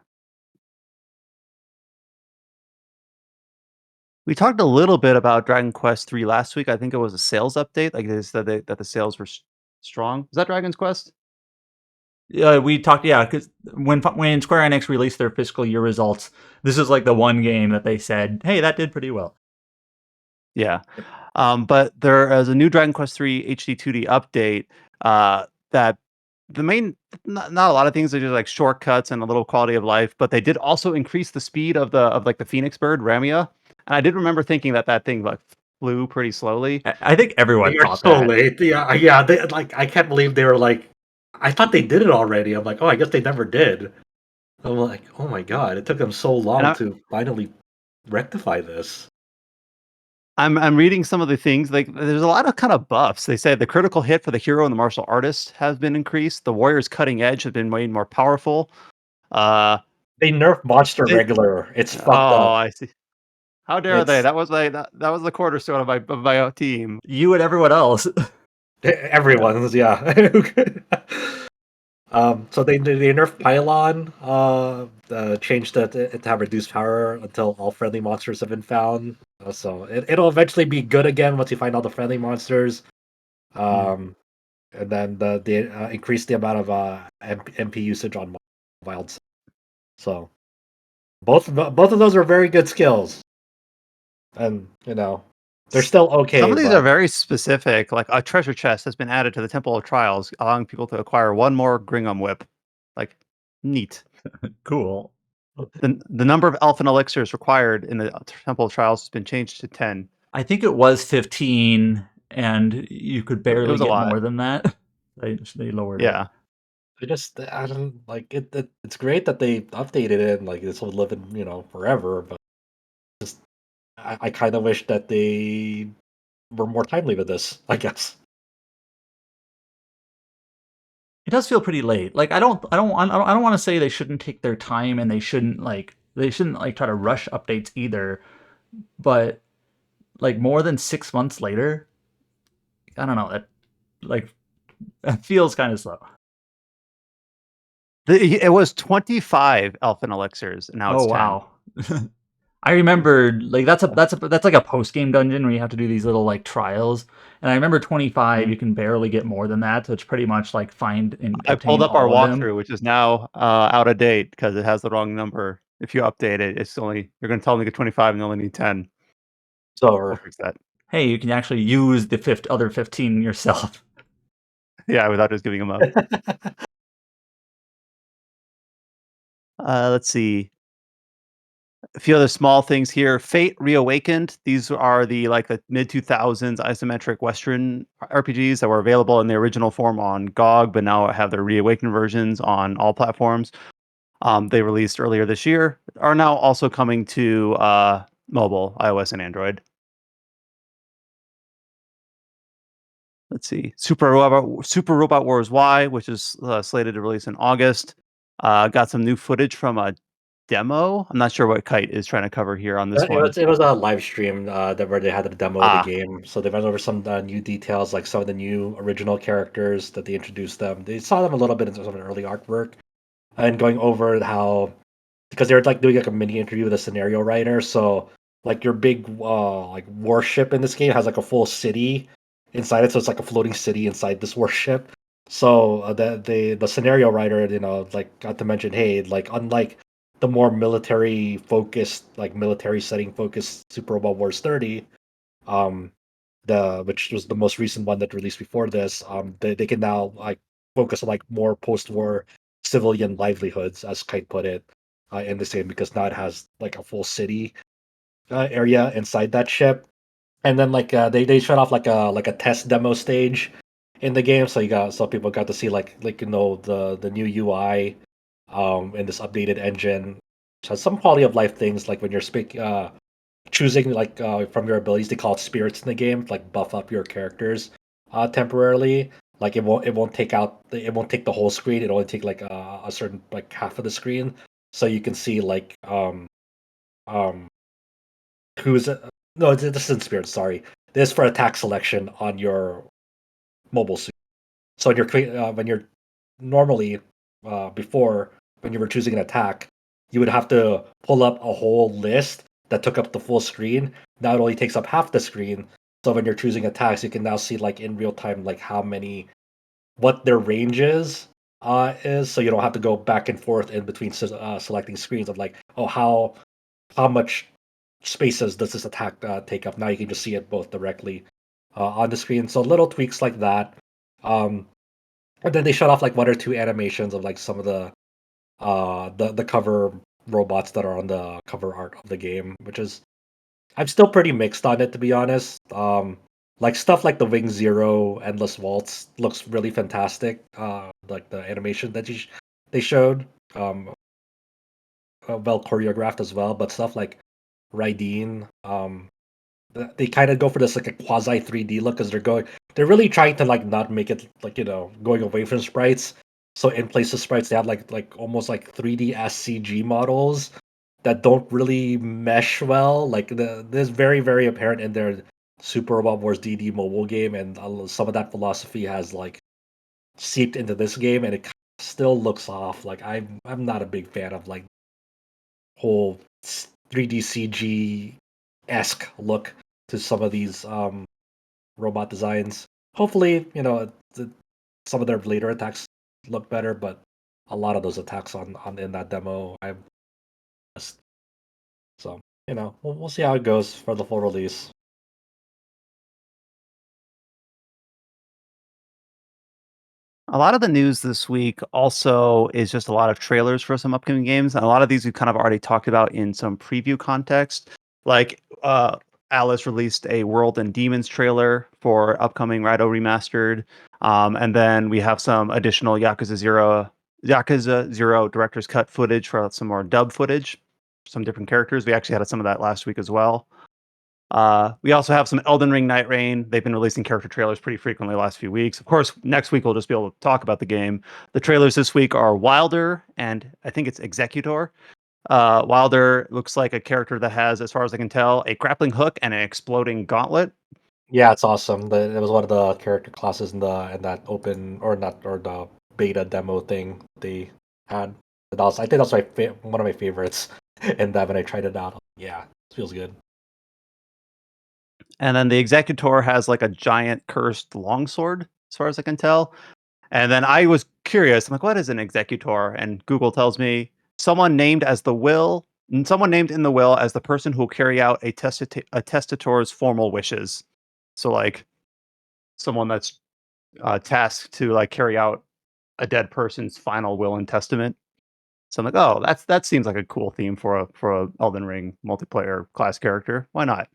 We talked a little bit about Dragon Quest III last week. I think it was a sales update. Like they said that the sales were strong. Is that Dragon's Quest? We talked, yeah, because when Square Enix released their fiscal year results, this is like the one game that they said, "Hey, that did pretty well." Yeah. But there is a new Dragon Quest III HD 2D update that the main not a lot of things. They just like shortcuts and a little quality of life, but they did also increase the speed of the Phoenix bird Ramia. And I did remember thinking that thing like flew pretty slowly. I think everyone You're thought so that. late. Yeah. They like. I can't believe they were like. I thought they did it already. I'm like, oh, I guess they never did. I'm like, oh my god, it took them so long to finally rectify this. I'm reading some of the things like there's a lot of kind of buffs. They say the critical hit for the hero and the martial artist has been increased. The warrior's cutting edge has been made more powerful. They nerfed monster They- regular. It's fucked Oh, up. I see. How dare they? It's That was that was the cornerstone of my team. You and everyone else. everyone's yeah. So they nerfed Pylon. Changed it to have reduced power until all friendly monsters have been found. So it'll eventually be good again once you find all the friendly monsters. And then they increase the amount of MP usage on wild. So both of those are very good skills, and they're still okay. Some of these but are very specific. Like a treasure chest has been added to the Temple of Trials, allowing people to acquire one more Gringham whip. Like, neat. Cool. The number of elfin elixirs required in the Temple of Trials has been changed to 10. I think it was 15, and you could barely was a get lot. more than that. They lowered it. Yeah. I don't like it. It's great that they updated it and like this will live in forever. But just I kind of wish that they were more timely with this. I guess. It does feel pretty late. Like I don't want to say they shouldn't take their time and they shouldn't try to rush updates either. But like more than 6 months later, I don't know, that feels kind of slow. It was 25 elfin elixirs, and now it's 10. Wow. I remember like that's like a post game dungeon where you have to do these little like trials, and I remember 25. You can barely get more than that, so it's pretty much like find and I pulled obtain up our all of them. walkthrough, which is now out of date because it has the wrong number. If you update it, you're going to tell me to get 25 and you only need 10. So We'll fix that. Hey, you can actually use the other 15 yourself. Yeah, without just giving them up. Let's see. A few other small things here. Fate Reawakened. These are the mid 2000s isometric Western RPGs that were available in the original form on GOG, but now have their Reawakened versions on all platforms. They released earlier this year. Are now also coming to mobile, iOS, and Android. Let's see. Super Robot Wars Y, which is slated to release in August. Got some new footage from a demo. I'm not sure what Kite is trying to cover here on this one. it was a live stream where they had the demo of the game. So they went over some new details, like some of the new original characters that they introduced them. They saw them a little bit in some of the early artwork, and going over how because they were like doing like a mini interview with a scenario writer. So like your big like warship in this game has like a full city inside it, so it's like a floating city inside this warship. So the scenario writer, like got to mention, hey, like unlike the more military focused, like military setting focused Super Robot Wars 30, which was the most recent one that released before this, they can now like focus on like more post war civilian livelihoods, as Kite put it, in this game, because now it has like a full city area inside that ship. And then they shut off like a test demo stage in the game, so people got to see the new UI in this updated engine, which has some quality of life things, like when you're choosing from your abilities. They call it spirits in the game, like buff up your characters temporarily. Like it won't take the whole screen. It only take like a certain like half of the screen, so you can see um who's no, this isn't spirits. Sorry, this is for attack selection on your mobile suit. So when you're normally before, when you were choosing an attack, you would have to pull up a whole list that took up the full screen. Now it only takes up half the screen. So when you're choosing attacks, you can now see like in real time like what their range is. So you don't have to go back and forth in between selecting screens of like, oh, how much spaces does this attack take up? Now you can just see it both directly on the screen. So little tweaks like that. Um, and then they shut off like one or two animations of like some of the cover robots that are on the cover art of the game, which is, I'm still pretty mixed on it, to be honest. Like stuff like the Wing Zero Endless Waltz looks really fantastic. Like the animation that they showed, well choreographed as well. But stuff like Raidou, they kind of go for this like a quasi 3D look, because they're really trying to like not make it like, going away from sprites. So in place of sprites, they have like almost like 3D SCG models that don't really mesh well. Like this very very apparent in their Super Robot Wars DD mobile game, and some of that philosophy has like seeped into this game, and it still looks off. Like I'm not a big fan of like whole 3D CG esque look to some of these robot designs. Hopefully, some of their later attacks look better, but a lot of those attacks on in that demo, I missed. So we'll see how it goes for the full release. A lot of the news this week also is just a lot of trailers for some upcoming games, and a lot of these we kind of already talked about in some preview context. Like Alice released a World and Demons trailer for upcoming Raidou Remastered, and then we have some additional Yakuza Zero director's cut footage for some more dub footage, some different characters. We actually had some of that last week as well. We also have some Elden Ring Nightreign. They've been releasing character trailers pretty frequently the last few weeks. Of course, next week we'll just be able to talk about the game. The trailers this week are Wilder and I think it's Executor. Wilder looks like a character that has, as far as I can tell, a grappling hook and an exploding gauntlet. Yeah, it's awesome. It was one of the character classes in that open, or not, or the beta demo thing they had. I think that's one of my favorites in that when I tried it out. Yeah, it feels good. And then the Executor has like a giant cursed longsword, as far as I can tell. And then I was curious. I'm like, what is an Executor? And Google tells me someone named in the will as the person who will carry out a testator's formal wishes. So like someone that's tasked to like carry out a dead person's final will and testament. So I'm like, oh, that seems like a cool theme for a Elden Ring multiplayer class character. Why not?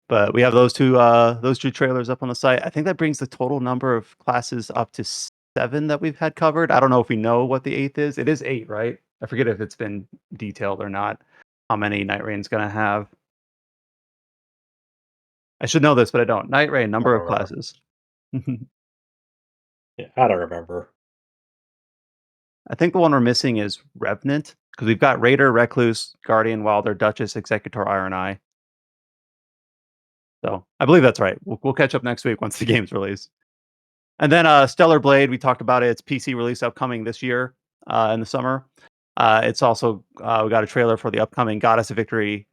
But we have those two trailers up on the site. I think that brings the total number of classes up to 7 that we've had covered. I don't know if we know what the 8th is. It is 8, right? I forget if it's been detailed or not. How many Nightreign's gonna have? I should know this, but I don't. Nightreign, number of classes. Yeah, I don't remember. I think the one we're missing is Revenant, because we've got Raider, Recluse, Guardian, Wilder, Duchess, Executor, Iron Eye. So I believe that's right. We'll catch up next week once the game's released. And then Stellar Blade, we talked about it. It's PC release upcoming this year in the summer. It's also we got a trailer for the upcoming Goddess of Victory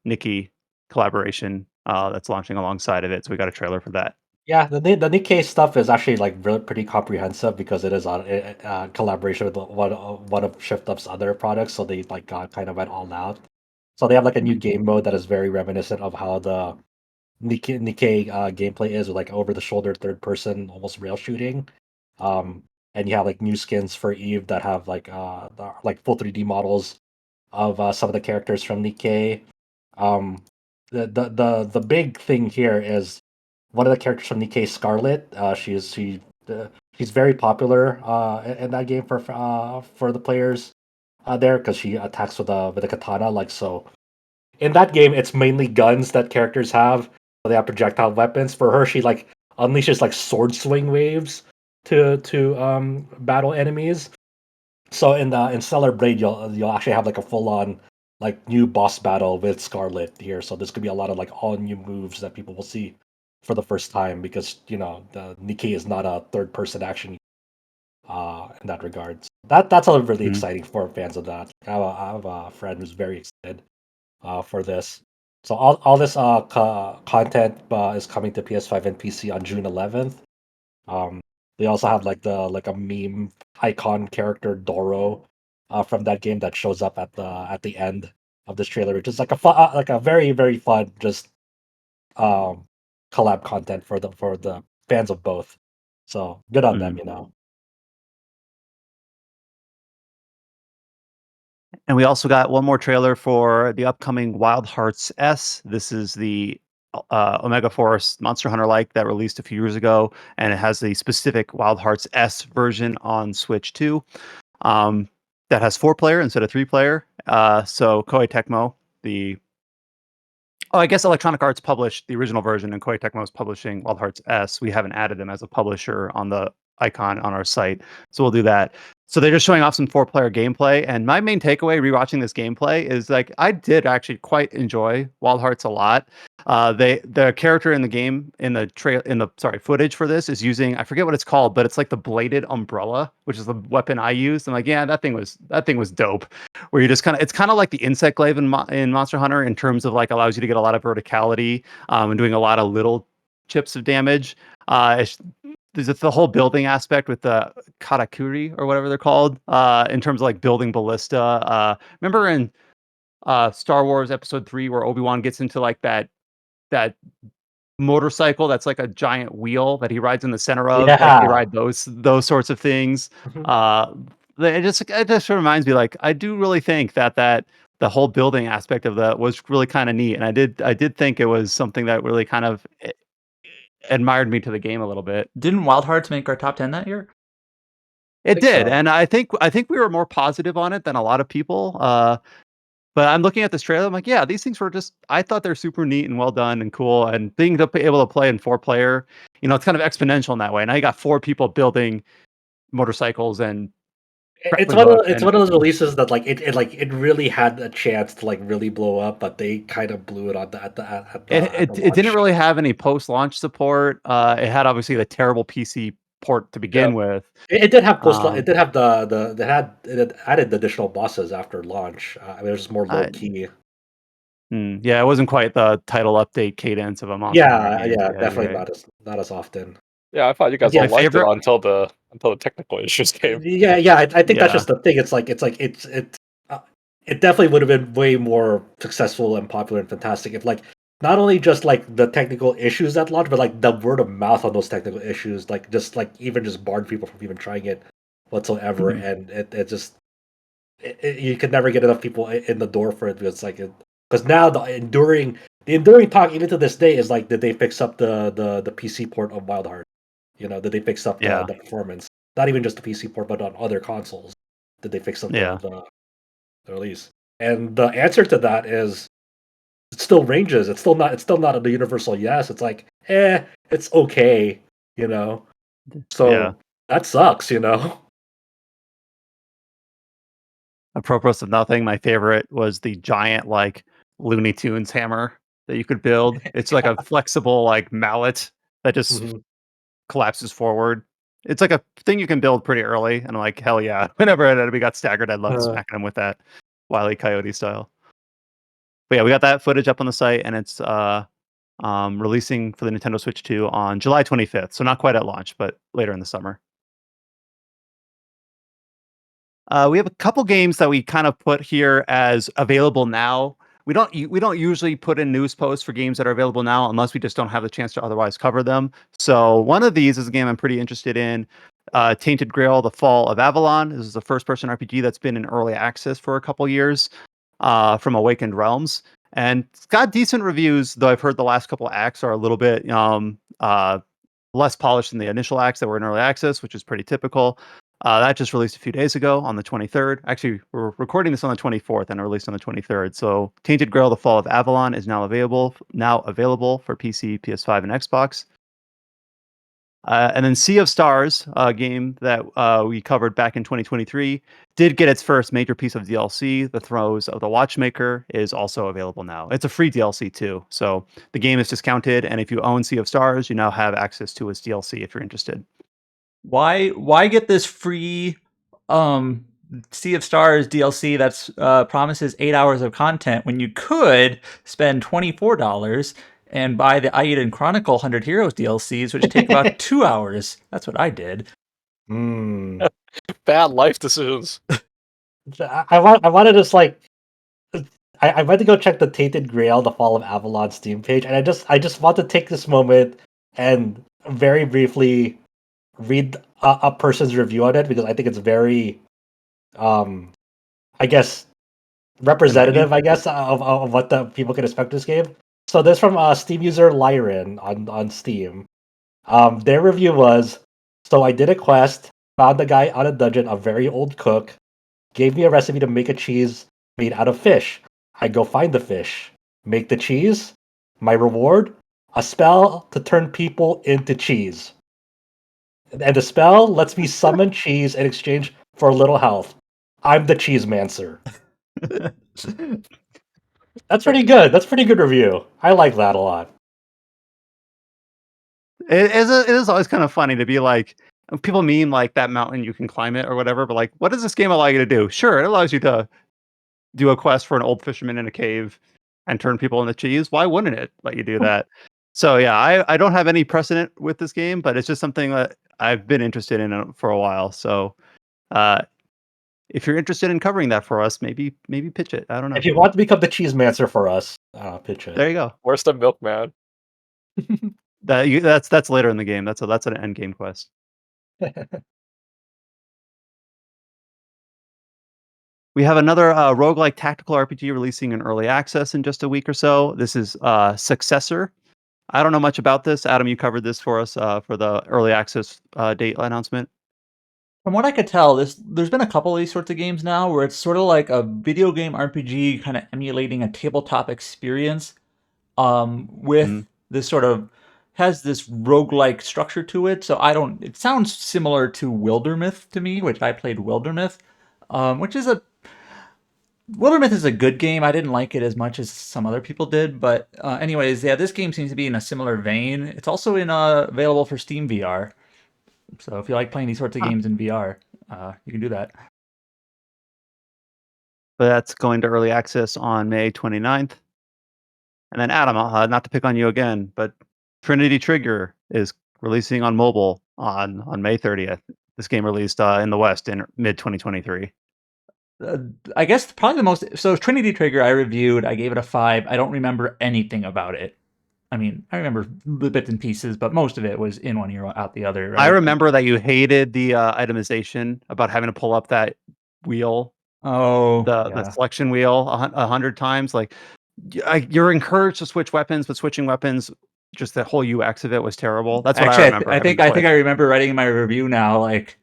Nikki collaboration that's launching alongside of it. So we got a trailer for that. Yeah, the Nikkei stuff is actually like really pretty comprehensive, because it is on collaboration with one of Shift Up's other products, so they like got kind of went all out. So they have like a new game mode that is very reminiscent of how the Nikkei gameplay is, with like over the shoulder third person almost rail shooting. Um, and you have like new skins for Eve that have like full 3D models of some of the characters from Nikkei. Um, the big thing here is one of the characters from Nikkei, Scarlet. She's very popular in that game for the players there, because she attacks with a katana, like so. In that game, it's mainly guns that characters have. They have projectile weapons. For her, she like unleashes like sword swing waves to battle enemies. So in Stellar Blade, you'll actually have like a full on like new boss battle with Scarlet here. So there's gonna be a lot of like all new moves that people will see for the first time, because the Nikkei is not a third person action in that regard. So that's all really exciting for fans of that. I have a friend who's very excited for this. So all this content is coming to PS5 and PC on June 11th. Um, they also have like a meme icon character Doro from that game that shows up at the end of this trailer, which is like like a very very fun just um, collab content for the fans of both. So good on them, And we also got one more trailer for the upcoming Wild Hearts S. This is the Omega Force Monster Hunter like that released a few years ago, and it has the specific Wild Hearts S version on Switch 2. That has 4-player instead of 3-player. So Koei Tecmo, I guess Electronic Arts published the original version, and Koei Tecmo is publishing Wild Hearts S. We haven't added them as a publisher on the icon on our site, so we'll do that. So they're just showing off some 4-player gameplay, and my main takeaway rewatching this gameplay is like I did actually quite enjoy Wild Hearts a lot. The character in the game in the footage for this is using, I forget what it's called, but it's like the bladed umbrella, which is the weapon I used. I'm like, yeah, that thing was dope. Where you just it's kind of like the insect glaive in Monster Hunter, in terms of like allows you to get a lot of verticality and doing a lot of little chips of damage. There's the whole building aspect with the katakuri or whatever they're called, in terms of like building ballista. Remember in Star Wars Episode 3 where Obi-Wan gets into like that motorcycle that's like a giant wheel that he rides in the center of, like they Yeah. ride those sorts of things. uh it just reminds me, like I do really think that the whole building aspect of that was really kind of neat, and I did think it was something that really kind of admired me to the game a little bit. Didn't Wild Hearts make our top 10 that year? It Think did, so. and I think we were more positive on it than a lot of people. But I'm looking at this trailer, I'm like, yeah, these things were just, I thought they're super neat and well done and cool. And being able to play in 4-player, it's kind of exponential in that way. Now you got 4 people building motorcycles and It's grappling one of hooks, and those releases that it really had a chance to like really blow up, but they kind of blew it on it, at the it it didn't launch. really have any post-launch support. It had obviously the terrible PC port to Yeah. begin with. It did have post. It Um, did have it had added additional bosses after launch. I mean, it was just more low I, key. yeah, it wasn't quite the title update cadence of a Monster Hunter Yeah, game. yeah, Yeah, you're definitely right. not as often. Yeah, I thought you But guys yeah, My all liked it favorite, until the technical issues came. yeah. I think that's yeah. just the thing. Uh, it definitely would have been way more successful and popular and fantastic if like not only just like the technical issues at launch, but like the word of mouth on those technical issues, like just like even just barred people from even trying it whatsoever, Mhm. and it just you could never get enough people in the door for it, because because now the enduring talk even to this day is like, did they fix up the PC port of Wild Heart? Did they fix up Yeah, the performance? Not even just the PC port, but on other consoles. Did they fix up yeah. the release? And the answer to that is it still ranges. It's still not a universal yes. It's like, it's okay, you know. Yeah. So that sucks. Apropos of nothing, my favorite was the giant like Looney Tunes hammer that you could build. It's like a flexible like mallet that just Mhm. collapses forward. It's like a thing you can build pretty early, and I'm like, hell yeah! Whenever an enemy got staggered, I'd love smacking them with that Wile E. Coyote style. But yeah, we got that footage up on the site, and it's releasing for the Nintendo Switch 2 on July 25th. So not quite at launch, but later in the summer. We have a couple games that we kind of put here as available now. We don't usually put in news posts for games that are available now unless we just don't have the chance to otherwise cover them. So one of these is a game I'm pretty interested in. Tainted Grail: The Fall of Avalon. This is a first-person RPG that's been in early access for a couple years from Awakened Realms, and it's got decent reviews. Though I've heard the last couple acts are a little bit less polished than the initial acts that were in early access, which is pretty typical. That just released a few days ago on the 23rd. Actually, we're recording this on the 24th and released on the 23rd. So, Tainted Grail: The Fall of Avalon is now available for PC, PS5, and Xbox. And then Sea of Stars, a game that we covered back in 2023, did get its first major piece of DLC. The Throes of the Watchmaker is also available now. It's a free DLC too, so the game is discounted. And if you own Sea of Stars, you now have access to its DLC if you're interested. Why get this free Sea of Stars DLC that's promises 8 hours of content when you could spend $24 and buy the Aiden Chronicle 100 Heroes DLCs, which take about 2 hours? That's what I did. Bad life decisions. I wanted to just like I went to go check the Tainted Grail, the Fall of Avalon Steam page, and I just want to take this moment and very briefly read a person's review on it because I think it's very, I guess, representative. I guess of what the people can expect this game. So this from Steam user Lyran on Steam. Their review was, so I did a quest, found a guy on a dungeon, a very old cook, gave me a recipe to make a cheese made out of fish. I go find the fish, make the cheese. My reward, a spell to turn people into cheese. And the spell lets me summon cheese in exchange for a little health. I'm the cheese mancer. That's pretty good. That's pretty good review. I like that a lot. It is always kind of funny to be like, people mean like that mountain you can climb it or whatever, but like, what does this game allow you to do? Sure, it allows you to do a quest for an old fisherman in a cave and turn people into cheese. Why wouldn't it let you do that? So yeah, I don't have any precedent with this game, but it's just something that I've been interested in for a while. So if you're interested in covering that for us, maybe pitch it. I don't know. If you want to become the cheese mancer for us, pitch it. There you go. Where's the milkman? That's later in the game. That's an end game quest. We have another roguelike tactical RPG releasing in early access in just a week or so. This is Successor. I don't know much about this. Adam, you covered this for us for the early access date announcement. From what I could tell, there's been a couple of these sorts of games now where it's sort of like a video game RPG kind of emulating a tabletop experience with this sort of has this roguelike structure to it. So it sounds similar to Wildermyth to me, which I played Wildermyth, Wildermyth is a good game. I didn't like it as much as some other people did, but anyways, yeah, this game seems to be in a similar vein. It's also available for Steam VR. So if you like playing these sorts of games in VR, you can do that. But that's going to early access on May 29th. And then Adam, not to pick on you again, but Trinity Trigger is releasing on mobile on May 30th. This game released in the West in mid 2023. I guess probably the most... So Trinity Trigger I reviewed, I gave it a 5. I don't remember anything about it. I mean, I remember the bits and pieces, but most of it was in one ear, out the other. Right? I remember that you hated the itemization about having to pull up that wheel. Oh, the selection wheel 100 times. Like, you're encouraged to switch weapons, but switching weapons, just the whole UX of it was terrible. That's what actually, I remember. I think I remember writing in my review now, like,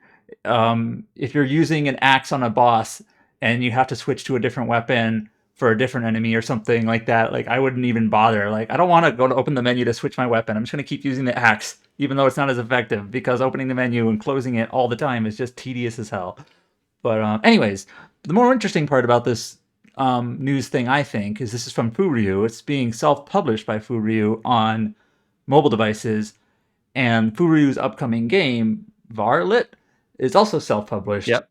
if you're using an axe on a boss and you have to switch to a different weapon for a different enemy or something like that, like, I wouldn't even bother. Like, I don't want to go to open the menu to switch my weapon. I'm just going to keep using the axe, even though it's not as effective, because opening the menu and closing it all the time is just tedious as hell. But anyways, the more interesting part about this news thing, I think, is this is from Furyu. It's being self-published by Furyu on mobile devices, and Furyu's upcoming game, Varlit, is also self-published. Yep.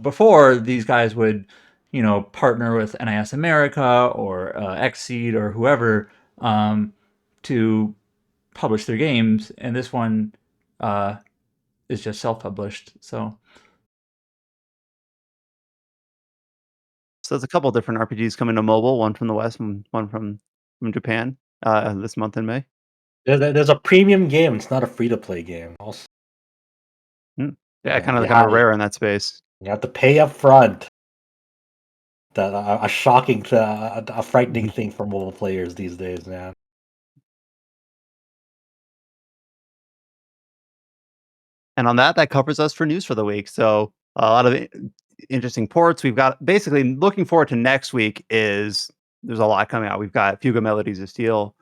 Before these guys would, partner with NIS America or Xseed or whoever to publish their games, and this one is just self-published. So there's a couple different RPGs coming to mobile. One from the West and one from Japan this month in May. There's a premium game. It's not a free to play game. Also, Yeah, kind you of rare in that space. have to pay up front. That a shocking, a frightening thing for mobile players these days, man. And on that covers us for news for the week. So a lot of interesting ports. We've got basically looking forward to next week is there's a lot coming out. We've got Fuga Melodies of Steel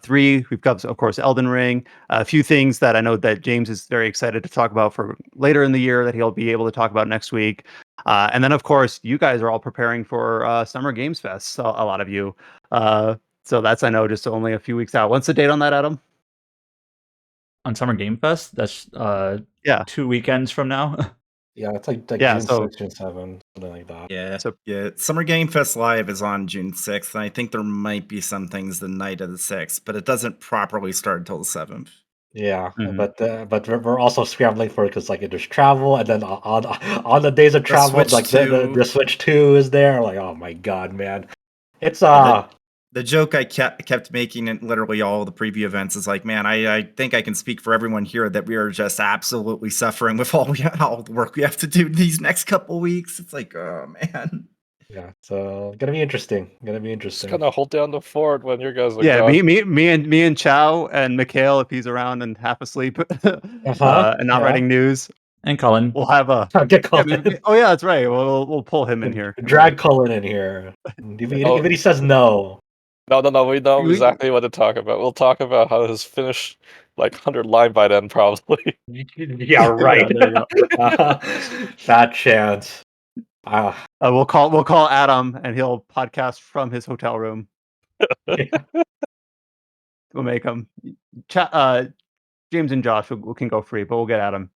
3. We've got, of course, Elden Ring. A few things that I know that James is very excited to talk about for later in the year that he'll be able to talk about next week. And then, of course, you guys are all preparing for Summer Games Fest. So a lot of you. So that's, I know, just only a few weeks out. What's the date on that, Adam? On Summer Game Fest, that's Yeah. 2 weekends from now. Yeah, it's like Yeah, June so- 6th, June 7th, something like that. Yeah. So- yeah. Summer Game Fest Live is on June 6th, and I think there might be some things the night of the 6th, but it doesn't properly start until the 7th. Yeah, Mhm. but we're also scrambling for it because like there's travel, and then on the days of travel, Switch like 2. the Switch 2 is there. Like, oh my god, man, it's The joke I kept making in literally all the preview events is like, man, I think I can speak for everyone here that we are just absolutely suffering with all the work we have to do these next couple weeks. It's like, oh man. yeah, so gonna be interesting. Gonna be Just interesting. kind of hold down the fort when you guys are Yeah, gone. me and Chow and Mikhail, if he's around and half asleep and not yeah. writing news, And Colin. we'll have a. Get Yeah, Cullen. oh yeah, that's right. We'll pull him in here. Drag Cullen in here. Even he says no. No, we know We- exactly what to talk about. We'll talk about how his finished like 100 line by then, probably. Yeah, right. there you go. Fat chance. We'll call Adam and he'll podcast from his hotel room. We'll make him. James and Josh we can go free, but we'll get Adam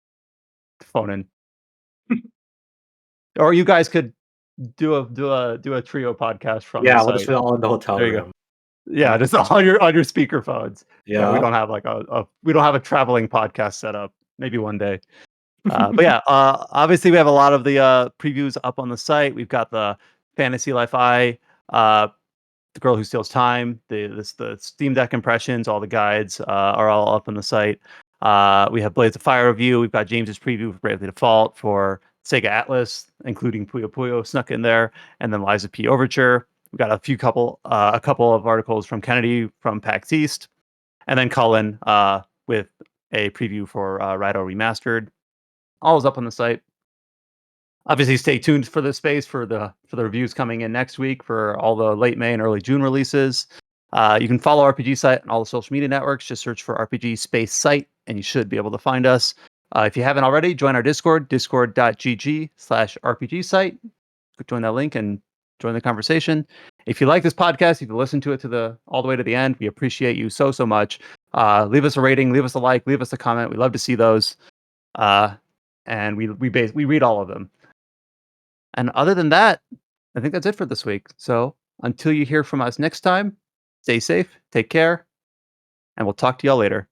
to phone in. Or you guys could do a trio podcast from the we'll site. just be all in the hotel There you room. go. Yeah, just on your speakerphones. Yeah. We don't have like we don't have a traveling podcast set up. Maybe one day. But yeah, obviously we have a lot of the previews up on the site. We've got the Fantasy Life I, The Girl Who Steals Time, the Steam Deck impressions, all the guides are all up on the site. We have Blades of Fire review. We've got James's preview for Bravely Default for Sega Atlus, including Puyo snuck in there, and then Liza P Overture. We've got a couple of articles from Kennedy from PAX East, and then Cullen with a preview for Raidou Remastered. All is up on the site. Obviously, stay tuned for the space for the reviews coming in next week for all the late May and early June releases. You can follow RPG Site on all the social media networks. Just search for RPG Space Site, and you should be able to find us. If you haven't already, join our Discord, discord.gg/RPG Site. Join that link and join the conversation. If you like this podcast, if you listen to it all the way to the end, we appreciate you so much. Leave us a rating, leave us a like, leave us a comment. We love to see those. And we read all of them. And other than that, I think that's it for this week. So until you hear from us next time, stay safe, take care, and we'll talk to y'all later.